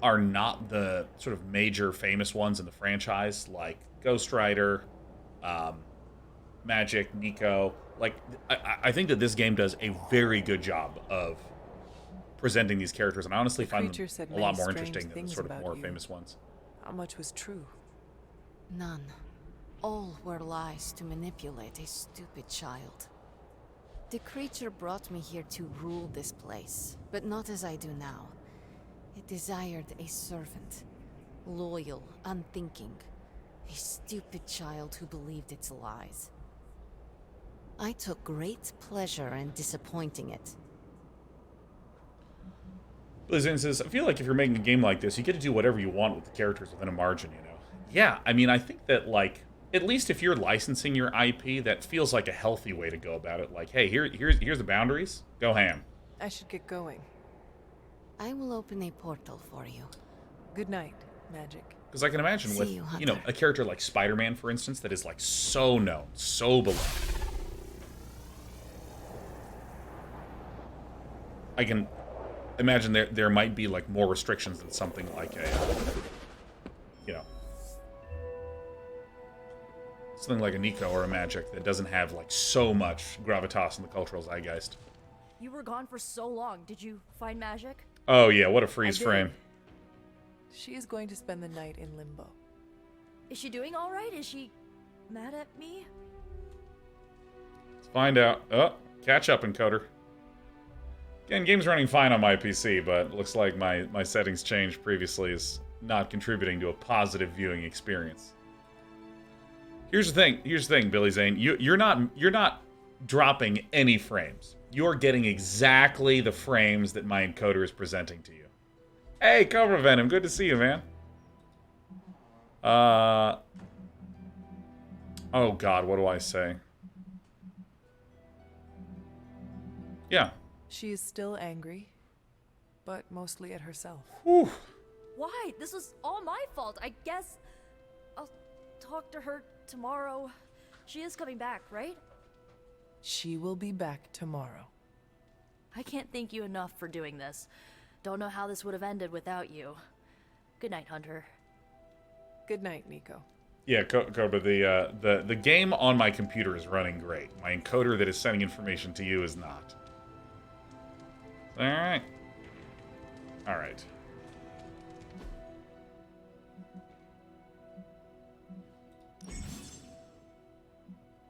are not the sort of major famous ones in the franchise, like Ghost Rider, Magik, Nico, like I think that this game does a very good job of presenting these characters, and I honestly find them a lot more interesting than the sort of more famous ones. How much was true? None. All were lies to manipulate a stupid child. The creature brought me here to rule this place, but not as I do now. It desired a servant, loyal, unthinking, a stupid child who believed its lies. I took great pleasure in disappointing it. Blizzard says, I feel like if you're making a game like this, you get to do whatever you want with the characters within a margin, Yeah, I mean, I think that, like, at least if you're licensing your IP, that feels like a healthy way to go about it. Like, hey, here's the boundaries. Go ham. I should get going. I will open a portal for you. Good night, Magik. Because I can imagine with, a character like Spider-Man, for instance, that is, like, so known, so beloved. I can imagine there might be like more restrictions than something like a, you know, something like a Nico or a Magik that doesn't have like so much gravitas in the cultural zeitgeist. You were gone for so long. Did you find Magik? Oh yeah, what a freeze frame. She is going to spend the night in Limbo. Is she doing all right? Is she mad at me? Let's find out. Oh, catch up, encoder. Again, game's running fine on my PC, but it looks like my settings changed previously is not contributing to a positive viewing experience. Here's the thing, Billy Zane. You're not dropping any frames. You're getting exactly the frames that my encoder is presenting to you. Hey, Cobra Venom, good to see you, man. Oh God, what do I say? Yeah. She is still angry, but mostly at herself. Whew. Why? This was all my fault. I guess I'll talk to her tomorrow. She is coming back, right? She will be back tomorrow. I can't thank you enough for doing this. Don't know how this would have ended without you. Good night, Hunter. Good night, Nico. Yeah, Cobra, the game on my computer is running great. My encoder that is sending information to you is not. Alright. Alright.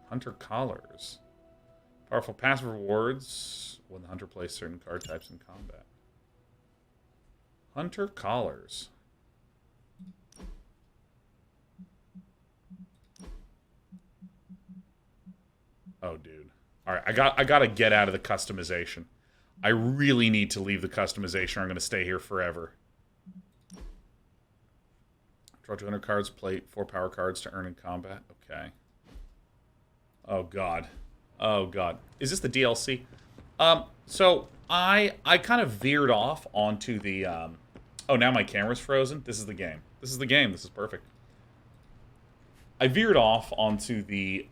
Hunter collars. Powerful passive rewards when the hunter plays certain card types in combat. Hunter collars. Oh, dude. All right, I got to get out of the customization. I really need to leave the customization or I'm going to stay here forever. Draw 200 cards, play 4 power cards to earn in combat. Okay. Oh, God. Oh, God. Is this the DLC? So I kind of veered off onto the... Oh, now my camera's frozen? This is the game. This is the game. This is perfect. I veered off onto the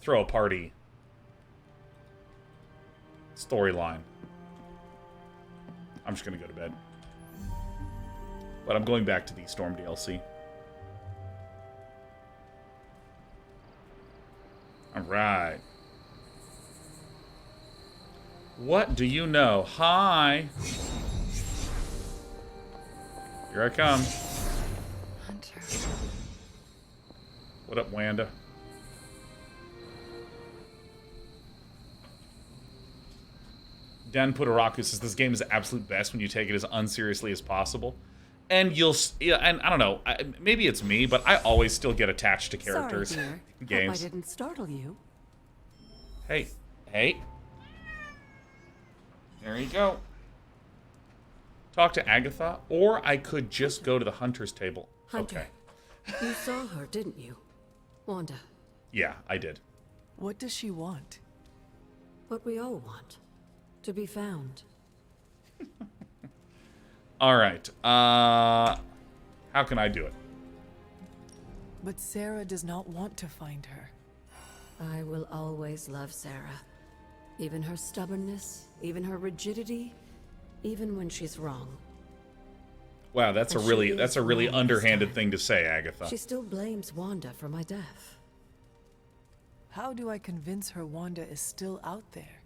throw a party storyline. I'm just going to go to bed. But I'm going back to the Storm DLC. Alright. What do you know? Hi! Here I come. Hunter. What up, Wanda? Dan Putaraku says this game is the absolute best when you take it as unseriously as possible. And you'll, yeah, and I don't know, maybe it's me, but I always still get attached to characters Sorry, dear. in games. Hope I didn't startle you. Hey, hey. There you go. Talk to Agatha, or I could just go to the hunter's table. Hunter, okay. You saw her, didn't you? Wanda. Yeah, I did. What does she want? What we all want. To be found. All right. How can I do it? But Sarah does not want to find her. I will always love Sarah. Even her stubbornness, even her rigidity, even when she's wrong. Wow, that's a really underhanded thing to say, Agatha. She still blames Wanda for my death. How do I convince her Wanda is still out there?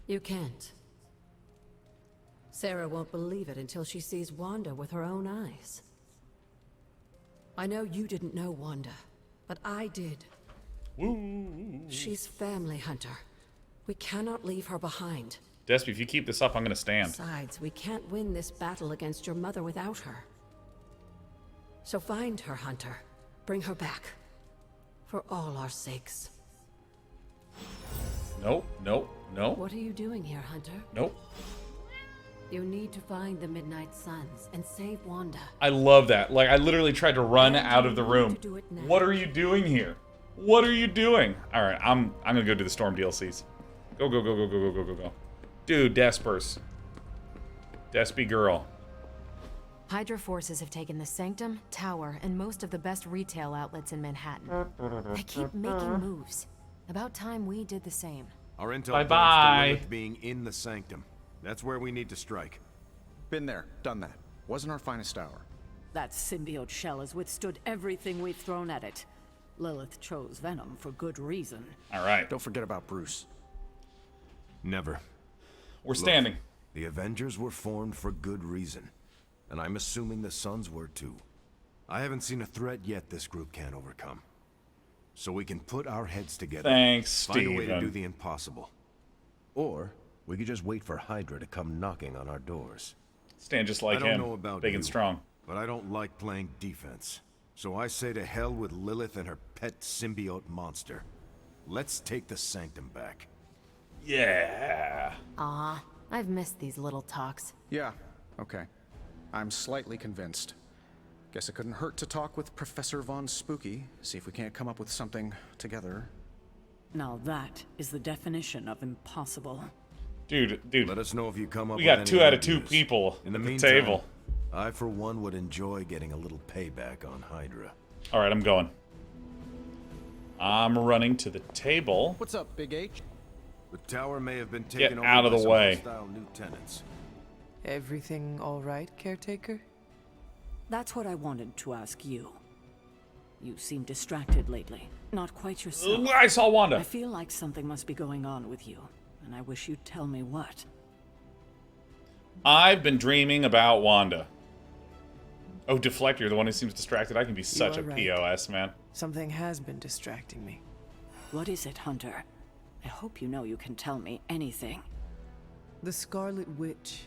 You can't. Sarah won't believe it until she sees Wanda with her own eyes. I know you didn't know Wanda, but I did. Woo. She's family, Hunter. We cannot leave her behind. Despy, if you keep this up, I'm gonna stand. Besides, we can't win this battle against your mother without her. So find her, Hunter. Bring her back. For all our sakes. Nope, nope, nope. What are you doing here, Hunter? Nope. You need to find the Midnight Suns and save Wanda. I love that. Like, I literally tried to run out of the room. What are you doing here? What are you doing? All right, I'm gonna go do the Storm DLCs. Go, go, go, go, go, go, go, go, go. Dude, Despers. Despy girl. Hydra forces have taken the Sanctum, Tower, and most of the best retail outlets in Manhattan. They keep making moves. About time we did the same. Our intel Bye-bye. points to Lilith being in the Sanctum. That's where we need to strike. Been there, done that. Wasn't our finest hour. That symbiote shell has withstood everything we've thrown at it. Lilith chose Venom for good reason. All right. Don't forget about Bruce. Never. We're standing. The Avengers were formed for good reason, and I'm assuming the Sons were too. I haven't seen a threat yet this group can't overcome. So we can put our heads together. Thanks, find a way to Steven. do the impossible. Or we could just wait for Hydra to come knocking on our doors. Stand just like I don't him, know about big you, and strong. But I don't like playing defense. So I say to hell with Lilith and her pet symbiote monster. Let's take the Sanctum back. Yeah. Aw, I've missed these little talks. Yeah, okay. I'm slightly convinced. Guess it couldn't hurt to talk with Professor Von Spooky, see if we can't come up with something together. Now that is the definition of impossible. Dude. Let us know if you come up We with got any 2 out of 2 ideas. people In the at the meantime, table. I, for one, would enjoy getting a little payback on Hydra. All right, I'm going. I'm running to the table. What's up, Big H? The tower may have been Get taken over out of by the some way. hostile new tenants. Everything all right, caretaker? That's what I wanted to ask you. You seem distracted lately. Not quite yourself. I saw Wanda. I feel like something must be going on with you, and I wish you'd tell me what. I've been dreaming about Wanda. Oh, Deflect, you're the one who seems distracted. I can be such You a are right. POS, man. Something has been distracting me. What is it, Hunter? I hope you know you can tell me anything. The Scarlet Witch.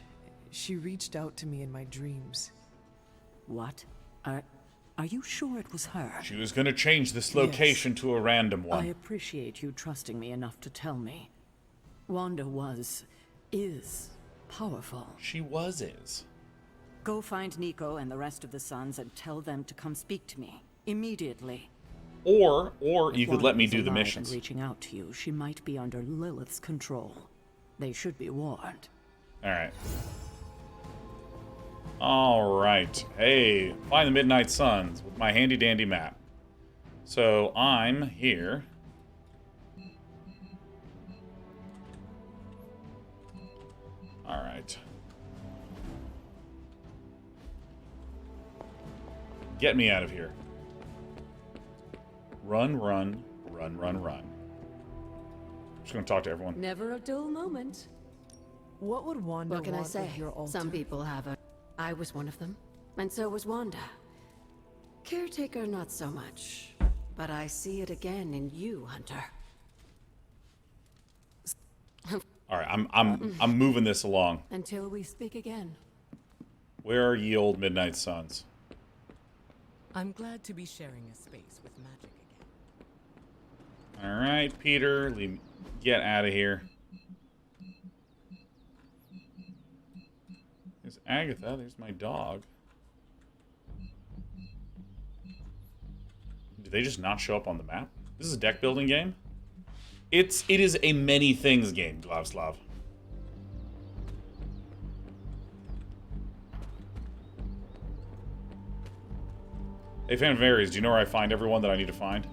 She reached out to me in my dreams. What? Are you sure it was her? She was going to change this location to a random one. I appreciate you trusting me enough to tell me. Wanda is powerful. She is. Go find Nico and the rest of the Sons and tell them to come speak to me immediately. Or If you could let me Wanda's do the alive missions. And reaching out to you, she might be under Lilith's control. They should be warned. All right. All right. Hey, find the Midnight Suns with my handy dandy map. So I'm here. All right. Get me out of here. Run, run, run, run, run. Just gonna talk to everyone. Never a dull moment. What would Wanda What can I want say? with your altar? Some people have a... I was one of them. And so was Wanda. Caretaker, not so much. But I see it again in you, Hunter. All right, I'm moving this along. Until we speak again. Where are ye old Midnight Suns? I'm glad to be sharing a space with Magik again. All right, Peter, get out of here. There's Agatha. There's my dog. Did they just not show up on the map? This is a deck building game? It is a many things game, Glavslav. Hey, Fan of Aries, do you know where I find everyone that I need to find?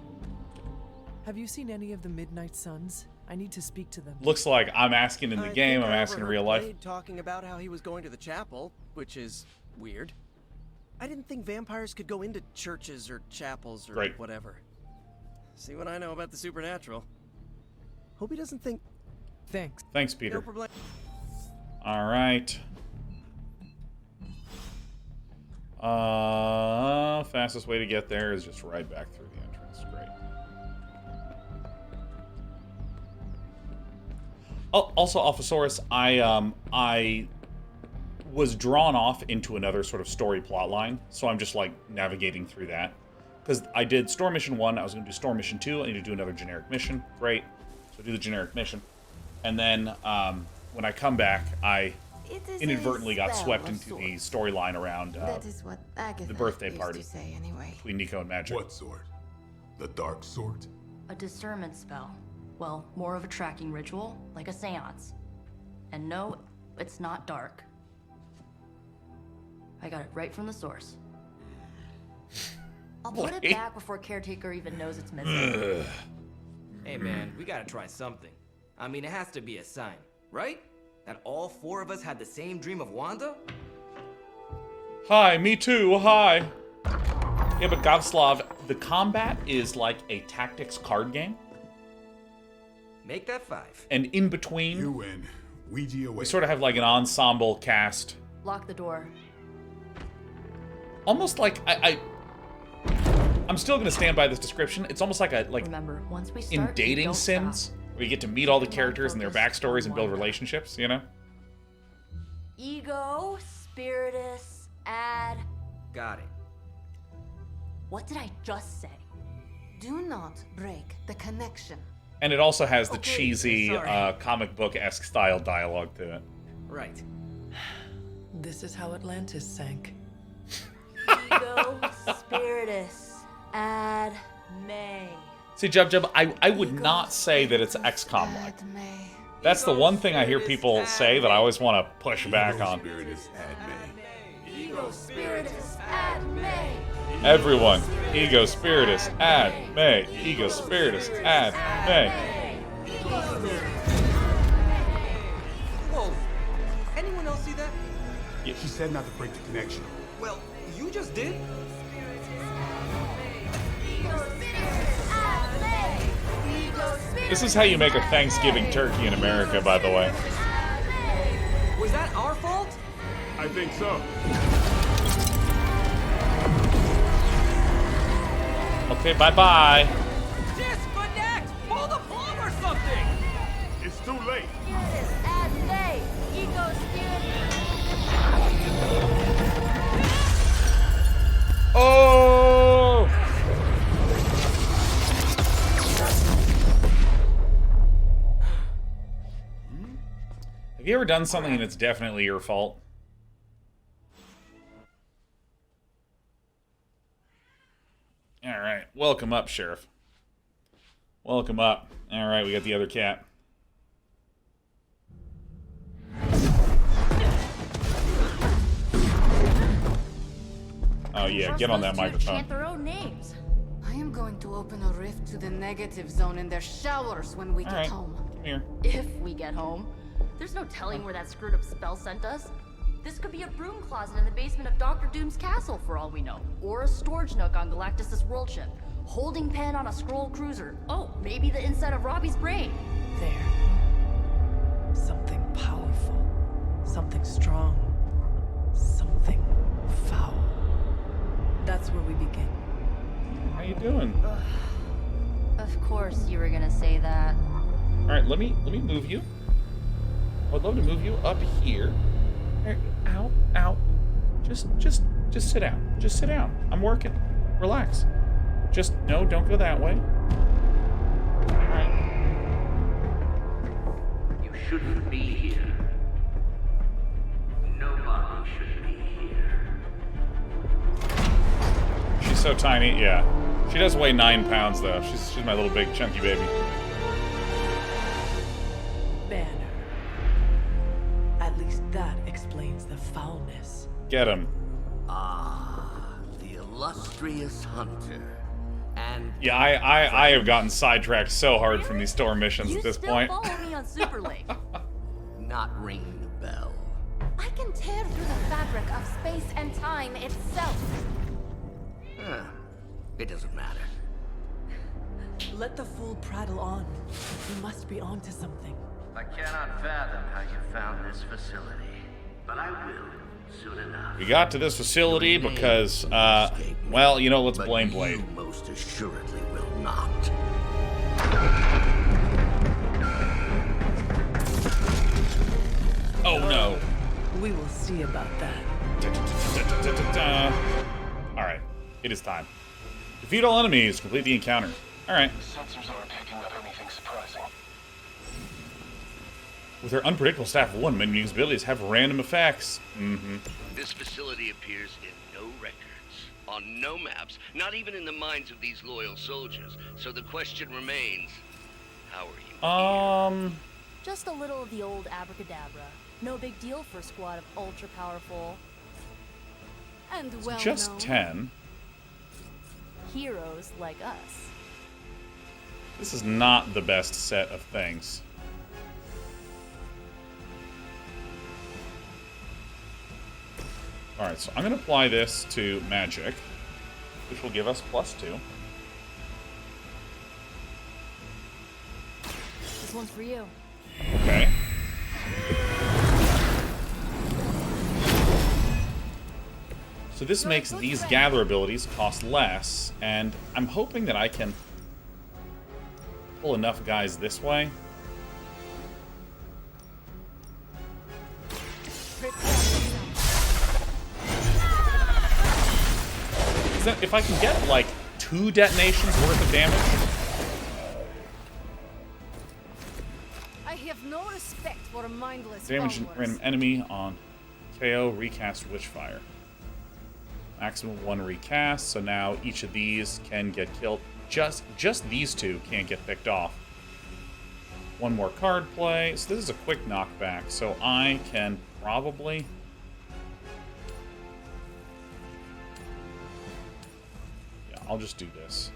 Have you seen any of the Midnight Suns? I need to speak to them. Looks like I'm asking in the game, I'm asking in real life. Blade talking about how he was going to the chapel, which is weird. I didn't think vampires could go into churches or chapels or Right. whatever. See what I know about the supernatural. Hope he doesn't think... Thanks. Thanks, Peter. No problem. All right. Fastest way to get there is just right back through the entrance. Great. Oh, also, Alphasaurus, I was drawn off into another sort of story plot line, so I'm just like navigating through that. Because I did Storm Mission 1, I was going to do Storm Mission 2, I need to do another generic mission. Great. So I do the generic mission. And then when I come back, I inadvertently got swept into the storyline around That is what Agatha the birthday used party to say anyway. between Nico and Magik. What sword? The dark sword? A discernment spell. Well, more of a tracking ritual, like a seance. And no, it's not dark. I got it right from the source. I'll put it back before Caretaker even knows it's missing. Hey man, we gotta try something. I mean, it has to be a sign, right? And all 4 of us had the same dream of Wanda? Hi, me too, hi. Yeah, but Gavslav, the combat is like a tactics card game. Make that 5. And in between, you win. Ouija away. We sort of have like an ensemble cast. Lock the door. Almost like I'm still gonna stand by this description. It's almost like Remember, once we in start, dating sims, where you get to meet all the characters and their backstories and build relationships, you know? Ego, Spiritus, add. Got it. What did I just say? Do not break the connection. And it also has the cheesy comic book-esque style dialogue to it. Right. This is how Atlantis sank. Ego, Spiritus, add, May. See, Jub, I would not say that it's XCOM-like. That's the one thing I hear people say that I always want to push back on. Ego, Spiritus, add, May. Everyone, Ego, Spiritus, add, May. Ego, Spiritus, add, May. Whoa! Anyone else see that? Yeah. She said not to break the connection. Well, you just did. This is how you make a Thanksgiving turkey in America, by the way. Was that our fault? I think so. Okay, bye-bye. Disconnect! Pull the plug or something! It's too late. Add May. Ego, Oh! Have you ever done something and it's definitely your fault? Alright, welcome up, Sheriff. Welcome up. Alright, we got the other cat. Oh yeah, get on that microphone. Chant their own names. I am going to open a rift to the negative zone in their showers when we get home. Come here. If we get home. There's no telling where that screwed up spell sent us. This could be a broom closet in the basement of Dr. Doom's castle, for all we know. Or a storage nook on Galactus' world ship. Holding pen on a scroll cruiser. Oh, maybe the inside of Robbie's brain. There. Something powerful. Something strong. Something foul. That's where we begin. How you doing? Of course you were gonna say that. Alright, let me move you. I'd love to move you up here. Ow, ow. Just sit down. Just sit down. I'm working. Relax. No, don't go that way. Alright. You shouldn't be here. Nobody should be here. She's so tiny, yeah. She does weigh 9 pounds, though. She's my little big chunky baby. Banner. At least that explains the foulness. Get him. Ah, the illustrious hunter. And yeah, I have gotten sidetracked so hard from these store missions at this point. You still follow me on Super Lake. Not ringing the bell. I can tear through the fabric of space and time itself. It doesn't matter. Let the fool prattle on. You must be onto something. I cannot fathom how you found this facility, but I will soon enough. We got to this facility because, well, you know, let's blame Blade. You most assuredly will not. Oh no. We will see about that. Alright, it is time. Defeat all enemies, complete the encounter. Alright. Sensors aren't picking up anything surprising. With her unpredictable staff of one, many abilities have random effects. This facility appears in no records, on no maps, not even in the minds of these loyal soldiers. So the question remains, how are you? Just a little of the old abracadabra. No big deal for a squad of ultra-powerful... and well-known just 10. heroes like us. This is not the best set of things. Alright, so I'm going to apply this to Magik, which will give us +2. This one's for you. Okay. So this makes these gather abilities cost less, and I'm hoping that I can pull enough guys this way. If I can get, like, 2 detonations worth of damage. I have no respect for mindless Damage followers. random enemy on KO, recast Witchfire. Maximum 1 recast, so now each of these can get killed. Just these 2 can't get picked off. 1 more card play. So this is a quick knockback, so I can probably... Yeah, I'll just do this.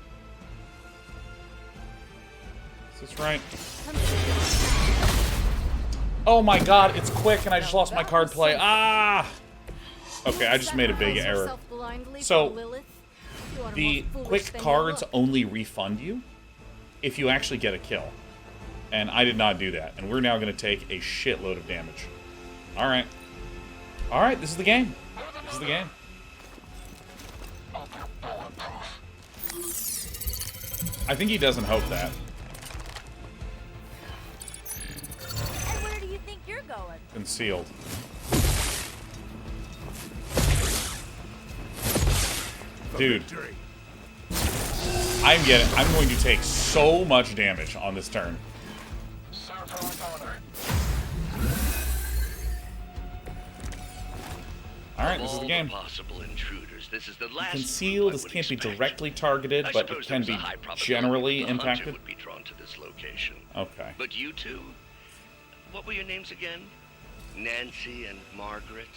Is this right? Oh my god, it's quick and I just lost my card play. Ah! Okay, I just made a big error. So, the quick cards only refund you if you actually get a kill. And I did not do that. And we're now going to take a shitload of damage. Alright. Alright, this is the game. This is the game. I think he doesn't hope that. And where do you think you're going? Concealed. Dude, I'm going to take so much damage on this turn. Alright, this is the game. Possible intruders, this is the last Concealed, this can't be directly targeted, but it can be generally impacted. Would be drawn to this location. Okay. But you two, what were your names again? Nancy and Margaret?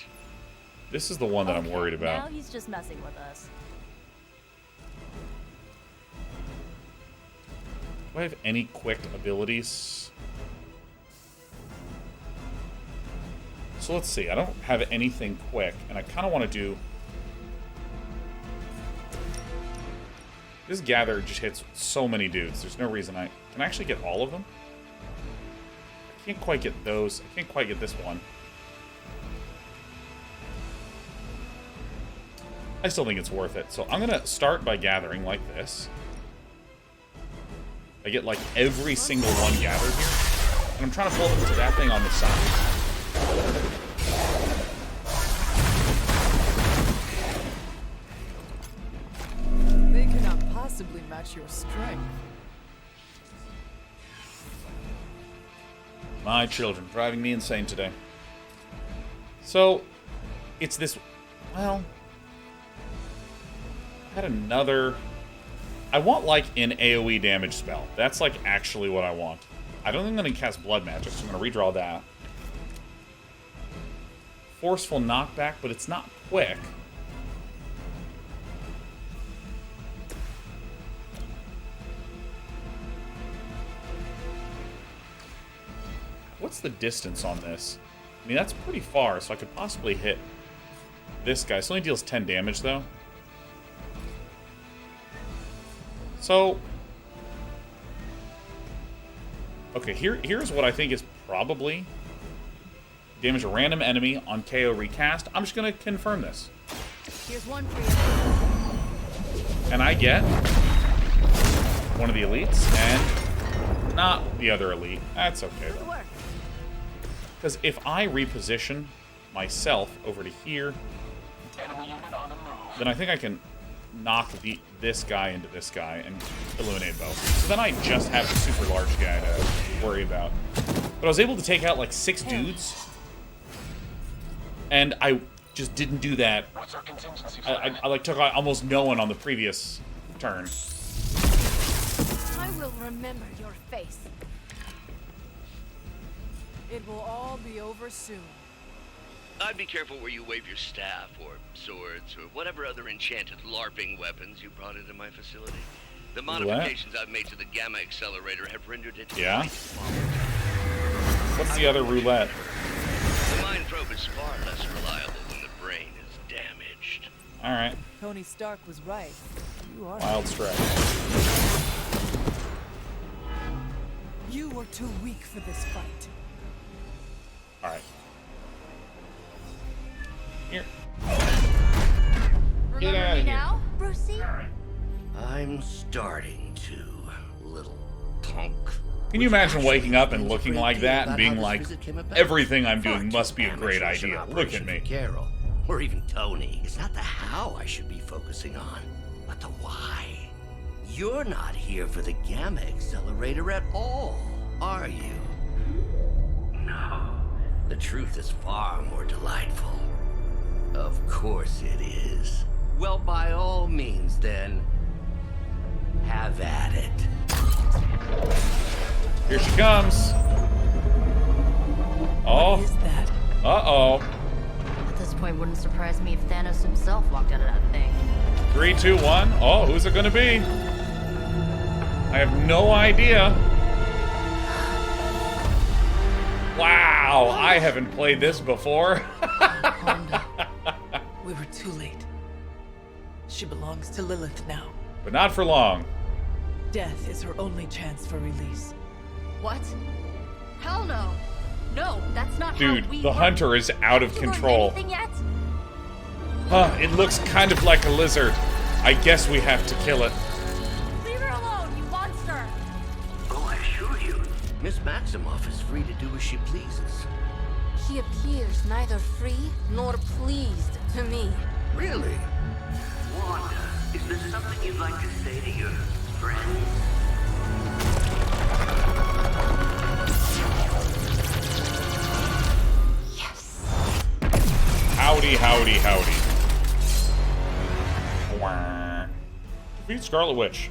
This is the one that I'm worried about. Now he's just messing with us. Do I have any quick abilities? So let's see. I don't have anything quick, and I kind of want to do... This gather just hits so many dudes. There's no reason I... Can I actually get all of them? I can't quite get those. I can't quite get this one. I still think it's worth it. So I'm going to start by gathering like this. I get like every single one gathered here. And I'm trying to pull them to that thing on the side. They cannot possibly match your strength. My children, driving me insane today. So, it's this... Well... I had another... I want, like, an AoE damage spell. That's, like, actually what I want. I don't think I'm going to cast Blood Magic, so I'm going to redraw that. Forceful knockback, but it's not quick. What's the distance on this? I mean, that's pretty far, so I could possibly hit this guy. This only deals 10 damage, though. So, okay, here's what I think is probably damage a random enemy on KO recast. I'm just going to confirm this. Here's one for you. And I get one of the elites and not the other elite. That's okay, though. Because if I reposition myself over to here, then I think I can knock this guy into this guy and eliminate both. So then I just have the super large guy to worry about. But I was able to take out like 6 dudes. And I just didn't do that. I like took out almost no one on the previous turn. I will remember your face. It will all be over soon. I'd be careful where you wave your staff, or swords, or whatever other enchanted LARPing weapons you brought into my facility. The modifications I've made to the Gamma Accelerator have rendered it... Yeah? What's the other roulette? The mind probe is far less reliable when the brain is dead. Alright. Tony Stark was right. You are Wild strike. You were too weak for this fight. Alright. Here. Remember outta me here. now, Brucey? I'm starting to, little punk. Can you imagine waking up and looking like that and being like, everything I'm doing must be a great idea. Look at me. Carol, or even Tony. It's not the how I should be focusing on, but the why. You're not here for the Gamma Accelerator at all, are you? No. The truth is far more delightful. Of course it is. Well, by all means, then, have at it. Here she comes. Oh. What is that? Uh-oh. At this point, wouldn't surprise me if Thanos himself walked out of that thing. 3, 2, 1. Oh, who's it gonna be? I have no idea. Wow, I haven't played this before. Wanda, we were too late. She belongs to Lilith now. But not for long. Death is her only chance for release. What? Hell no. No, that's not how Dude, we the work. hunter is out of Have you learned control. anything yet? Huh, it looks kind of like a lizard. I guess we have to kill it. Leave her alone, you monster! Oh, I assure you, Miss Maximoff is free to do as she pleases. She appears neither free nor pleased to me. Really? Wanda, is there something you'd like to say to your friends? Howdy, howdy, howdy. Wah. Defeat Scarlet Witch.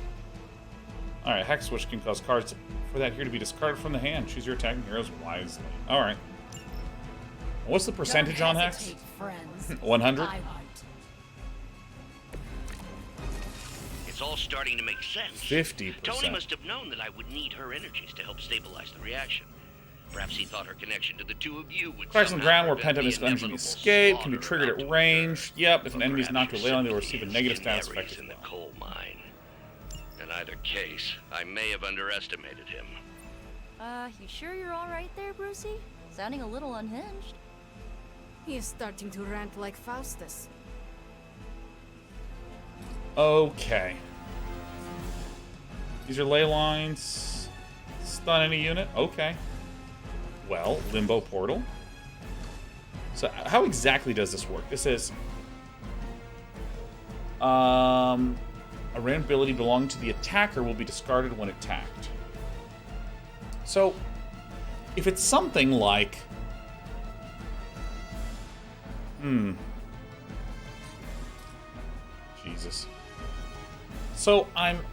Alright, Hex Switch can cause cards for that here to be discarded from the hand. Choose your attacking heroes wisely. Alright. What's the percentage on Hex? 100? It's all starting to make sense. 50%. Tony must have known that I would need her energies to help stabilize the reaction. Perhaps he thought her connection to the two of you would Cracks on the somehow ground where prevent Penta the Mist engine inevitable escape can be slaughter triggered about at to range. Yep, if an Or enemy is knocked to a perhaps ley line, they you're will receive a simply negative status canaries effect. in the coal mine. In either case, I may have underestimated him. You sure you're alright there, Brucey? Sounding a little unhinged. He is starting to rant like Faustus. Okay. These are ley lines. Stun any unit. Okay. Well, Limbo Portal. So how exactly does this work? This is a random ability belonging to the attacker will be discarded when attacked. So if it's something like Jesus. So I'm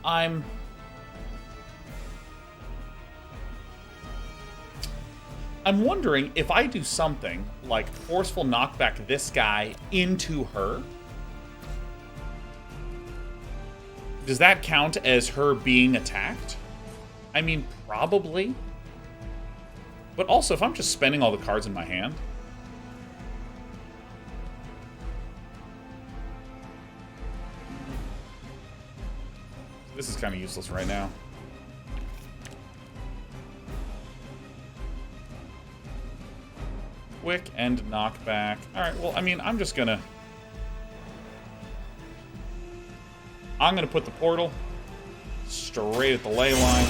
wondering if I do something like forceful knockback this guy into her, does that count as her being attacked? I mean, probably. But also, if I'm just spending all the cards in my hand. This is kind of useless right now. Quick and knockback. Alright, well, I mean, I'm gonna put the portal straight at the ley line.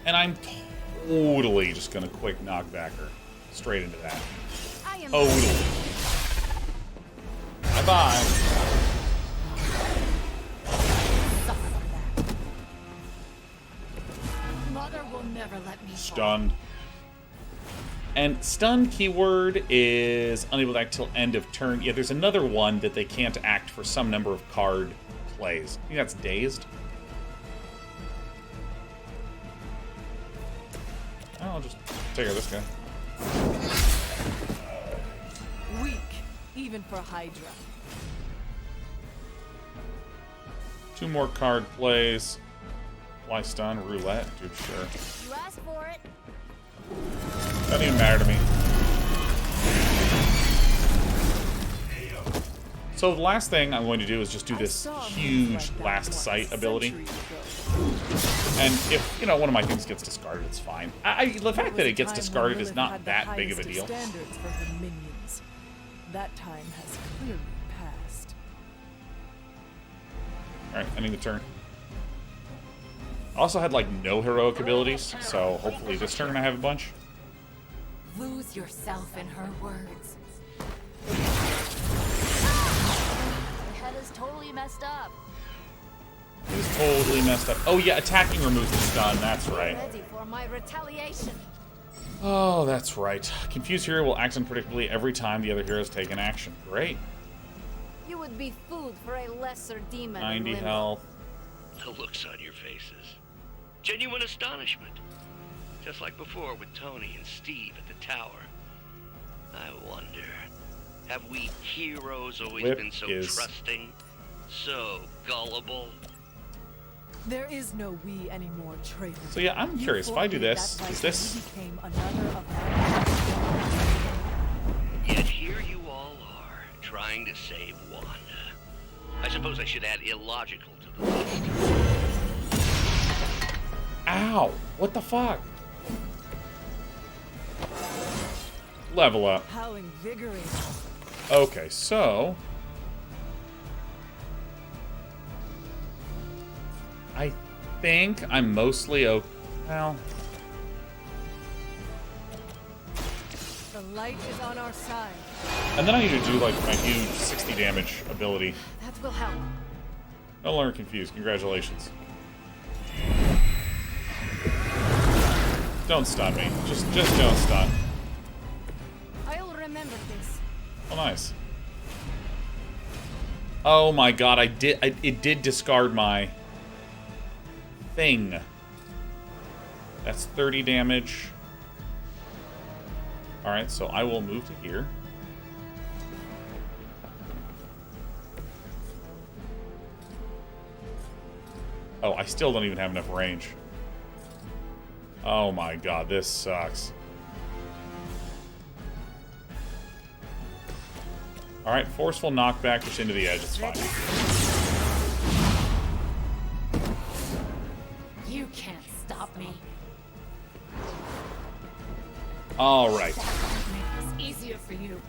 And I'm totally just gonna quick knockback her straight into that. Totally. Bye-bye. Mother will never let me Stunned. And stun keyword is unable to act till end of turn. Yeah, there's another one that they can't act for some number of card plays. I think that's dazed. I'll just take out this guy. Weak, even for Hydra. 2 more card plays. Fly stun, roulette, dude, sure. You asked for it. Doesn't even matter to me. So the last thing I'm going to do is just do this huge last sight ability. And if, you know, one of my things gets discarded, it's fine. The fact that it gets discarded is not that big of a deal. Standards for her minions. That time has clearly passed. Alright, ending the turn. I also had, like, no heroic abilities, so hopefully this turn I have a bunch. Lose yourself in her words. Your head is totally messed up. It is totally messed up. Oh yeah, attacking removes the stun, that's right. Ready for my retaliation. Oh, that's right. Confused hero will act unpredictably every time the other heroes take an action. Great. You would be food for a lesser demon. 90 in Limbo. health. The looks on your faces. Genuine astonishment. Just like before with Tony and Steve at the tower. I wonder, have we heroes always Whip been so is- trusting? So gullible? There is no we anymore, traitor. So yeah, I'm curious, if I do this, is this... Became another of my... Yet here you all are, trying to save Wanda. I suppose I should add illogical to the list. Ow! What the fuck? Level up. How invigorating. Okay, so... I think I'm mostly well... The light is on our side. And then I need to do, like, my huge 60 damage ability. That will help. No longer confused. Congratulations. Don't stun me. Just don't stun. I'll remember this. Oh, nice. Oh my god, it did discard my thing. That's 30 damage. Alright, so I will move to here. Oh, I still don't even have enough range. Oh my god, this sucks. Alright, forceful knockback just into the edge, it's fine. You can't stop me. Alright. Make this easier for you.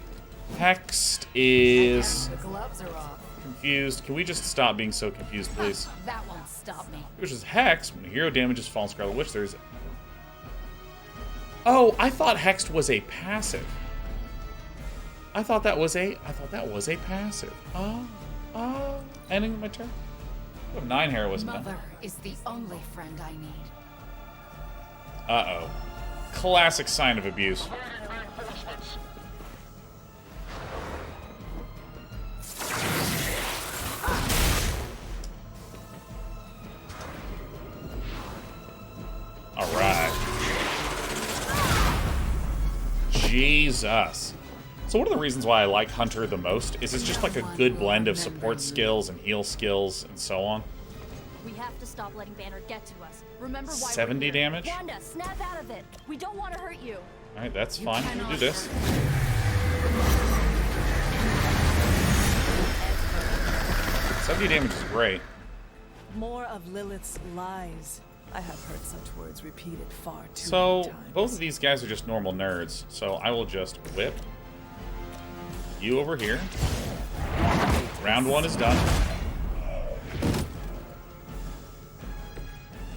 Hext is The gloves are off. confused. Can we just stop being so confused, please? That won't stop me. Which is Hex. When a hero damages fallen Scarlet Witch, there's... Oh, I thought Hexed was a passive. I thought that was a passive. Oh. Ending of my turn. I have 9 heroism now. Mother is the only friend I need. Uh-oh. Classic sign of abuse. Alright. Jesus. So one of the reasons why I like Hunter the most is it's just like a good blend of support skills and heal skills and so on. We have to stop letting Banner get to us. Remember why 70 we're here. damage? Wanda, snap out of it. We don't want to hurt you. Alright, that's fine. We'll do this. $70 damage is great. More of Lilith's lies. I have heard such words repeated far too So, many times. both of these guys are just normal nerds. So I will just whip you over here. Round 1 is done.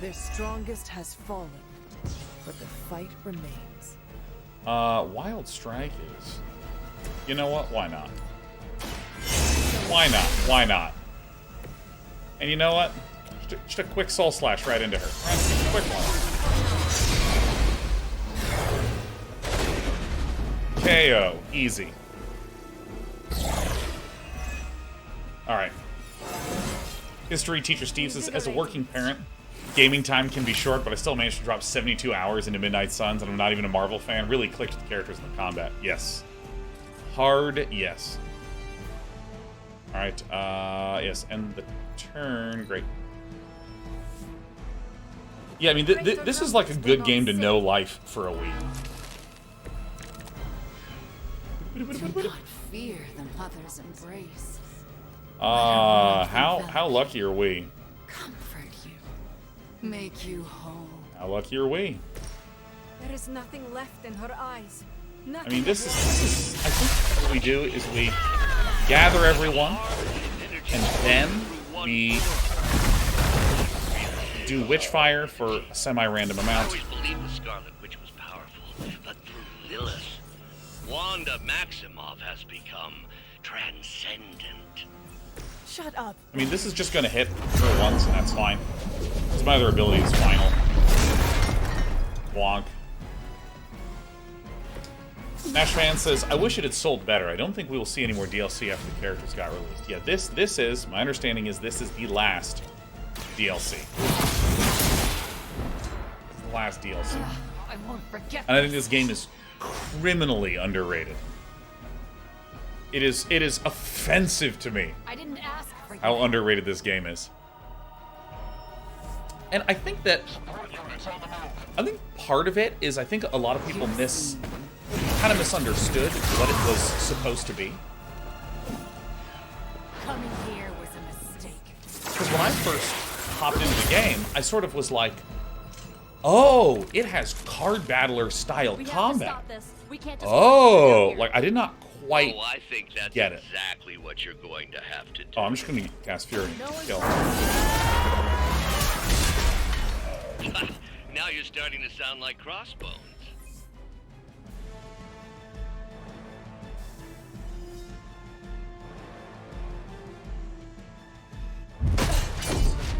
Their strongest has fallen, but the fight remains. Wild Strike is... You know what? Why not? Why not? Why not? And you know what? Just a quick Soul Slash right into her. Right, just a quick one. KO. Easy. Alright. History teacher Steve says, as a working parent, gaming time can be short, but I still managed to drop 72 hours into Midnight Suns, and I'm not even a Marvel fan. Really clicked with the characters in the combat. Yes. Hard yes. Alright, yes, end the turn. Great. Yeah, I mean, this is like a good game to know life for a week. Do not fear the mother's embrace. How lucky are we? Comfort you. Make you whole. How lucky are we? There is nothing left in her eyes. I mean, this is I think what we do is we gather everyone, and then we do Witchfire for a semi-random I amount. always believed the Scarlet Witch was powerful, but through Lilith, Wanda Maximoff has become transcendent. Shut up. I mean, this is just going to hit her once, and that's fine. Because my other ability is final. Wonk. Nashman says, I wish it had sold better. I don't think we will see any more DLC after the characters got released. Yeah, this is, my understanding is this is the last DLC. It's the last DLC. I won't forget. And I think this game is criminally underrated. It is offensive to me I didn't ask for how underrated this game is. And I think part of it is I think a lot of people kind of misunderstood what it was supposed to be. Coming here was a mistake. Because when I first hopped into the game, I sort of was like, oh, it has card battler style combat. Oh, like I did not quite I think that's get it. exactly what you're going to have to do. Oh, I'm just going to cast Fury. Kill. Now you're starting to sound like Crossbones.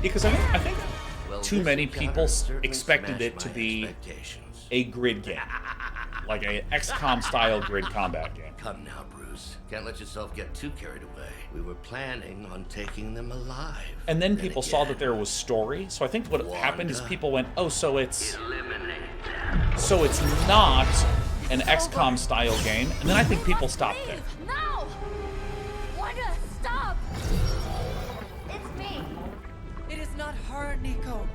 Because I think too many people expected it to be a grid game. Like a XCOM style grid combat game. Come now, Bruce. Can't let yourself get too carried away. We were planning on taking them alive. And then people saw that there was story. So I think what happened is people went, oh, so it's not an XCOM style game. And then I think people stopped there. No! Wanda, stop! It's me. It is not her, Nico.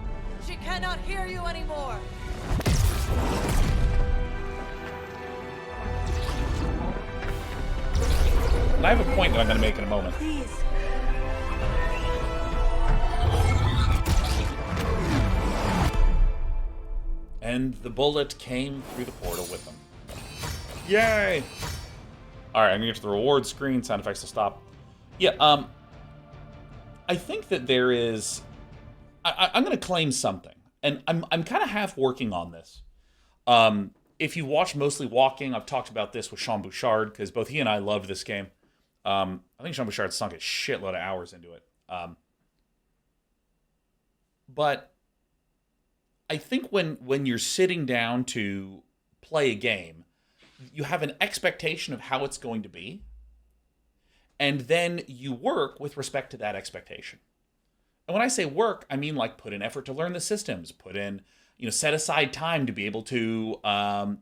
She cannot hear you anymore. And I have a point that I'm going to make in a moment. Please. And the bullet came through the portal with them. Yay! Alright, I'm going to get to the reward screen. Sound effects will stop. Yeah, I think that there is... I'm going to claim something. And I'm kind of half working on this. If you watch Mostly Walking, I've talked about this with Sean Bouchard, because both he and I love this game. I think Sean Bouchard sunk a shitload of hours into it. But I think when you're sitting down to play a game, you have an expectation of how it's going to be, and then you work with respect to that expectation. And when I say work, I mean like put in effort to learn the systems, put in, set aside time to be able to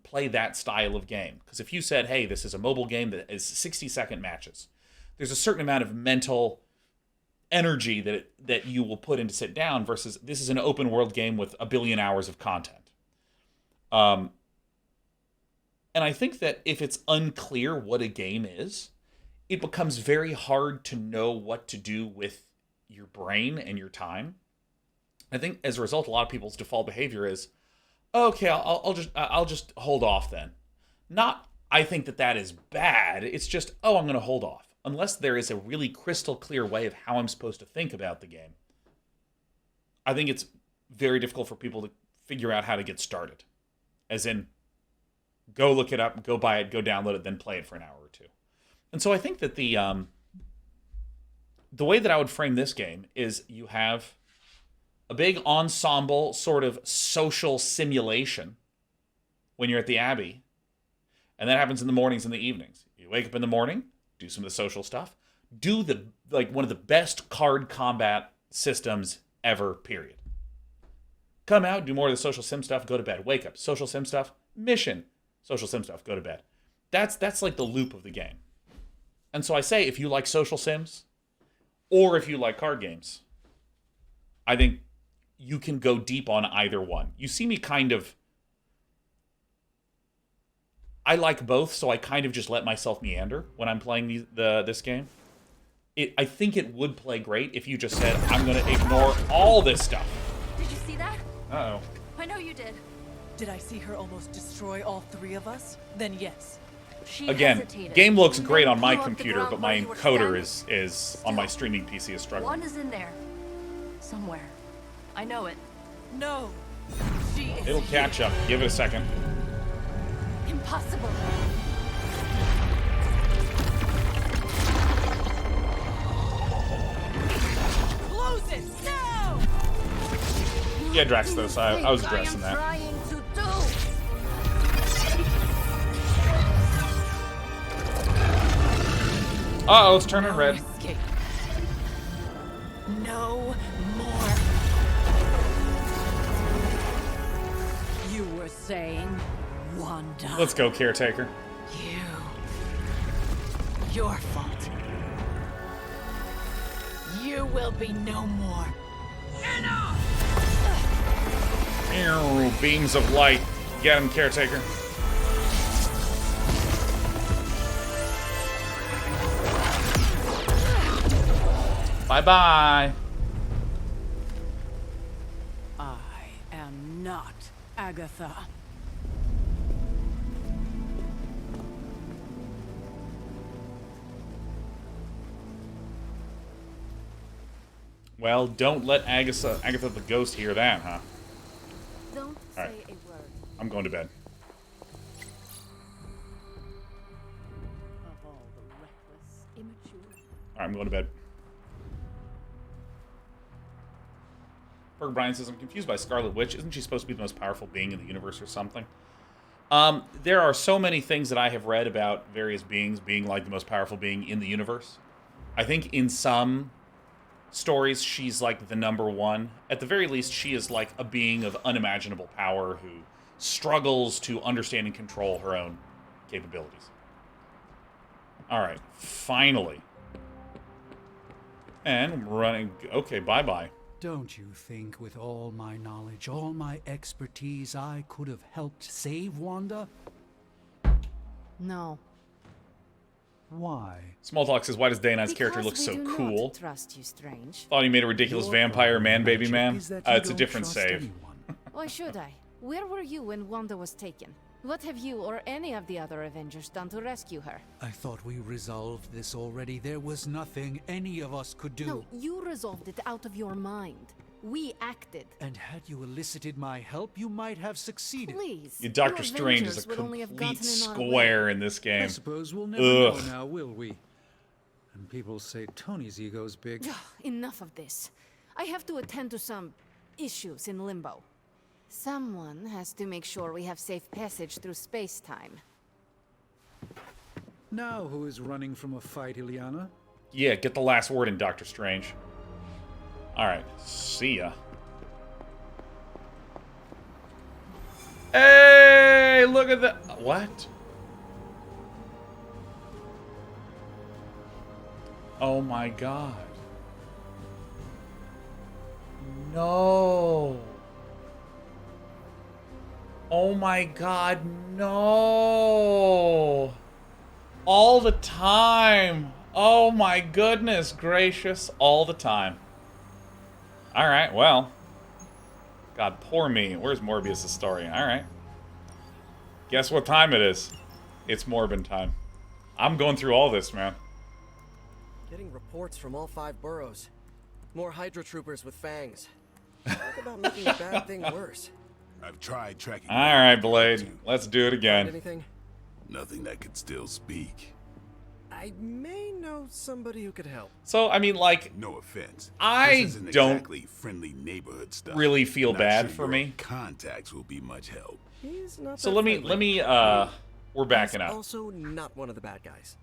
play that style of game. Because if you said, hey, this is a mobile game that is 60-second matches, there's a certain amount of mental energy that you will put in to sit down versus this is an open world game with 1 billion hours of content. And I think that if it's unclear what a game is, it becomes very hard to know what to do with your brain and your time. I think as a result, a lot of people's default behavior is, okay, I'll just hold off then. Not, I think that is bad. It's just, I'm going to hold off. Unless there is a really crystal clear way of how I'm supposed to think about the game. I think it's very difficult for people to figure out how to get started. As in, go look it up, go buy it, go download it, then play it for an hour or two. And so I think that the way that I would frame this game is you have a big ensemble sort of social simulation when you're at the Abbey. And that happens in the mornings and the evenings. You wake up in the morning, do some of the social stuff, do one of the best card combat systems ever, period. Come out, do more of the social sim stuff, go to bed. Wake up, social sim stuff, mission, social sim stuff, go to bed. That's like the loop of the game. And so I say, if you like social sims, or if you like card games, I think you can go deep on either one. You see me I like both, so I kind of just let myself meander when I'm playing this game. I think it would play great if you just said, I'm going to ignore all this stuff. Did you see that? Uh-oh. I know you did. Did I see her almost destroy all three of us? Then yes. She Again, hesitated. game looks And great then on my blew up the computer, ground but where my you were encoder standing. is on my streaming PC is struggling. One is in there. Somewhere. I know it. No. She is It'll catch up. Give it a second. Impossible. Close it now! Yeah, Draxthos, I was addressing that. Trying to do. Uh-oh, it's turning red. Escape. No more. You were saying, Wanda. Let's go, Caretaker. Your fault. You will be no more. Ew, beams of light. Get him, Caretaker. Bye-bye. I am not Agatha. Well, don't let Agatha the ghost hear that, huh? Don't say Alright. a word. I'm going to bed. Of all the reckless, immature. Alright, I'm going to bed. Berg Brian says, I'm confused by Scarlet Witch. Isn't she supposed to be the most powerful being in the universe or something? There are so many things that I have read about various beings being like the most powerful being in the universe. I think in some stories, she's like the #1. At the very least, she is like a being of unimaginable power who struggles to understand and control her own capabilities. Alright, finally. And we're running... Okay, bye-bye. Don't you think with all my knowledge, all my expertise, I could have helped save Wanda? No. Why? Smalltalk says, why does Day9's character look Because so we do cool? not trust you, Strange. Thought he made a ridiculous vampire man-baby man. It's a different save. Why should I? Where were you when Wanda was taken? What have you or any of the other Avengers done to rescue her? I thought we resolved this already. There was nothing any of us could do. No, you resolved it out of your mind. We acted. And had you elicited my help, you might have succeeded. Please. Yeah, Doctor Strange is a complete square in this game. I suppose we'll never know now, will we? And people say Tony's ego's big. Enough of this. I have to attend to some issues in Limbo. Someone has to make sure we have safe passage through space-time. Now who is running from a fight, Ileana? Yeah, get the last word in, Doctor Strange. Alright, see ya. Hey, look at that. What? Oh my god. No. Oh my god, no. All the time. Oh my goodness gracious, all the time. Alright, well. God, poor me. Where's Morbius' story? Alright. Guess what time it is? It's Morbin time. I'm going through all this, man. Getting reports from all 5 boroughs. More Hydra troopers with fangs. Talk about making a bad thing worse. I've tried tracking. Alright, Blade. Let's do it again. Anything? Nothing that could still speak. I may know somebody who could help. So, I mean, like... No offense. I this isn't don't exactly friendly neighborhood stuff. really feel Not bad sure for your me. Contacts will be much help. He's not So that let me, friendly. we're backing He's up. also not one of the bad guys.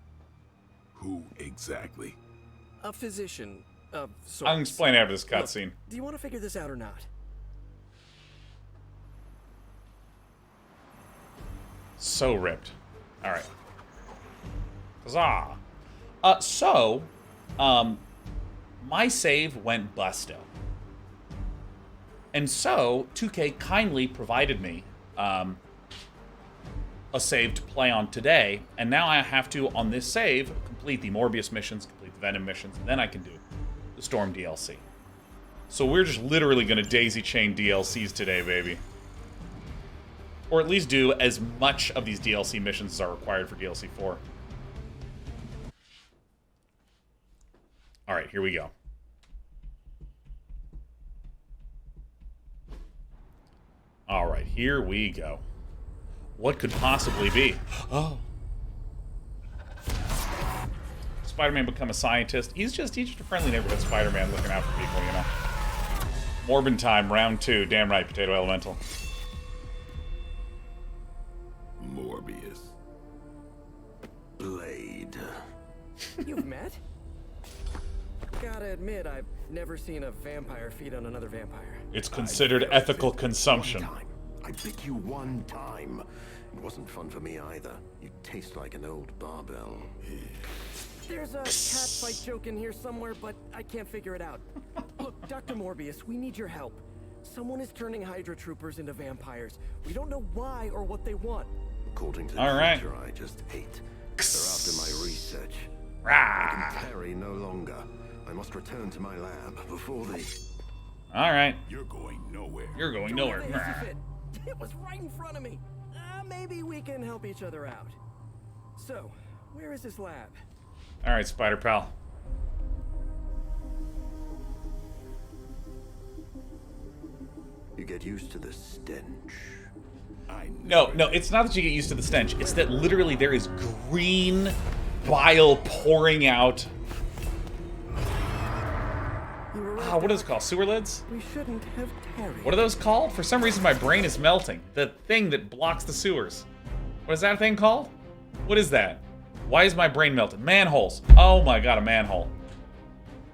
Who exactly? A physician of sorts. I'll explain after this Look, cutscene. do you want to figure this out or not? So ripped. Alright. Huzzah! My save went busto. And so, 2K kindly provided me, a save to play on today, and now I have to, on this save, complete the Morbius missions, complete the Venom missions, and then I can do the Storm DLC. So we're just literally going to daisy chain DLCs today, baby. Or at least do as much of these DLC missions as are required for DLC 4. Alright, here we go. Alright, here we go. What could possibly be? Oh. Spider-Man become a scientist. He's just a friendly neighborhood Spider-Man looking out for people, you know. Morbin time, round 2. Damn right, Potato Elemental. Morbius. Blade. You've met? Gotta admit, I've never seen a vampire feed on another vampire. It's considered ethical consumption. I bit you one time. It wasn't fun for me either. You taste like an old barbell. There's a cat fight joke in here somewhere, but I can't figure it out. Look, Dr. Morbius, we need your help. Someone is turning Hydra troopers into vampires. We don't know why or what they want. According to the creature I just ate, they're after my research. I can tarry no longer. I must return to my lab before they... Alright. You're going nowhere. You're going nowhere. It was right in front of me. Maybe we can help each other out. So, where is this lab? Alright, Spider Pal. You get used to the stench. No, it's not that you get used to the stench. It's that literally there is green bile pouring out. What is it called? Sewer lids? We shouldn't have tarried. What are those called? For some reason my brain is melting. The thing that blocks the sewers. What is that thing called? What is that? Why is my brain melted? Manholes. Oh my god, a manhole.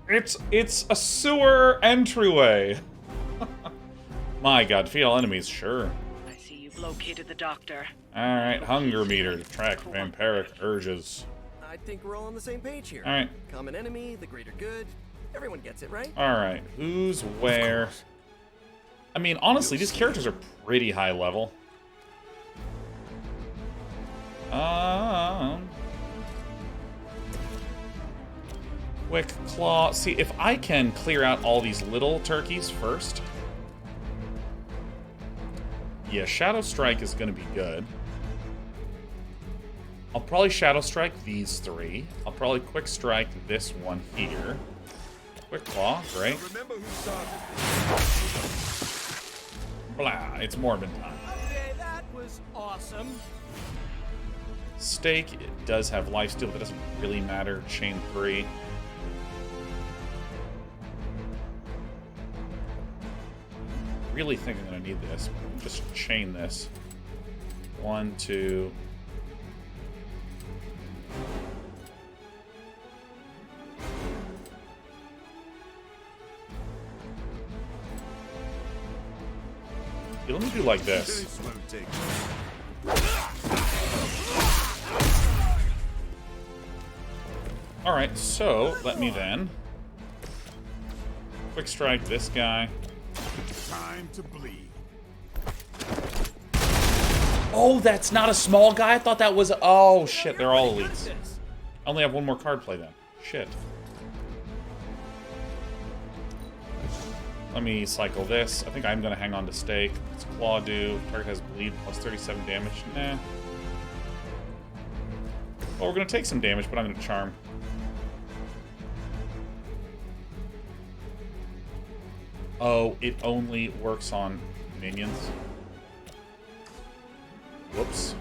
It's a sewer entryway. My god, defeat all enemies, sure. I see you've located the doctor. Alright, hunger meter to track vampiric urges. I think we're all on the same page here. Alright. Common enemy, the greater good. Everyone gets it, right? Alright, who's where? I mean, honestly, these characters are pretty high level. Quick Claw. See, if I can clear out all these little turkeys first. Yeah, Shadow Strike is going to be good. I'll probably Shadow Strike these 3. I'll probably Quick Strike this one here. Quick Claw, great. Blah, it's Morbin time. Okay, that was awesome. Stake, it does have lifesteal, but it doesn't really matter. Chain 3. Really think I'm going to need this. Just chain this. 1, 2. Yeah, let me do like this. Alright, so let me then Quick Strike this guy. Time to bleed. Oh, that's not a small guy? I thought that was... Oh, shit, they're all elites. I only have one more card play then. Shit. Let me cycle this. I think I'm going to hang on to Stake. What's Claw do? Target has bleed plus 37 damage. Nah. Well, we're going to take some damage, but I'm going to Charm. Oh, it only works on minions. Whoops.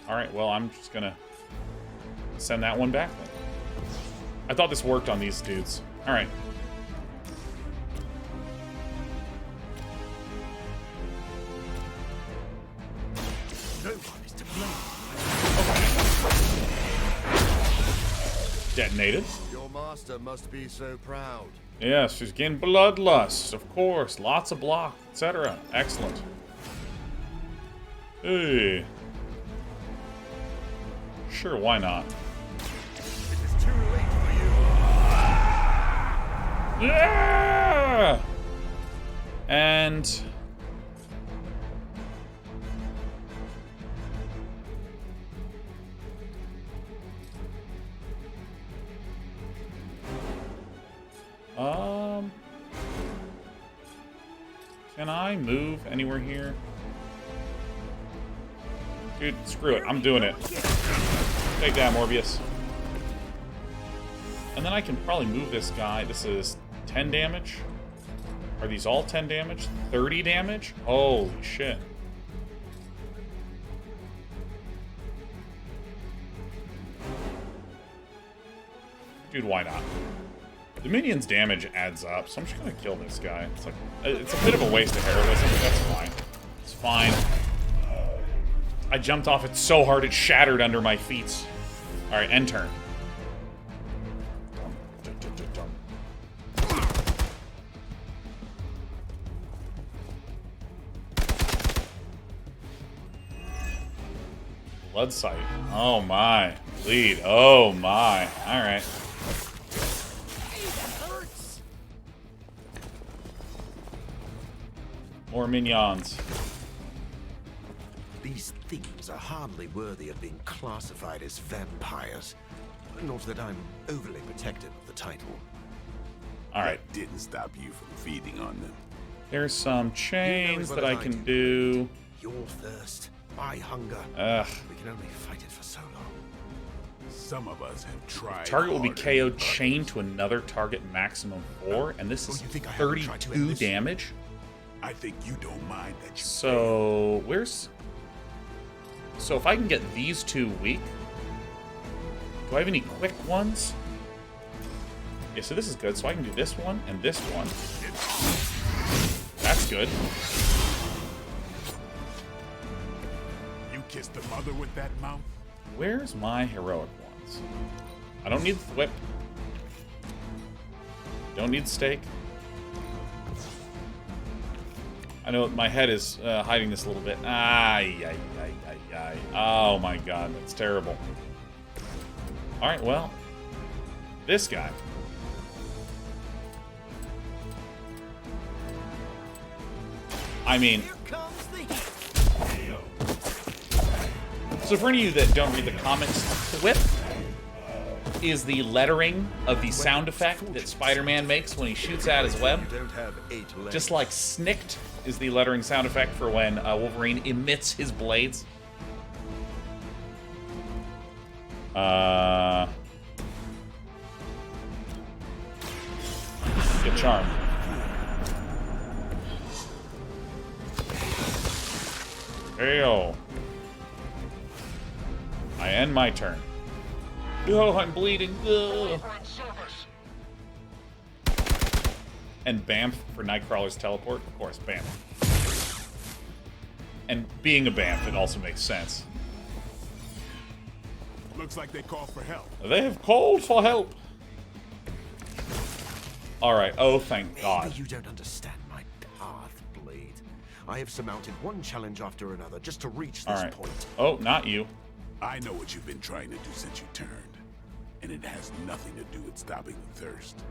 Alright, well, I'm just gonna send that one back then. I thought this worked on these dudes. Alright. No one is to blame. Okay. Detonated. Your master must be so proud. Yes, she's getting bloodlust, of course. Lots of block, etc. Excellent. Hey. Sure, why not? It is too late for you. Yeah! And Can I move anywhere here? Dude, screw it. I'm doing it. Take that, Morbius. And then I can probably move this guy. This is 10 damage. Are these all 10 damage? 30 damage? Holy shit. Dude, why not? The minion's damage adds up, so I'm just gonna kill this guy. It's like, it's a bit of a waste of heroism, but that's fine. It's fine. I jumped off it so hard it shattered under my feet. Alright, end turn. Blood sight. Oh my. Bleed. Oh my. Alright. More minions. These things are hardly worthy of being classified as vampires. Not that I'm overly protective of the title. Alright. That didn't stop you from feeding on them. There's some chains that I can do. Your thirst, my hunger. Ugh. We can only fight it for so long. Some of us have tried. Target will be KO'd, chained to another target maximum 4, and this is 32 damage. I think you don't mind that you. So where's? So if I can get these two weak, do I have any quick ones? Yeah, so this is good. So I can do this one and this one. That's good. You kissed the mother with that mouth? Where's my heroic ones? I don't need the whip. Don't need steak. I know my head is hiding this a little bit. Oh my god, that's terrible. Alright, well. This guy. I mean... So for any of you that don't read the comics, the whip is the lettering of the sound effect that Spider-Man makes when he shoots out his web. Just like snicked is the lettering sound effect for when Wolverine emits his blades. Get charmed. Hail. I end my turn. Oh, I'm bleeding. Ugh. And Bamf for Nightcrawler's teleport? Of course, Bamf. And being a Bamf, it also makes sense. Looks like they call for help. They have called for help. Alright, oh thank God. Maybe you don't understand my path, Blade. I have surmounted one challenge after another just to reach this point. Oh, not you. I know what you've been trying to do since you turned. And it has nothing to do with stopping the thirst.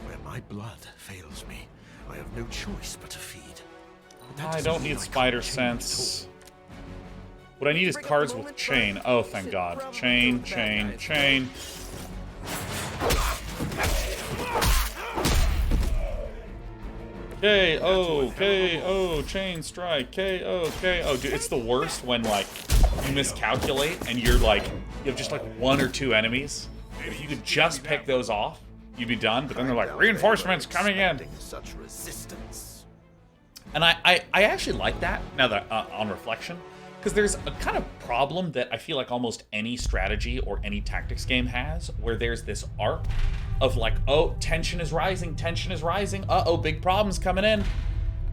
Where my blood fails me, I have no choice but to feed. I don't need spider sense. What I need is cards with chain. Oh, thank God. Chain, chain, chain. KO, KO, chain strike, KO, KO. Dude, it's the worst when, like, you miscalculate and you're, like, you have just, like, one or two enemies. If you could just pick those off, you'd be done. But then they're like, reinforcements coming in. Such resistance. And I actually like that, now that, on reflection. Because there's a kind of problem that I feel like almost any strategy or any tactics game has, where there's this arc of like, oh, tension is rising, uh-oh, big problems coming in.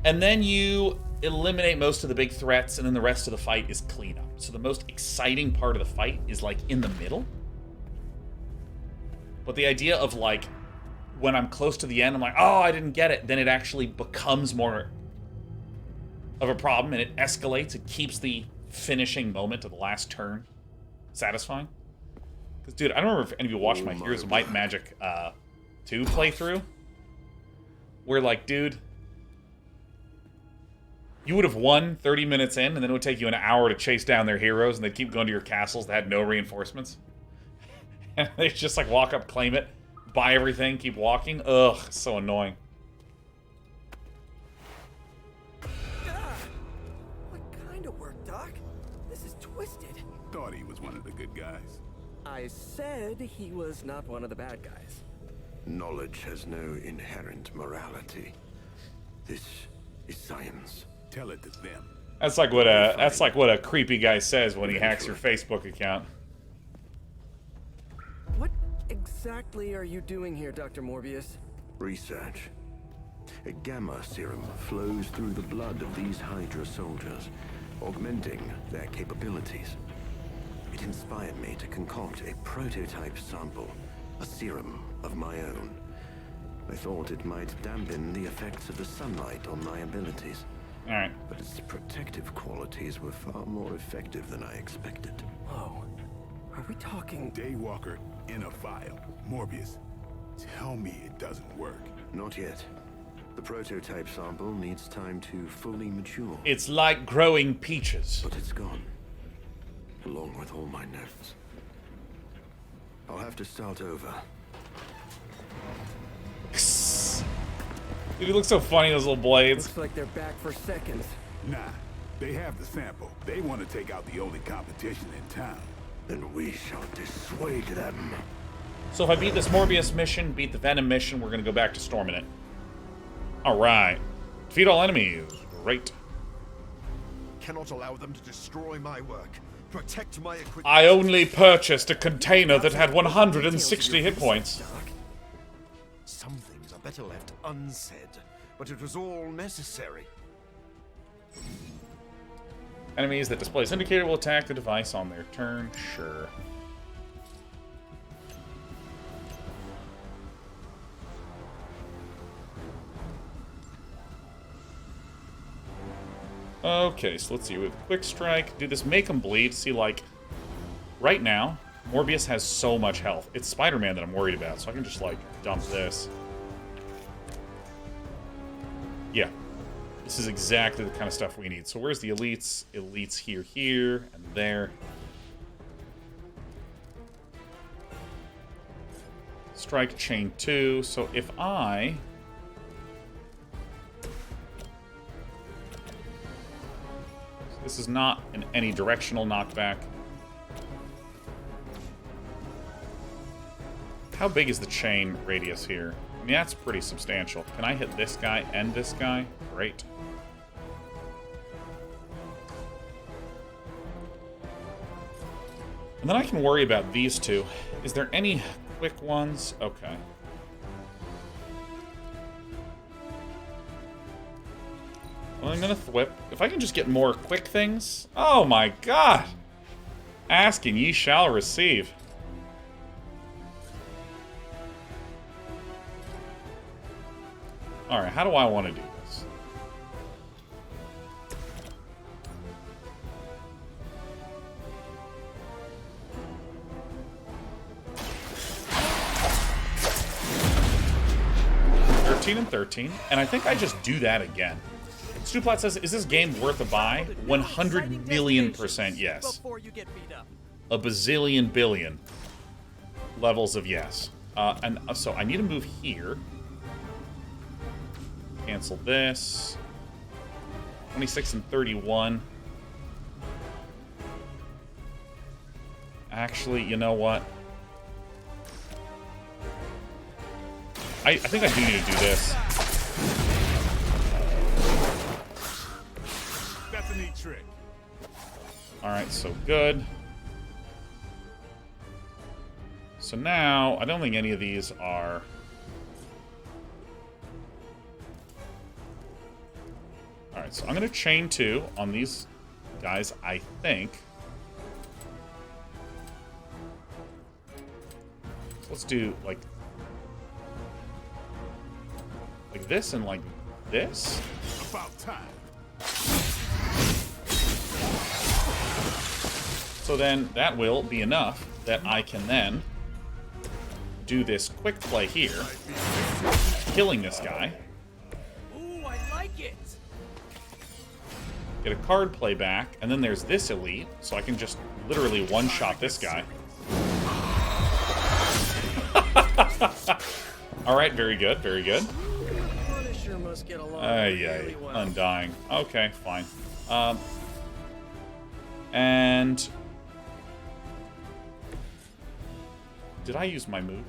And then you eliminate most of the big threats, and then the rest of the fight is cleanup. So the most exciting part of the fight is like in the middle. But the idea of like, when I'm close to the end, I'm like, oh, I didn't get it. Then it actually becomes more of a problem, and it escalates. It keeps the finishing moment of the last turn satisfying. Because, dude, I don't remember if any of you watched my Heroes of Might and Magic 2 playthrough. Where, like, dude, you would have won 30 minutes in, and then it would take you an hour to chase down their heroes, and they'd keep going to your castles that had no reinforcements. And they just, like, walk up, claim it, buy everything, keep walking. Ugh, so annoying. What kind of work, Doc? This is twisted. Thought he was one of the good guys. I said he was not one of the bad guys. Knowledge has no inherent morality. This is science. Tell it to them. That's like what a creepy guy says when he hacks your Facebook account. What exactly are you doing here, Dr. Morbius? Research. A gamma serum flows through the blood of these Hydra soldiers, augmenting their capabilities. It inspired me to concoct a prototype sample, a serum of my own. I thought it might dampen the effects of the sunlight on my abilities. All right. But its protective qualities were far more effective than I expected. Whoa. Are we talking... Daywalker in a vial. Morbius, tell me it doesn't work. Not yet. The prototype sample needs time to fully mature. It's like growing peaches. But it's gone. Along with all my notes. I'll have to start over. Dude, he looks so funny, those little blades. Looks like they're back for seconds. Nah, they have the sample. They want to take out the only competition in town. Then we shall dissuade them. So if I beat this Morbius mission, beat the Venom mission, we're gonna go back to storming it. Alright. Defeat all enemies. Great. Cannot allow them to destroy my work. Protect my equipment. I only purchased a container that had 160 hit points. Some things are better left unsaid, but it was all necessary. Enemies that displays indicator will attack the device on their turn. Sure. Okay, so let's see. With Quick Strike, do this make him bleed. See, like, right now, Morbius has so much health. It's Spider-Man that I'm worried about, so I can just, like, dump this. Yeah. This is exactly the kind of stuff we need. So where's the elites? Elites here, here, and there. Strike chain 2. So if I... This is not an any directional knockback. How big is the chain radius here? I mean, that's pretty substantial. Can I hit this guy and this guy? Great. And then I can worry about these two. Is there any quick ones? Okay. Well, I'm gonna thwip. If I can just get more quick things. Oh my god! Ask and ye shall receive. Alright, how do I want to do this? And 13, and I think I just do that again. Stuplat says, is this game worth a buy? 100 million% yes. A bazillion billion levels of yes. And so I need to move here. Cancel this. 26 and 31. Actually, you know what? I think I do need to do this. That's a neat trick. Alright, so good. So now, I don't think any of these are... Alright, so I'm going to chain 2 on these guys, I think. So let's do, like this and like this. About time. So then that will be enough that I can then do this quick play here, killing this guy. Ooh, I like it. Get a card play back, and then there's this elite, so I can just literally one-shot this guy. Alright, very good, very good. Punisher must get along really well. Undying. Okay, fine. And... Did I use my move?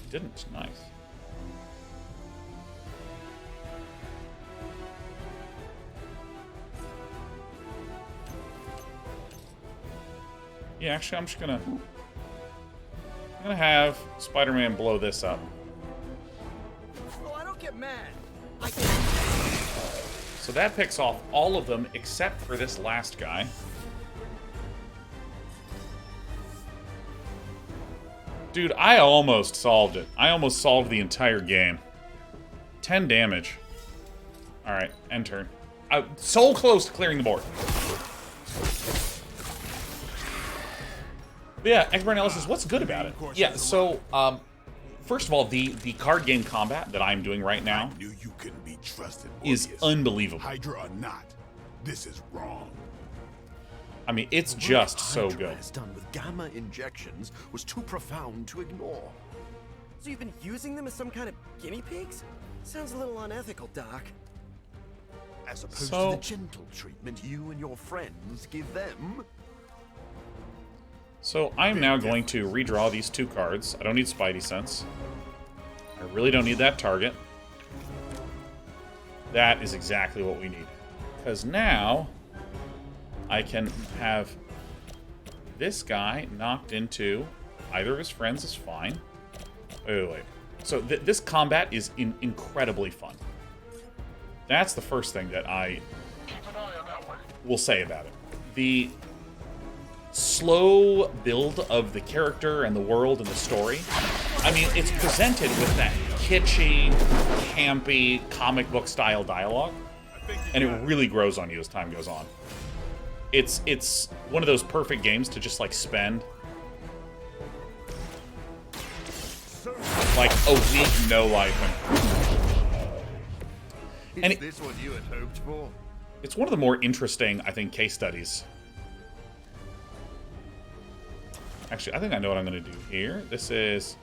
Didn't. Nice. Yeah, actually, I'm gonna have Spider-Man blow this up. Oh, I don't get mad. So that picks off all of them except for this last guy. Dude, I almost solved it. I almost solved the entire game. 10 damage. Alright, end turn. So close to clearing the board. But yeah, expert analysis, what's good about it? Yeah, so, first of all, the card game combat that I'm doing right now is unbelievable. Hydra or not, this is wrong. I mean, it's just so Hydra good. has done with gamma injections was too profound to ignore. So you've been using them as some kind of guinea pigs? Sounds a little unethical, Doc. As opposed to the gentle treatment you and your friends give them. So I'm now going to redraw these 2 cards. I don't need Spidey Sense. I really don't need that target. That is exactly what we need. Because now I can have this guy knocked into either of his friends is fine. Wait. So this combat is incredibly fun. That's the first thing that I will say about it. The slow build of the character and the world and the story. I mean, it's presented with that kitschy, campy, comic book style dialogue, and it really grows on you as time goes on. It's one of those perfect games to just like spend like a week no life in. And Is this what you had hoped for? It's one of the more interesting, I think, case studies. Actually, I think I know what I'm going to do here. This is...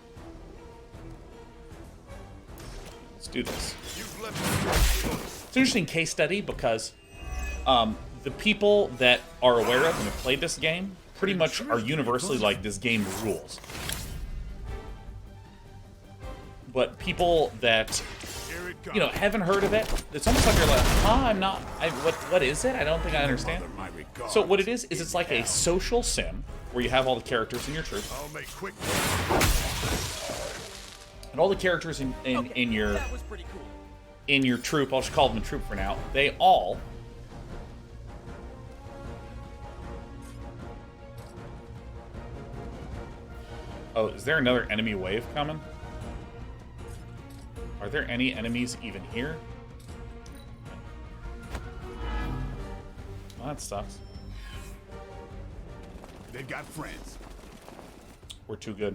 Let's do this. It's an interesting case study because the people that are aware of and have played this game pretty much are universally like, this game rules. But people that, you know, haven't heard of it, it's almost like you're like, what is it? I don't think I understand. So what it is it's like a social sim where you have all the characters in your troop. And all the characters in your troop, I'll just call them a troop for now, they all Oh, is there another enemy wave coming? Are there any enemies even here? Well, that sucks. They've got friends. We're too good.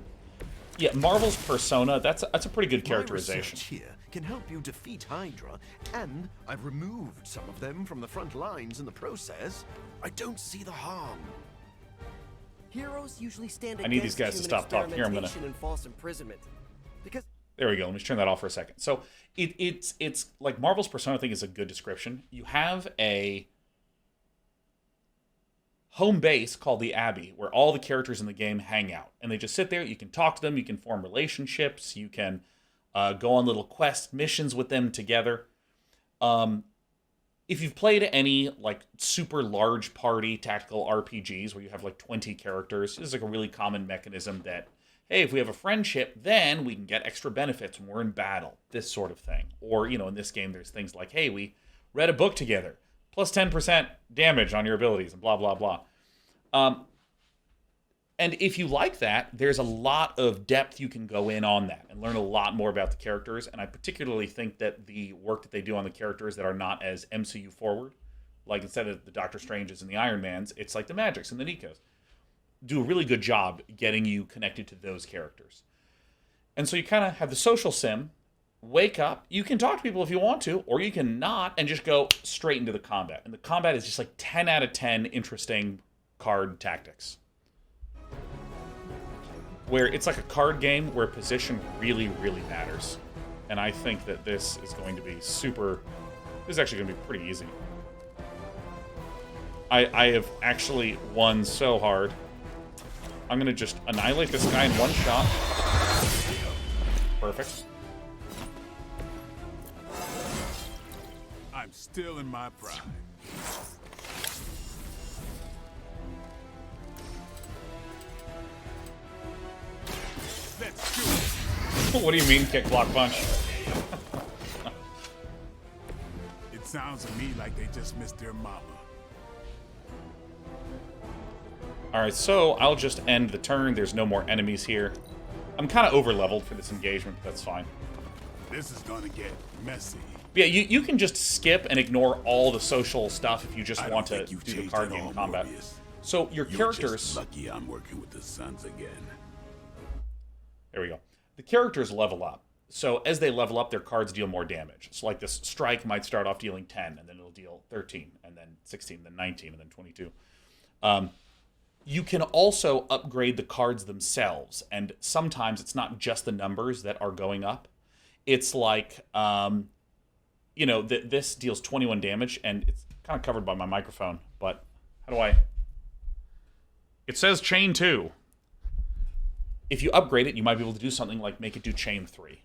Yeah, Marvel's Persona, that's a pretty good characterization. My research here can help you defeat Hydra, and I've removed some of them from the front lines in the process. I don't see the harm. Heroes usually stand I need these guys to stop talking. Here, I'm gonna... and false imprisonment. Because there we go. Let me turn that off for a second. So it's like Marvel's Persona, I think, is a good description. You have a home base called the Abbey, where all the characters in the game hang out, and they just sit there. You can talk to them. You can form relationships. You can go on little quest missions with them together. If you've played any like super large party tactical RPGs where you have like 20 characters, this is like a really common mechanism that, hey, if we have a friendship, then we can get extra benefits when we're in battle, this sort of thing. Or, you know, in this game, there's things like, hey, we read a book together, plus 10% damage on your abilities, and blah, blah, blah. And if you like that, there's a lot of depth you can go in on that and learn a lot more about the characters. And I particularly think that the work that they do on the characters that are not as MCU forward, like instead of the Doctor Stranges and the Iron Mans, it's like the Magics and the Nikos, do a really good job getting you connected to those characters. And so you kind of have the social sim, wake up, you can talk to people if you want to, or you can not, and just go straight into the combat. And the combat is just like 10 out of 10 interesting card tactics. where it's like a card game where position really, really matters. And I think that this is going to be super... This is actually going to be pretty easy. I have actually won so hard. I'm going to just annihilate this guy in one shot. Perfect. I'm still in my prime. Let's do it. What do you mean, kick, block, punch? It sounds to me like they just missed their mama. Alright, so I'll just end the turn. There's no more enemies here. I'm kind of over-leveled for this engagement, but that's fine. This is gonna get messy. Yeah, you can just skip and ignore all the social stuff if you just want to do the card game combat. Morbius. So your characters... Just lucky I'm working with the Suns again. There we go. The characters level up. So as they level up, their cards deal more damage. So like this strike might start off dealing 10, and then it'll deal 13, and then 16, then 19, and then 22. You can also upgrade the cards themselves, and sometimes it's not just the numbers that are going up. It's like, you know, this deals 21 damage, and it's kind of covered by my microphone, but how do I... It says chain 2. If you upgrade it, you might be able to do something like make it do chain 3.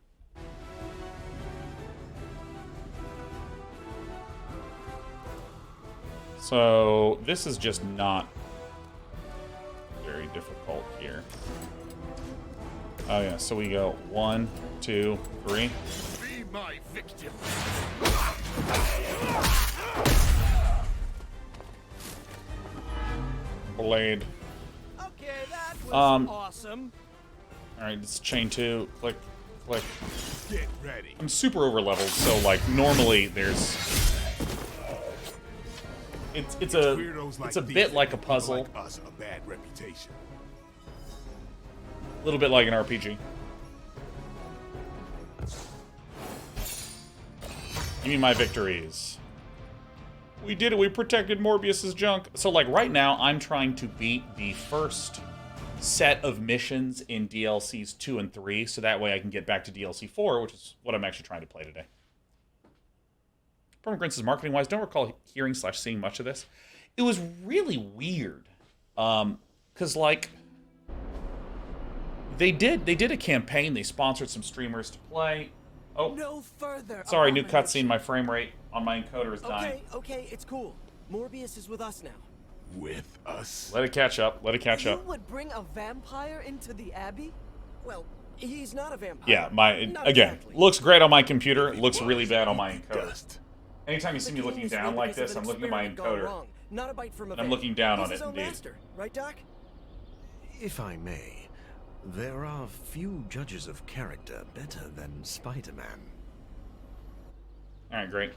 So this is just not very difficult here. Oh yeah, so we go 1, 2, 3. Be my victim. Blade. Okay, that was awesome. Alright, it's chain 2. Click, click. Get ready. I'm super over leveled, so like normally there's it's a bit like a puzzle. Like us, a bad reputation. A little bit like an RPG. Give me my victories. We did it. We protected Morbius's junk. So like right now, I'm trying to beat the first set of missions in DLCs 2 and 3, so that way I can get back to DLC 4, which is what I'm actually trying to play today. Permagrants is marketing-wise, don't recall hearing/seeing much of this. It was really weird, because like they did a campaign. They sponsored some streamers to play. Oh, no further. Sorry, new cutscene. My frame rate on my encoder is dying. Okay, it's cool. Morbius is with us now. With us? Let it catch up. Let it catch up. You would bring a vampire into the Abbey? Well, he's not a vampire. Yeah, Not again, exactly. looks great on my computer. Looks really bad on my encoder. Anytime you see me looking down like this, I'm looking at my encoder. Not a bite from a And I'm looking down on He's it, his own indeed. master, right, Doc? If I may, there are few judges of character better than Spider-Man. Alright, great.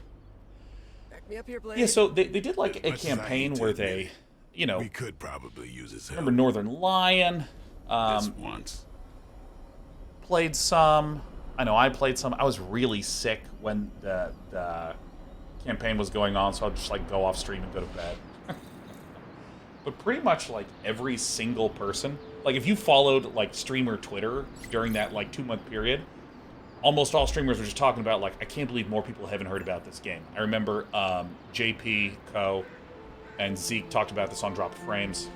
Back me up here, Blade. Yeah, so they did like a Much as I campaign hate to where admit they, it, you know, we could probably use his help. remember Northern Lion? Just once. Played some. I know I played some. I was really sick when the campaign was going on, so I'll just like go off stream and go to bed. But pretty much like every single person, like if you followed like streamer Twitter during that like 2-month period, almost all streamers were just talking about like, I can't believe more people haven't heard about this game. I remember JP, Co, and Zeke talked about this on Dropped Frames.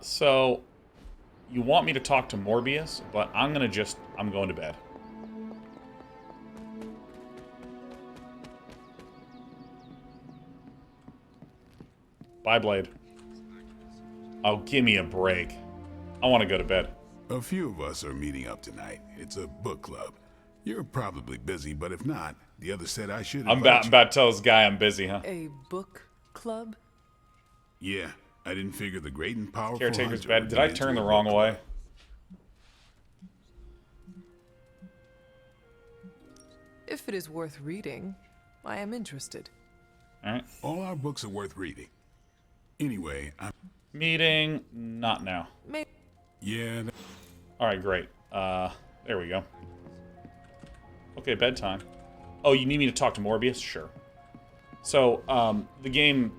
So you want me to talk to Morbius, but I'm going to bed. Bye, Blade. Oh, give me a break. I want to go to bed. A few of us are meeting up tonight. It's a book club. You're probably busy, but if not, the other said I should I'm invite about to tell this guy I'm busy, huh? A book club? Yeah, I didn't figure the great and powerful Caretaker's hunter bed. would Did be I into turn a the book wrong club. way? If it is worth reading, I am interested. Alright. All our books are worth reading. Anyway, I'm... Meeting, not now. Maybe. Yeah. Alright, great. There we go. Okay, bedtime. Oh, you need me to talk to Morbius? Sure. So, the game...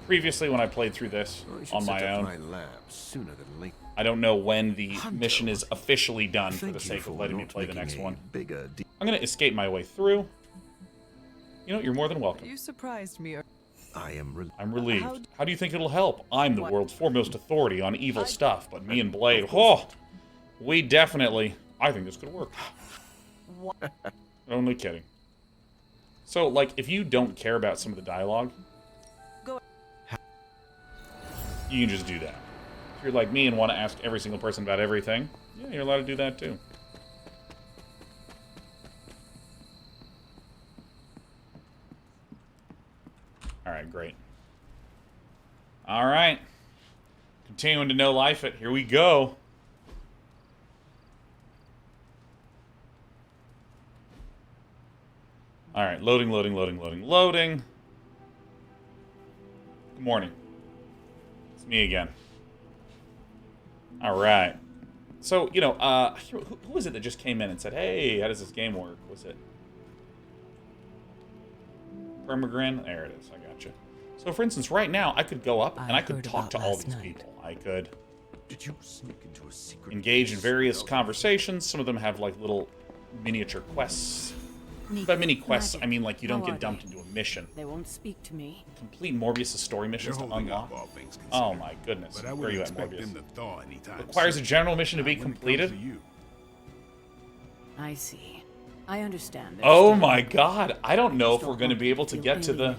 previously when I played through this on my own. Sooner than later. I don't know when the mission is officially done for the sake of letting me play the next one. I'm going to escape my way through. You know, you're more than welcome. You surprised me. I'm relieved. How do you think it'll help? I'm the world's foremost authority on evil stuff, but me and Blade, oh, we definitely... I think this could work. Only kidding. So, like, if you don't care about some of the dialogue, you can just do that. If you're like me and want to ask every single person about everything, yeah, you're allowed to do that too. Alright, great. Alright. Continuing to no life it. Here we go. Alright, loading. Good morning. It's me again. Alright. So, you know, who was it that just came in and said, hey, how does this game work? Was it Permagrin? There it is. I got you. So, for instance, right now, I could go up and I could talk to all these people. I could engage in various conversations. Some of them have, like, little miniature quests. By mini quests, I mean, like, you don't get dumped into a mission. They won't speak to me. Complete Morbius' story missions to unlock. Oh my goodness. Where are you at, Morbius? Requires a general mission to be completed? I see. I understand. Oh my god. I don't know if we're going to be able to get to the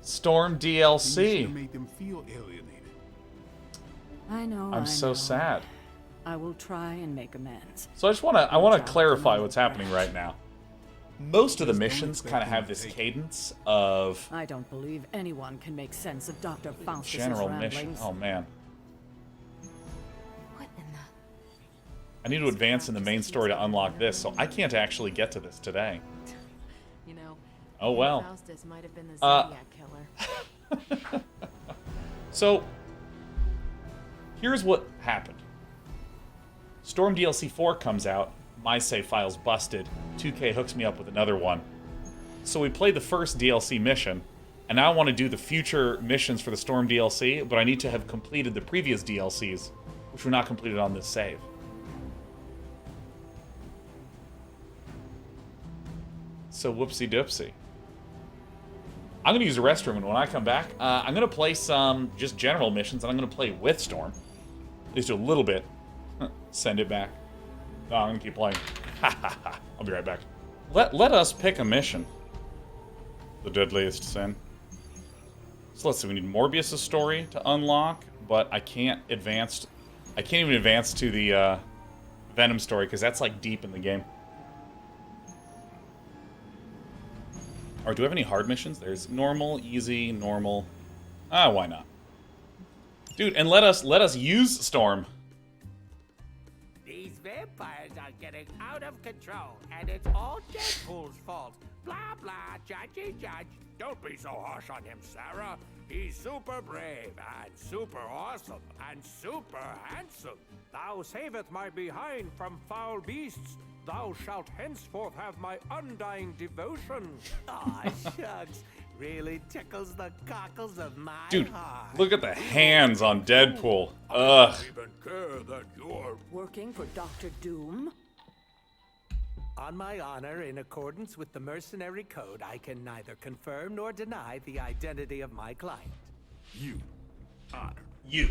Storm DLC. I know. I'm so sad. I will try and make amends. So I want to clarify what's happening right now. Most of the missions kind of have this cadence of... I don't believe anyone can make sense of Dr. Faustus' general ramblings. mission. Oh, man. What in the... I need to advance in the main story to unlock this, so I can't actually get to this today. You know, oh, well. Faustus might have been the Zodiac killer. So, here's what happened. Storm DLC 4 comes out. My save file's busted. 2K hooks me up with another one. So we played the first DLC mission, and now I want to do the future missions for the Storm DLC, but I need to have completed the previous DLCs, which were not completed on this save. So whoopsie-doopsie. I'm going to use the restroom, and when I come back, I'm going to play some just general missions, and I'm going to play with Storm. At least a little bit. Send it back. No, I'm going to keep playing. I'll be right back. Let us pick a mission. The deadliest sin. So let's see, we need Morbius' story to unlock, but I can't advance... I can't even advance to the Venom story, because that's, like, deep in the game. Or do we have any hard missions? There's normal, easy, normal. Ah, why not? Dude, and let us use Storm. These vampires are getting out of control, and it's all Deadpool's fault. Blah, blah, judgy judge. Don't be so harsh on him, Sarah. He's super brave, and super awesome, and super handsome. Thou saveth my behind from foul beasts. Thou shalt henceforth have my undying devotion. Aw, shucks. Really tickles the cockles of my Dude, heart. look at the hands on Deadpool. Ugh. Even care that you're working for Dr. Doom? On my honor, in accordance with the mercenary code, I can neither confirm nor deny the identity of my client. You. Honor. You.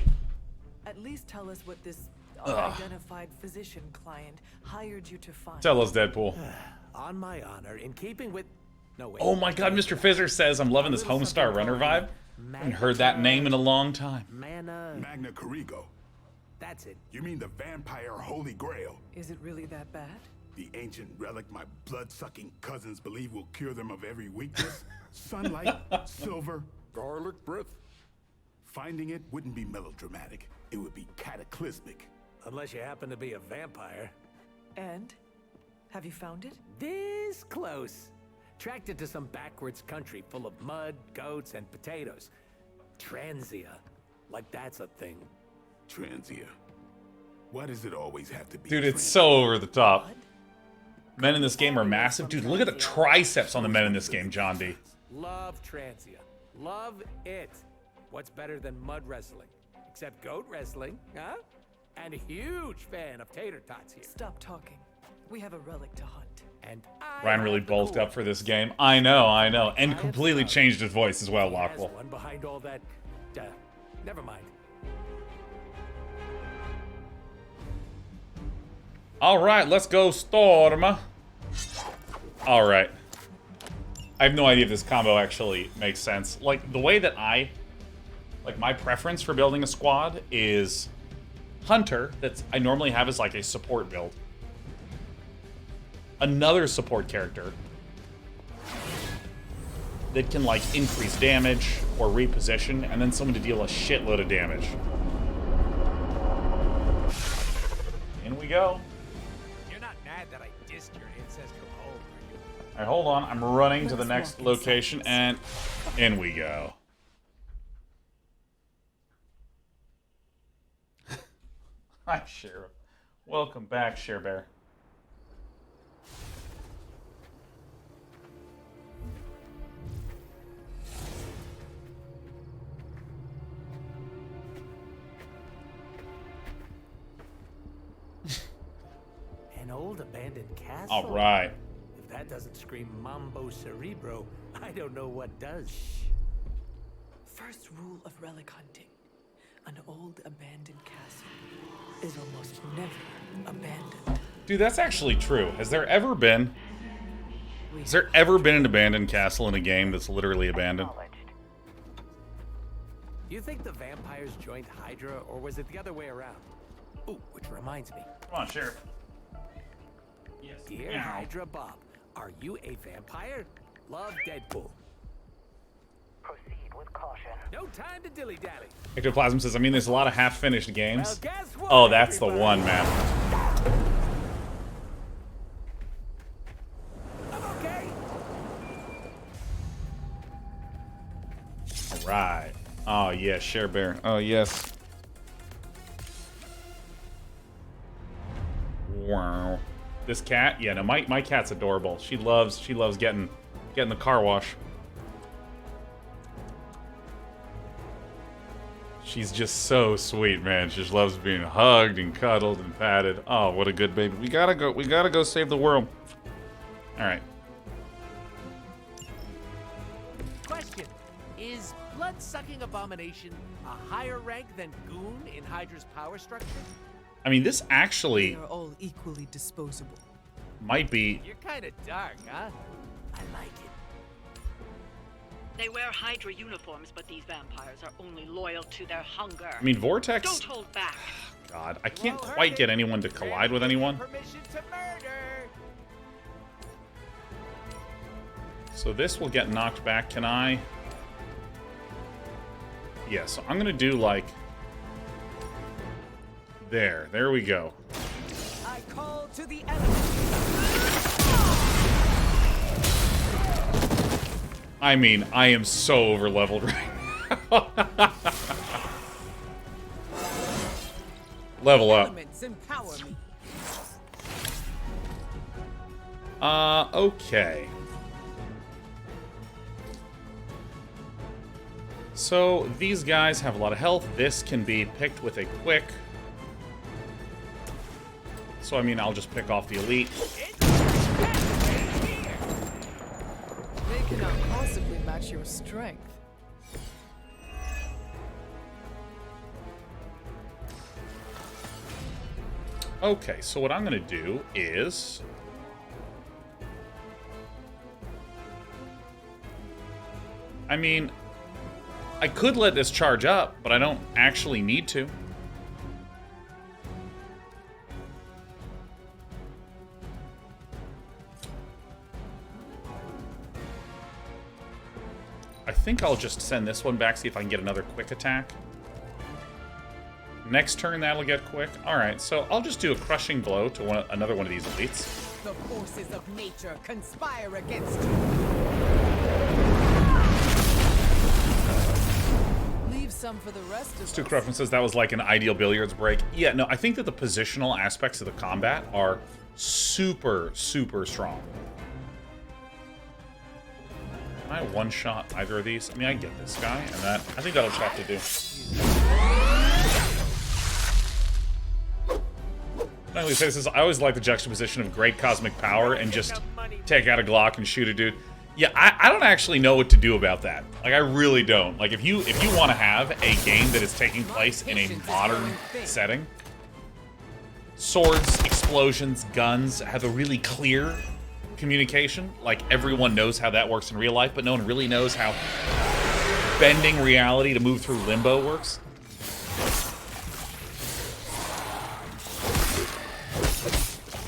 At least tell us what this unidentified physician client hired you to find. Tell us, Deadpool. On my honor, in keeping with... No, wait. Oh my god, Mr. Fizzer says I'm loving this Homestar Runner vibe. I haven't heard that name in a long time. Magna Corrigo. That's it. You mean the vampire holy grail? Is it really that bad? The ancient relic my blood-sucking cousins believe will cure them of every weakness? Sunlight, silver, garlic breath. Finding it wouldn't be melodramatic. It would be cataclysmic. Unless you happen to be a vampire. And? Have you found it? This close. Tracked it to some backwards country full of mud, goats, and potatoes. Transia. Like that's a thing. Transia. Why does it always have to be? Dude, it's so over the top. Men in this game are massive. Dude, look at the triceps on the men in this game, John D. Love Transia. Love it. What's better than mud wrestling? Except goat wrestling, huh? And a huge fan of tater tots here. Stop talking. We have a relic to hunt. And Ryan really bulked up for this game. I know. And completely changed his voice as well, Lockwell. One behind all that. Never mind. All right, let's go, Storm. All right. I have no idea if this combo actually makes sense. Like, the way that my preference for building a squad is Hunter, that I normally have as, like, a support build. Another support character that can, like, increase damage or reposition, and then someone to deal a shitload of damage. In we go. You're not mad that I dissed your ancestral home, are you? All right, hold on. I'm running to the next location, and in we go. Hi, Sheriff. Welcome back, Share Bear. An old abandoned castle? All right. If that doesn't scream Mambo Cerebro, I don't know what does. First rule of relic hunting. An old abandoned castle is almost never abandoned. Dude, that's actually true. Has there ever been an abandoned castle in a game that's literally abandoned? You think the vampires joined Hydra, or was it the other way around? Ooh, which reminds me. Come on, Sheriff. Yes. Dear Hydra Bob, are you a vampire? Love, Deadpool. Proceed with caution. No time to dilly-dally. Ectoplasm says, I mean, there's a lot of half-finished games. Well, guess what, Oh, that's everybody? the one, man. I'm okay. All right. Oh, yes, Share Bear. Oh, yes. Wow. This cat? Yeah, no, my cat's adorable. She loves getting the car wash. She's just so sweet, man. She just loves being hugged and cuddled and patted. Oh, what a good baby. We gotta go save the world. Alright. Question. Is blood-sucking abomination a higher rank than Goon in Hydra's power structure? I mean, this actually They are all equally disposable. might be... You're kind of dark, huh? I like it. They wear Hydra uniforms, but these vampires are only loyal to their hunger. I mean, Vortex... Don't hold back. God, I can't quite get anyone to collide with anyone. Permission to murder. So this will get knocked back. Can I... Yeah, so I'm gonna do, like... There we go. I call to the enemy. I mean, I am so over-leveled right now. Level up. Elements empower me. Okay. So, these guys have a lot of health. This can be picked with a quick. So, I mean, I'll just pick off the elite. They cannot possibly match your strength. Okay, so what I'm gonna do is... I mean, I could let this charge up, but I don't actually need to. I think I'll just send this one back, see if I can get another quick attack. Next turn, that'll get quick. Alright, so I'll just do a crushing blow to another one of these elites. The forces of nature conspire against you. Leave some for the rest of Stu us. Cruffin says that was like an ideal billiards break. Yeah, no, I think that the positional aspects of the combat are super, super strong. Can I one-shot either of these? I mean, I get this guy, and that... I think that'll just have to do. I always like the juxtaposition of great cosmic power and just take out a Glock and shoot a dude. Yeah, I don't actually know what to do about that. Like, I really don't. Like, if you want to have a game that is taking place in a modern setting, swords, explosions, guns have a really clear communication. Like, everyone knows how that works in real life, but no one really knows how bending reality to move through limbo works.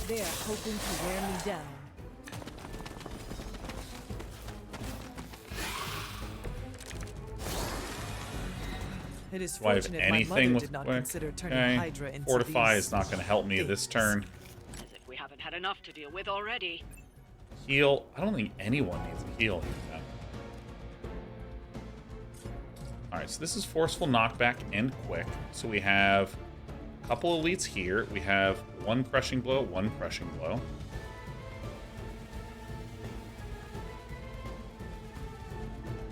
They are hoping to wear me down. It is Do I have fortunate anything my mother with did not quick? consider turning Okay. Hydra into Fortify these is not going to help me this turn. As if we haven't had enough to deal with already. Heal. I don't think anyone needs a heal here. Alright, so this is forceful knockback and quick. So we have a couple elites here. We have one crushing blow, one crushing blow.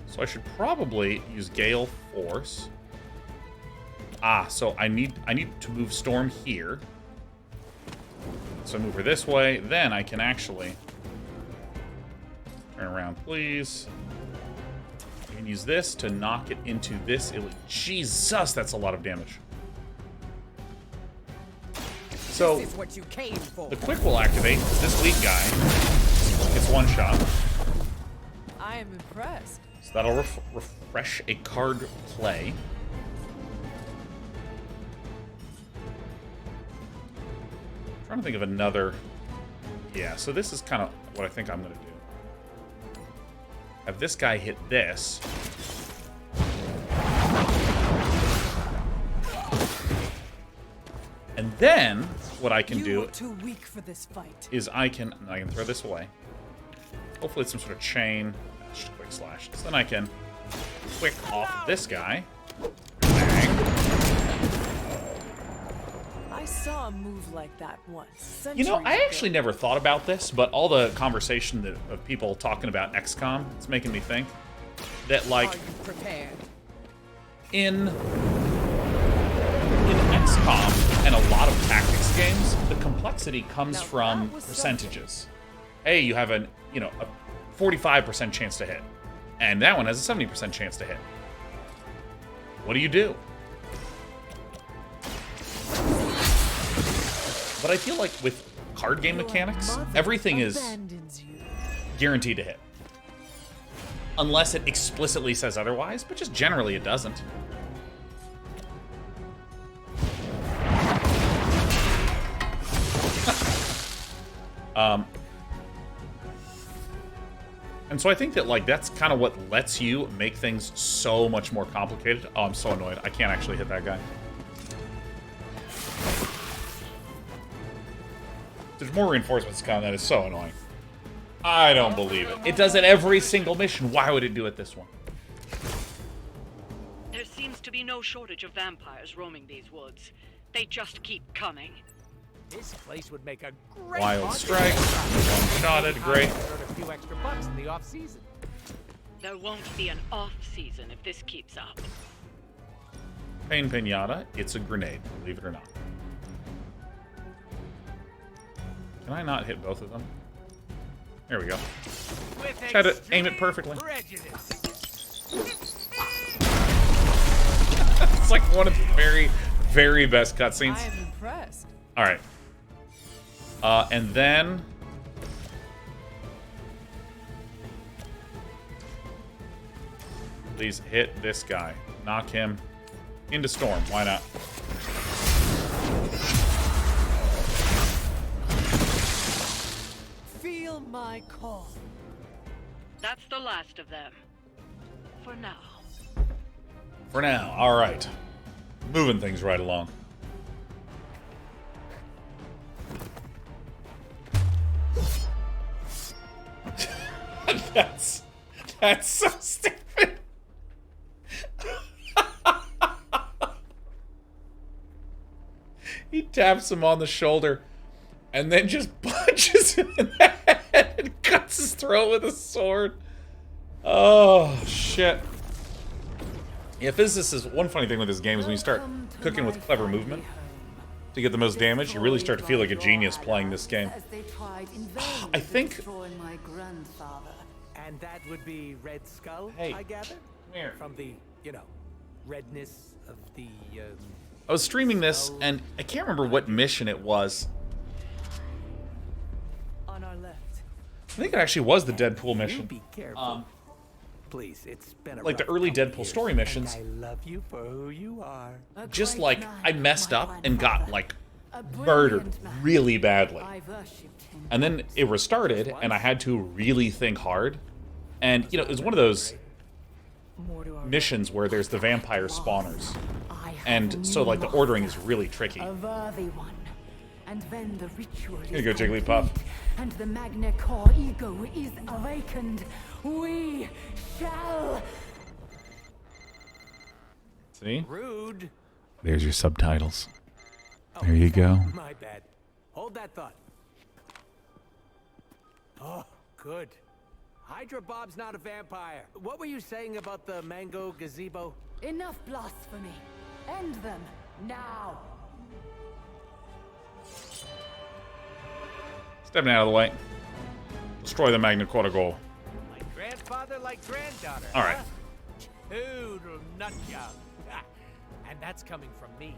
So I should probably use Gale Force. So I need to move Storm here. So I move her this way, then I can actually turn around, please. I can use this to knock it into this elite. Jesus, that's a lot of damage. So This is what you came for. the quick will activate. This weak guy gets one shot. I am impressed. So that'll refresh a card play. I'm trying to think of another. Yeah, so this is kind of what I think I'm going to do. Have this guy hit this. And then what I can You do are too weak for this fight. is I can throw this away. Hopefully it's some sort of chain. Just a quick slash. So then I can quick off this guy. I saw a move like that once. You know, I centuries actually never thought about this, but all the conversation of people talking about XCOM, it's making me think that, like, Are you prepared? in XCOM and a lot of tactics games, the complexity comes from percentages. Hey, you have a 45% chance to hit, and that one has a 70% chance to hit. What do you do? But I feel like with card game mechanics, everything is guaranteed to hit. Unless it explicitly says otherwise, but just generally it doesn't. And so I think that, like, that's kind of what lets you make things so much more complicated. Oh, I'm so annoyed. I can't actually hit that guy. There's more reinforcements coming. That is so annoying. I don't believe it. It does it every single mission. Why would it do it this one? There seems to be no shortage of vampires roaming these woods. They just keep coming. This place would make a great Wild strike. One-shotted. Great. Earn a few extra bucks in the off season. There won't be an off season if this keeps up. Pain Pinata. It's a grenade, believe it or not. Can I not hit both of them? There we go. Try to aim it perfectly. It's like one of the very, very best cutscenes. I am impressed. All right. And then please hit this guy. Knock him into Storm. Why not? Feel my call. That's the last of them. For now. For now. All right. Moving things right along. That's so stupid. He taps him on the shoulder and then just punches him in the head and cuts his throat with a sword. Oh, shit. Yeah, physicists is one funny thing with this game is when you start cooking with clever movement to get the most damage, you really start to feel like a genius playing this game. I think... And that would be Red Skull, Hey, I gather? come here. From the, you know, redness of the, I was streaming this, and I can't remember what mission it was. On our left. I think it actually was the Deadpool mission. Be careful. Please, it's been a Like the rough early couple Deadpool years, story missions. and I love you for who you are. Just like, I messed up and got, like, murdered really badly. And then it restarted, and I had to really think hard. And, you know, it was one of those missions where there's the vampire spawners. And so, like, the ordering is really tricky. A worthy one. And when the ritual Here you go, Jigglypuff. and the Magna Core ego is awakened, we shall... See? Rude. There's your subtitles. There you go. My bad. Hold that thought. Oh, good. Hydra Bob's not a vampire. What were you saying about the mango gazebo? Enough blasphemy. End them now. Stepping out of the way. Destroy the Magna Carta goal. Like grandfather, like granddaughter. All right. Huh? Toodle nut job. And that's coming from me.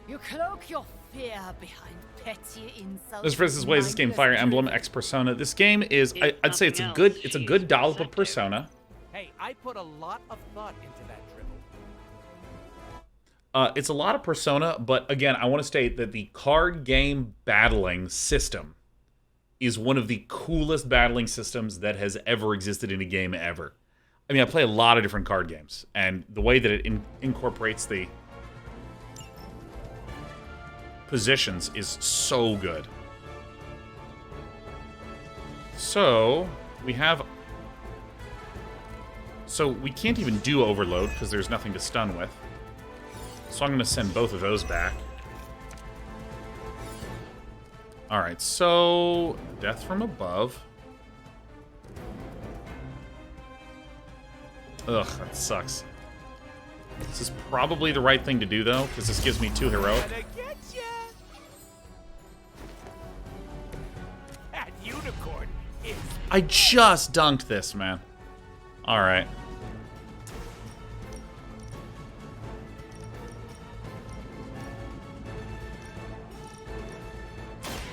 You cloak your fear behind petty insults. This versus ways this game Fire Emblem X Persona. This game is I'd say it's a good dollop of Persona. Hey, I put a lot of thought into that dribble. It's a lot of Persona, but again, I want to state that the card game battling system is one of the coolest battling systems that has ever existed in a game ever. I mean, I play a lot of different card games, and the way that it incorporates the positions is so good. So, we have... So, we can't even do Overload, because there's nothing to stun with. So I'm going to send both of those back. Alright, so... Death from above. Ugh, that sucks. This is probably the right thing to do, though, because this gives me 2 heroic. That unicorn is... I just dunked this, man. Alright.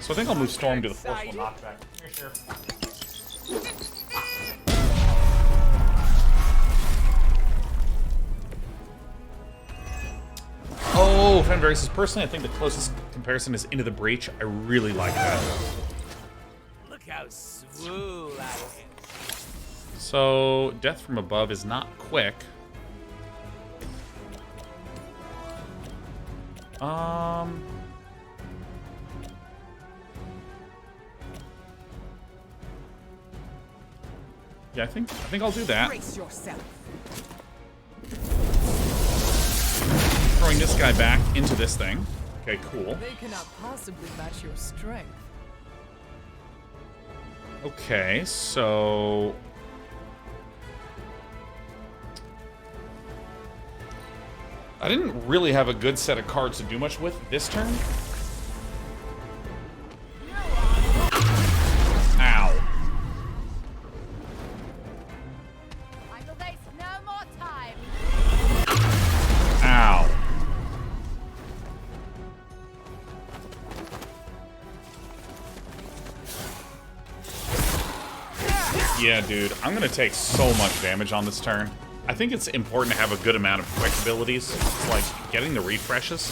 So I think I'll move Storm to the forceful knockback. Here, sure. Oh, Fenris says, personally, I think the closest comparison is Into the Breach. I really like that. Look how swool I am. So, Death from Above is not quick. Yeah, I think I'll do that. Brace yourself. Throwing this guy back into this thing. Okay, cool. They cannot possibly match your strength. Okay, so... I didn't really have a good set of cards to do much with this turn. Ow. No more time. Ow. Yeah, dude, I'm gonna take so much damage on this turn. I think it's important to have a good amount of quick abilities. It's like, getting the refreshes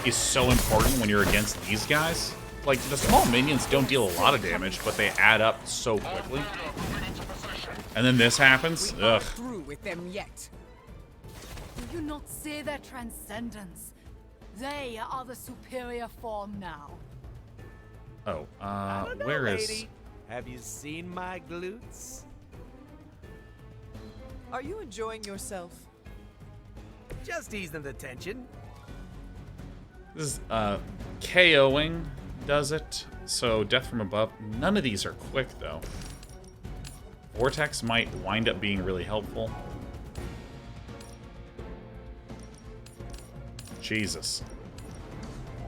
is so important when you're against these guys. Like, the small minions don't deal a lot of damage, but they add up so quickly. And then this happens. Ugh. Through with them yet. Do you not see their transcendence? They are the superior form now. Oh, I don't know, where is... lady. Have you seen my glutes? Are you enjoying yourself? Just easing the tension. This is, KOing does it. So, Death from Above. None of these are quick, though. Vortex might wind up being really helpful. Jesus.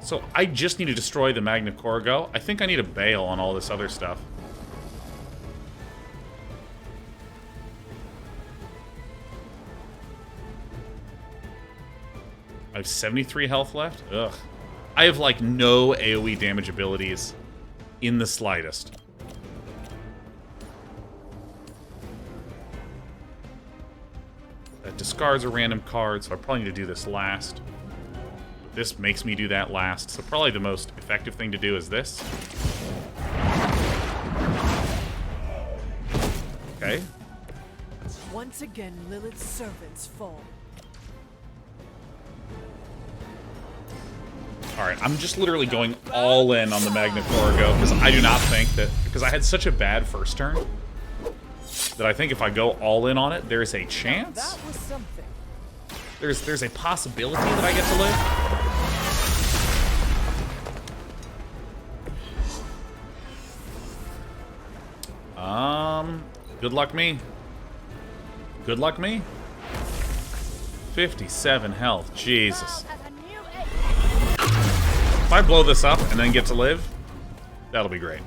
So I just need to destroy the Magna Corgo. I think I need a bail on all this other stuff. I have 73 health left? Ugh. I have, like, no AoE damage abilities in the slightest. That discards a random card, so I probably need to do this last. This makes me do that last, so probably the most effective thing to do is this. Okay. Once again, Lilith's servants fall. Alright, I'm just literally going all in on the Magna Corgo, because I do not think that... Because I had such a bad first turn, that I think if I go all in on it, there's a chance. That was something. There's a possibility that I get to live. Good luck me. Good luck me. 57 health. Jesus. If I blow this up and then get to live, that'll be great.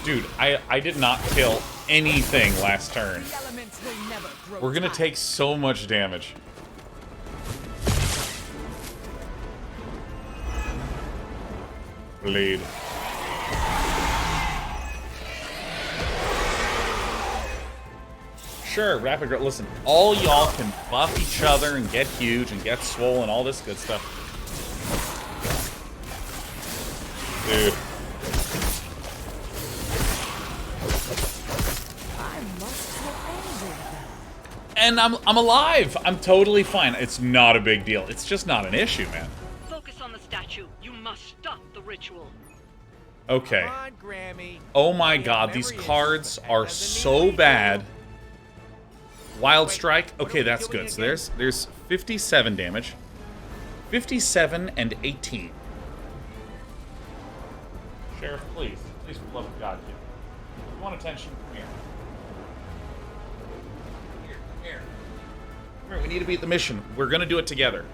Dude, I did not kill anything last turn. We're gonna take so much damage. Bleed. Sure, rapid growth. Listen, all y'all can buff each other and get huge and get swole and all this good stuff. Dude. And I'm alive. I'm totally fine. It's not a big deal. It's just not an issue, man. Focus on the statue. You must stop the ritual. Okay. Oh my god, these cards are so bad. Wild Strike. Okay, that's good. So there's 57 damage. 57 and 18. Sheriff, please. Please, for the love of God, kid. If you want attention, come here. Come here. Come here, we need to beat the mission. We're gonna do it together.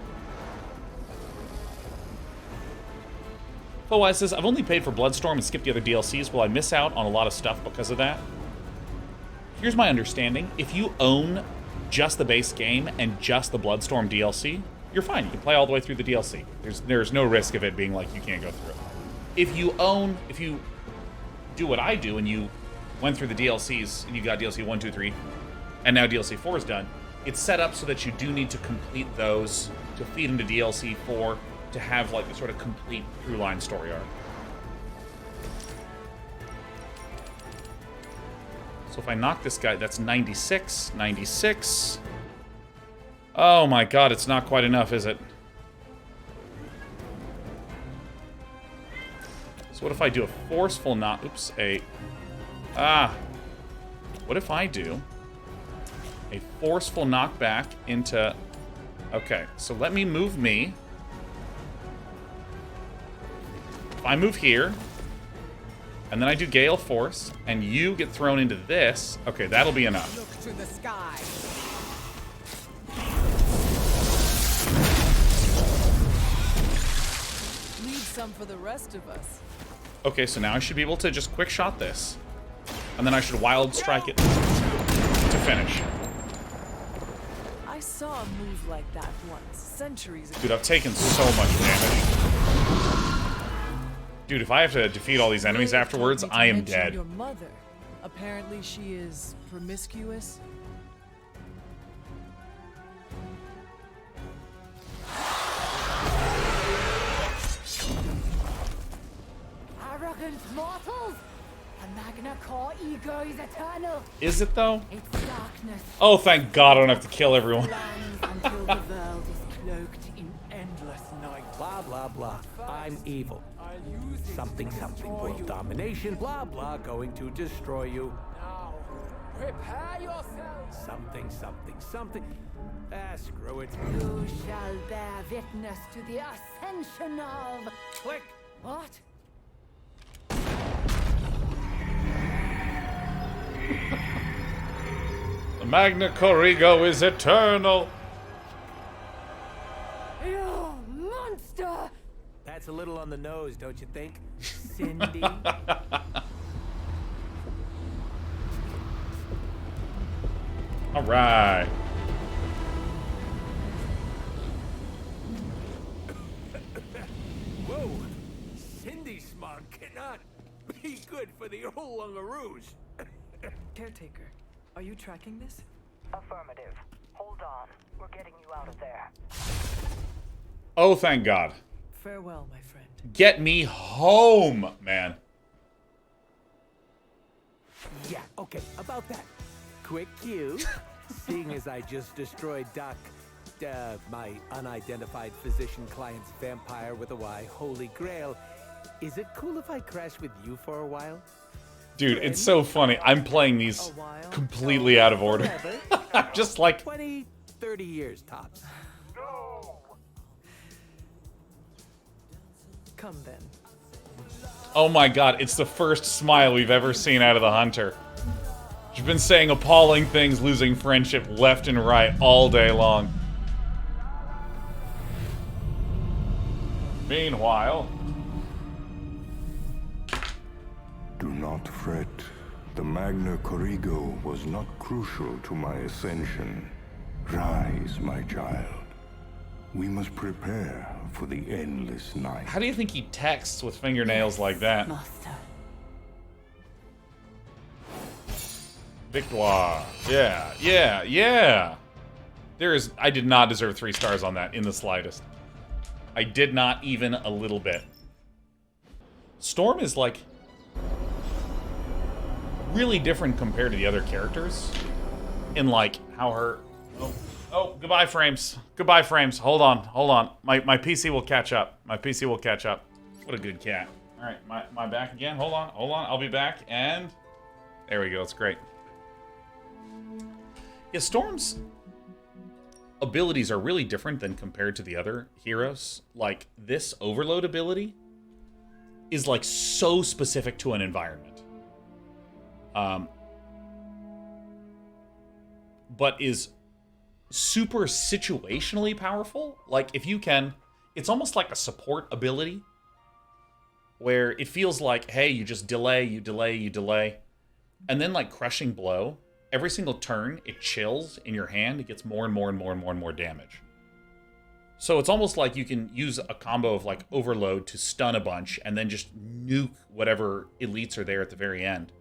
Fowai says, I've only paid for Bloodstorm and skipped the other DLCs. Will I miss out on a lot of stuff because of that? Here's my understanding. If you own just the base game and just the Bloodstorm DLC, you're fine. You can play all the way through the DLC. There's no risk of it being like you can't go through it. If you do what I do and you went through the DLCs and you got DLC 1, 2, 3, and now DLC 4 is done, it's set up so that you do need to complete those to feed into DLC 4 to have like the sort of complete through-line story arc. So if I knock this guy, that's 96, 96. Oh my god, it's not quite enough, is it? So what if I do a forceful knock? Oops, what if I do a forceful knockback into... Okay, so let me move me. If I move here, and then I do Gale Force, and you get thrown into this, okay, that'll be enough. Look to the sky. Leave some for the rest of us. Okay, so now I should be able to just quick shot this. And then I should wild strike it to finish. I saw a move like that once, centuries ago. Dude, I've taken so much damage. Dude, if I have to defeat all these enemies afterwards, I am dead. Your mother. Apparently she is promiscuous. Arrogant mortals! The Magna Core ego is eternal. Is it though? It's darkness. Oh, thank God I don't have to kill everyone. Until the world is cloaked in Endless night. Blah, blah, blah. I'm evil. Something, something. World domination. Blah, blah. Going to destroy you. Prepare yourselves. Something. Screw it. You shall bear witness to the ascension of... Click. What? The Magna Corrigo is eternal. You monster! That's a little on the nose, don't you think, Cindy? All right. Whoa! Cindy smog cannot be good for the old Lungaroos. Caretaker, are you tracking this? Affirmative. Hold on. We're getting you out of there. Oh, thank God. Farewell, my friend. Get me home, man. Yeah, okay, about that. Quick cue. Seeing as I just destroyed my unidentified physician client's vampire with a Y, Holy Grail, is it cool if I crash with you for a while? Dude, it's so funny. I'm playing these completely out of order. I'm just like... 20, 30 years tops. Come then. Oh my God, it's the first smile we've ever seen out of the Hunter. She's been saying appalling things, losing friendship left and right all day long. Meanwhile... Do not fret. The Magna Corrigo was not crucial to my ascension. Rise, my child. We must prepare for the endless night. How do you think he texts with fingernails like that? Master. Victoire. Yeah. I did not deserve 3 stars on that in the slightest. I did not even a little bit. Storm is like really different compared to the other characters in like how her oh goodbye frames. Hold on. My PC will catch up. What a good cat. All right, my back again. Hold on. I'll be back, and there we go. It's great. Yeah, Storm's abilities are really different than compared to the other heroes. Like this overload ability is like so specific to an environment. But is super situationally powerful. Like if you can, it's almost like a support ability where it feels like, hey, you just delay. And then like Crushing Blow, every single turn it chills in your hand, it gets more and more damage. So it's almost like you can use a combo of like Overload to stun a bunch and then just nuke whatever elites are there at the very end.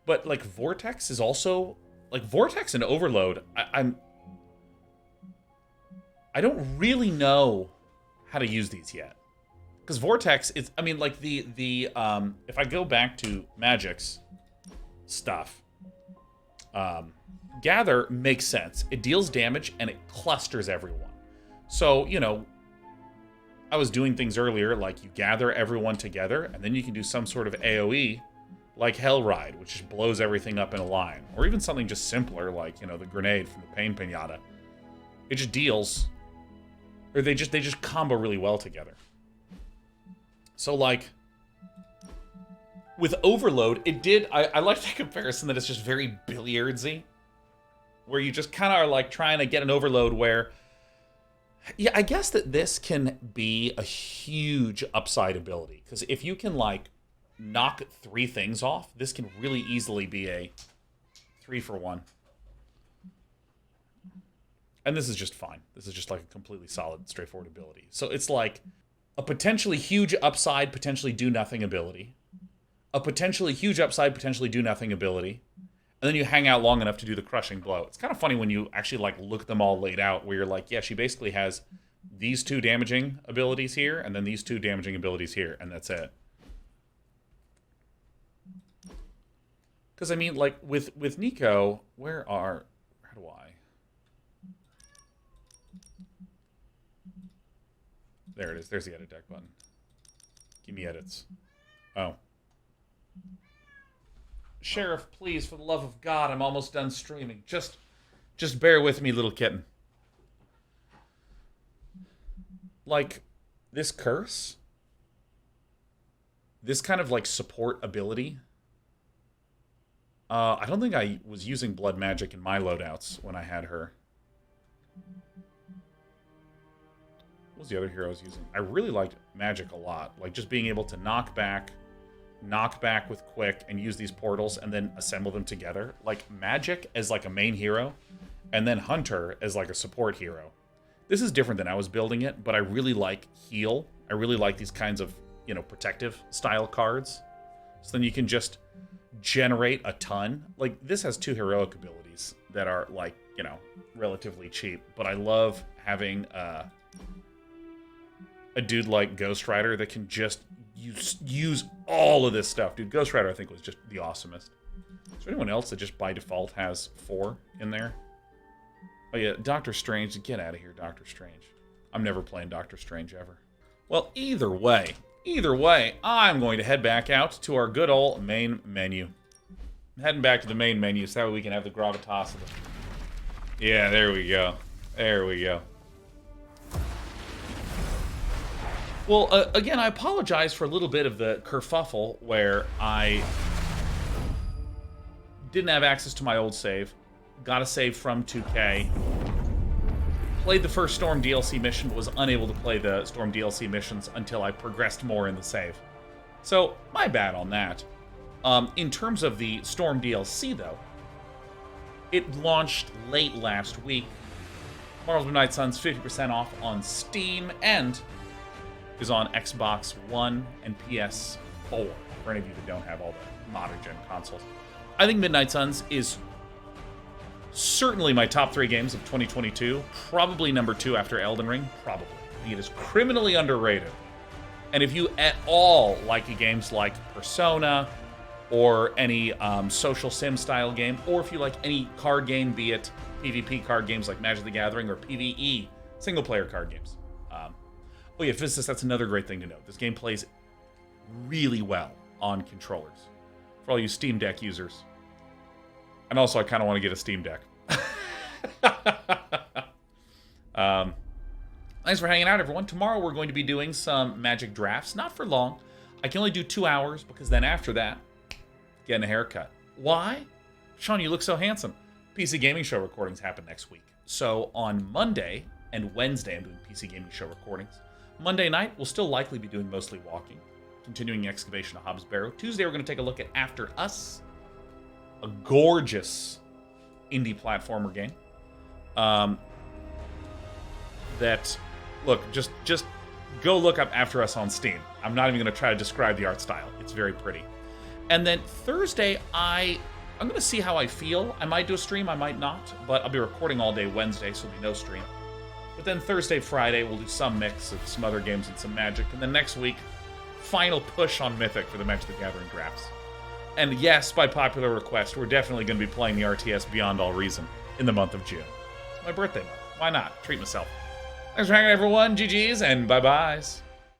But like Vortex is also like Vortex and Overload. I don't really know how to use these yet, because Vortex is, I mean, like the if I go back to Magik's stuff, Gather makes sense. It deals damage and it clusters everyone. So, you know, I was doing things earlier like you gather everyone together and then you can do some sort of AoE like Hell Ride, which just blows everything up in a line. Or even something just simpler like, you know, the grenade from the Pain Pinata. It just deals, or they just combo really well together. So like with Overload, it did, I like the comparison that it's just very billiardsy, where you just kind of are like trying to get an overload where, yeah, I guess that this can be a huge upside ability, because if you can like knock 3 things off, this can really easily be a 3-for-1. And this is just fine. This is just like a completely solid, straightforward ability. So it's like a potentially huge upside, potentially do nothing ability. A potentially huge upside, potentially do nothing ability. And then you hang out long enough to do the Crushing Blow. It's kind of funny when you actually like look at them all laid out, where you're like, yeah, she basically has these 2 damaging abilities here, and then these 2 damaging abilities here, and that's it. Because I mean, like with Nico, where do I? There it is. There's the edit deck button. Give me edits. Oh. Sheriff, please, for the love of God, I'm almost done streaming. Just bear with me, little kitten. Like, this curse, this kind of, like, support ability, I don't think I was using blood magic in my loadouts when I had her. What was the other hero I was using? I really liked magic a lot. Like, just being able to knock back with quick, and use these portals, and then assemble them together. Like, Magik as, like, a main hero, and then Hunter as, like, a support hero. This is different than I was building it, but I really like heal. I really like these kinds of, you know, protective style cards. So then you can just generate a ton. Like, this has 2 heroic abilities that are, like, you know, relatively cheap. But I love having a dude like Ghost Rider that can just use all of this stuff. Dude, Ghost Rider, I think, was just the awesomest. Is there anyone else that just by default has 4 in there? Oh yeah, Doctor Strange. Get out of here, Doctor Strange. I'm never playing Doctor Strange ever. Well, either way, I'm going to head back out to our good old main menu. I'm heading back to the main menu so that way we can have the gravitas of it. Yeah, there we go. There we go. Well, again, I apologize for a little bit of the kerfuffle where I didn't have access to my old save. Got a save from 2K. Played the first Storm DLC mission, but was unable to play the Storm DLC missions until I progressed more in the save. So, my bad on that. In terms of the Storm DLC, though, it launched late last week. Marvel's Midnight Suns 50% off on Steam, and is on Xbox One and PS4, for any of you that don't have all the modern-gen consoles. I think Midnight Suns is certainly my top 3 games of 2022. Probably number 2 after Elden Ring. Probably. I think it is criminally underrated. And if you at all like games like Persona, or any social sim-style game, or if you like any card game, be it PvP card games like Magic the Gathering, or PvE single-player card games. Oh yeah, Physicist, that's another great thing to note. This game plays really well on controllers. For all you Steam Deck users. And also, I kind of want to get a Steam Deck. Thanks for hanging out, everyone. Tomorrow we're going to be doing some Magic drafts. Not for long. I can only do 2 hours, because then after that, getting a haircut. Why? Sean, you look so handsome. PC Gaming Show recordings happen next week. So on Monday and Wednesday, I'm doing PC Gaming Show recordings. Monday night, we'll still likely be doing mostly walking, continuing excavation of Hobbs Barrow. Tuesday, we're going to take a look at After Us, a gorgeous indie platformer game. That, look, just go look up After Us on Steam. I'm not even going to try to describe the art style. It's very pretty. And then Thursday, I'm going to see how I feel. I might do a stream, I might not, but I'll be recording all day Wednesday, so there'll be no stream. But then Thursday, Friday, we'll do some mix of some other games and some Magic. And then next week, final push on Mythic for the Magic the Gathering drafts. And yes, by popular request, we're definitely going to be playing the RTS Beyond All Reason in the month of June. It's my birthday month. Why not? Treat myself. Thanks for hanging out, everyone. GG's and bye-byes.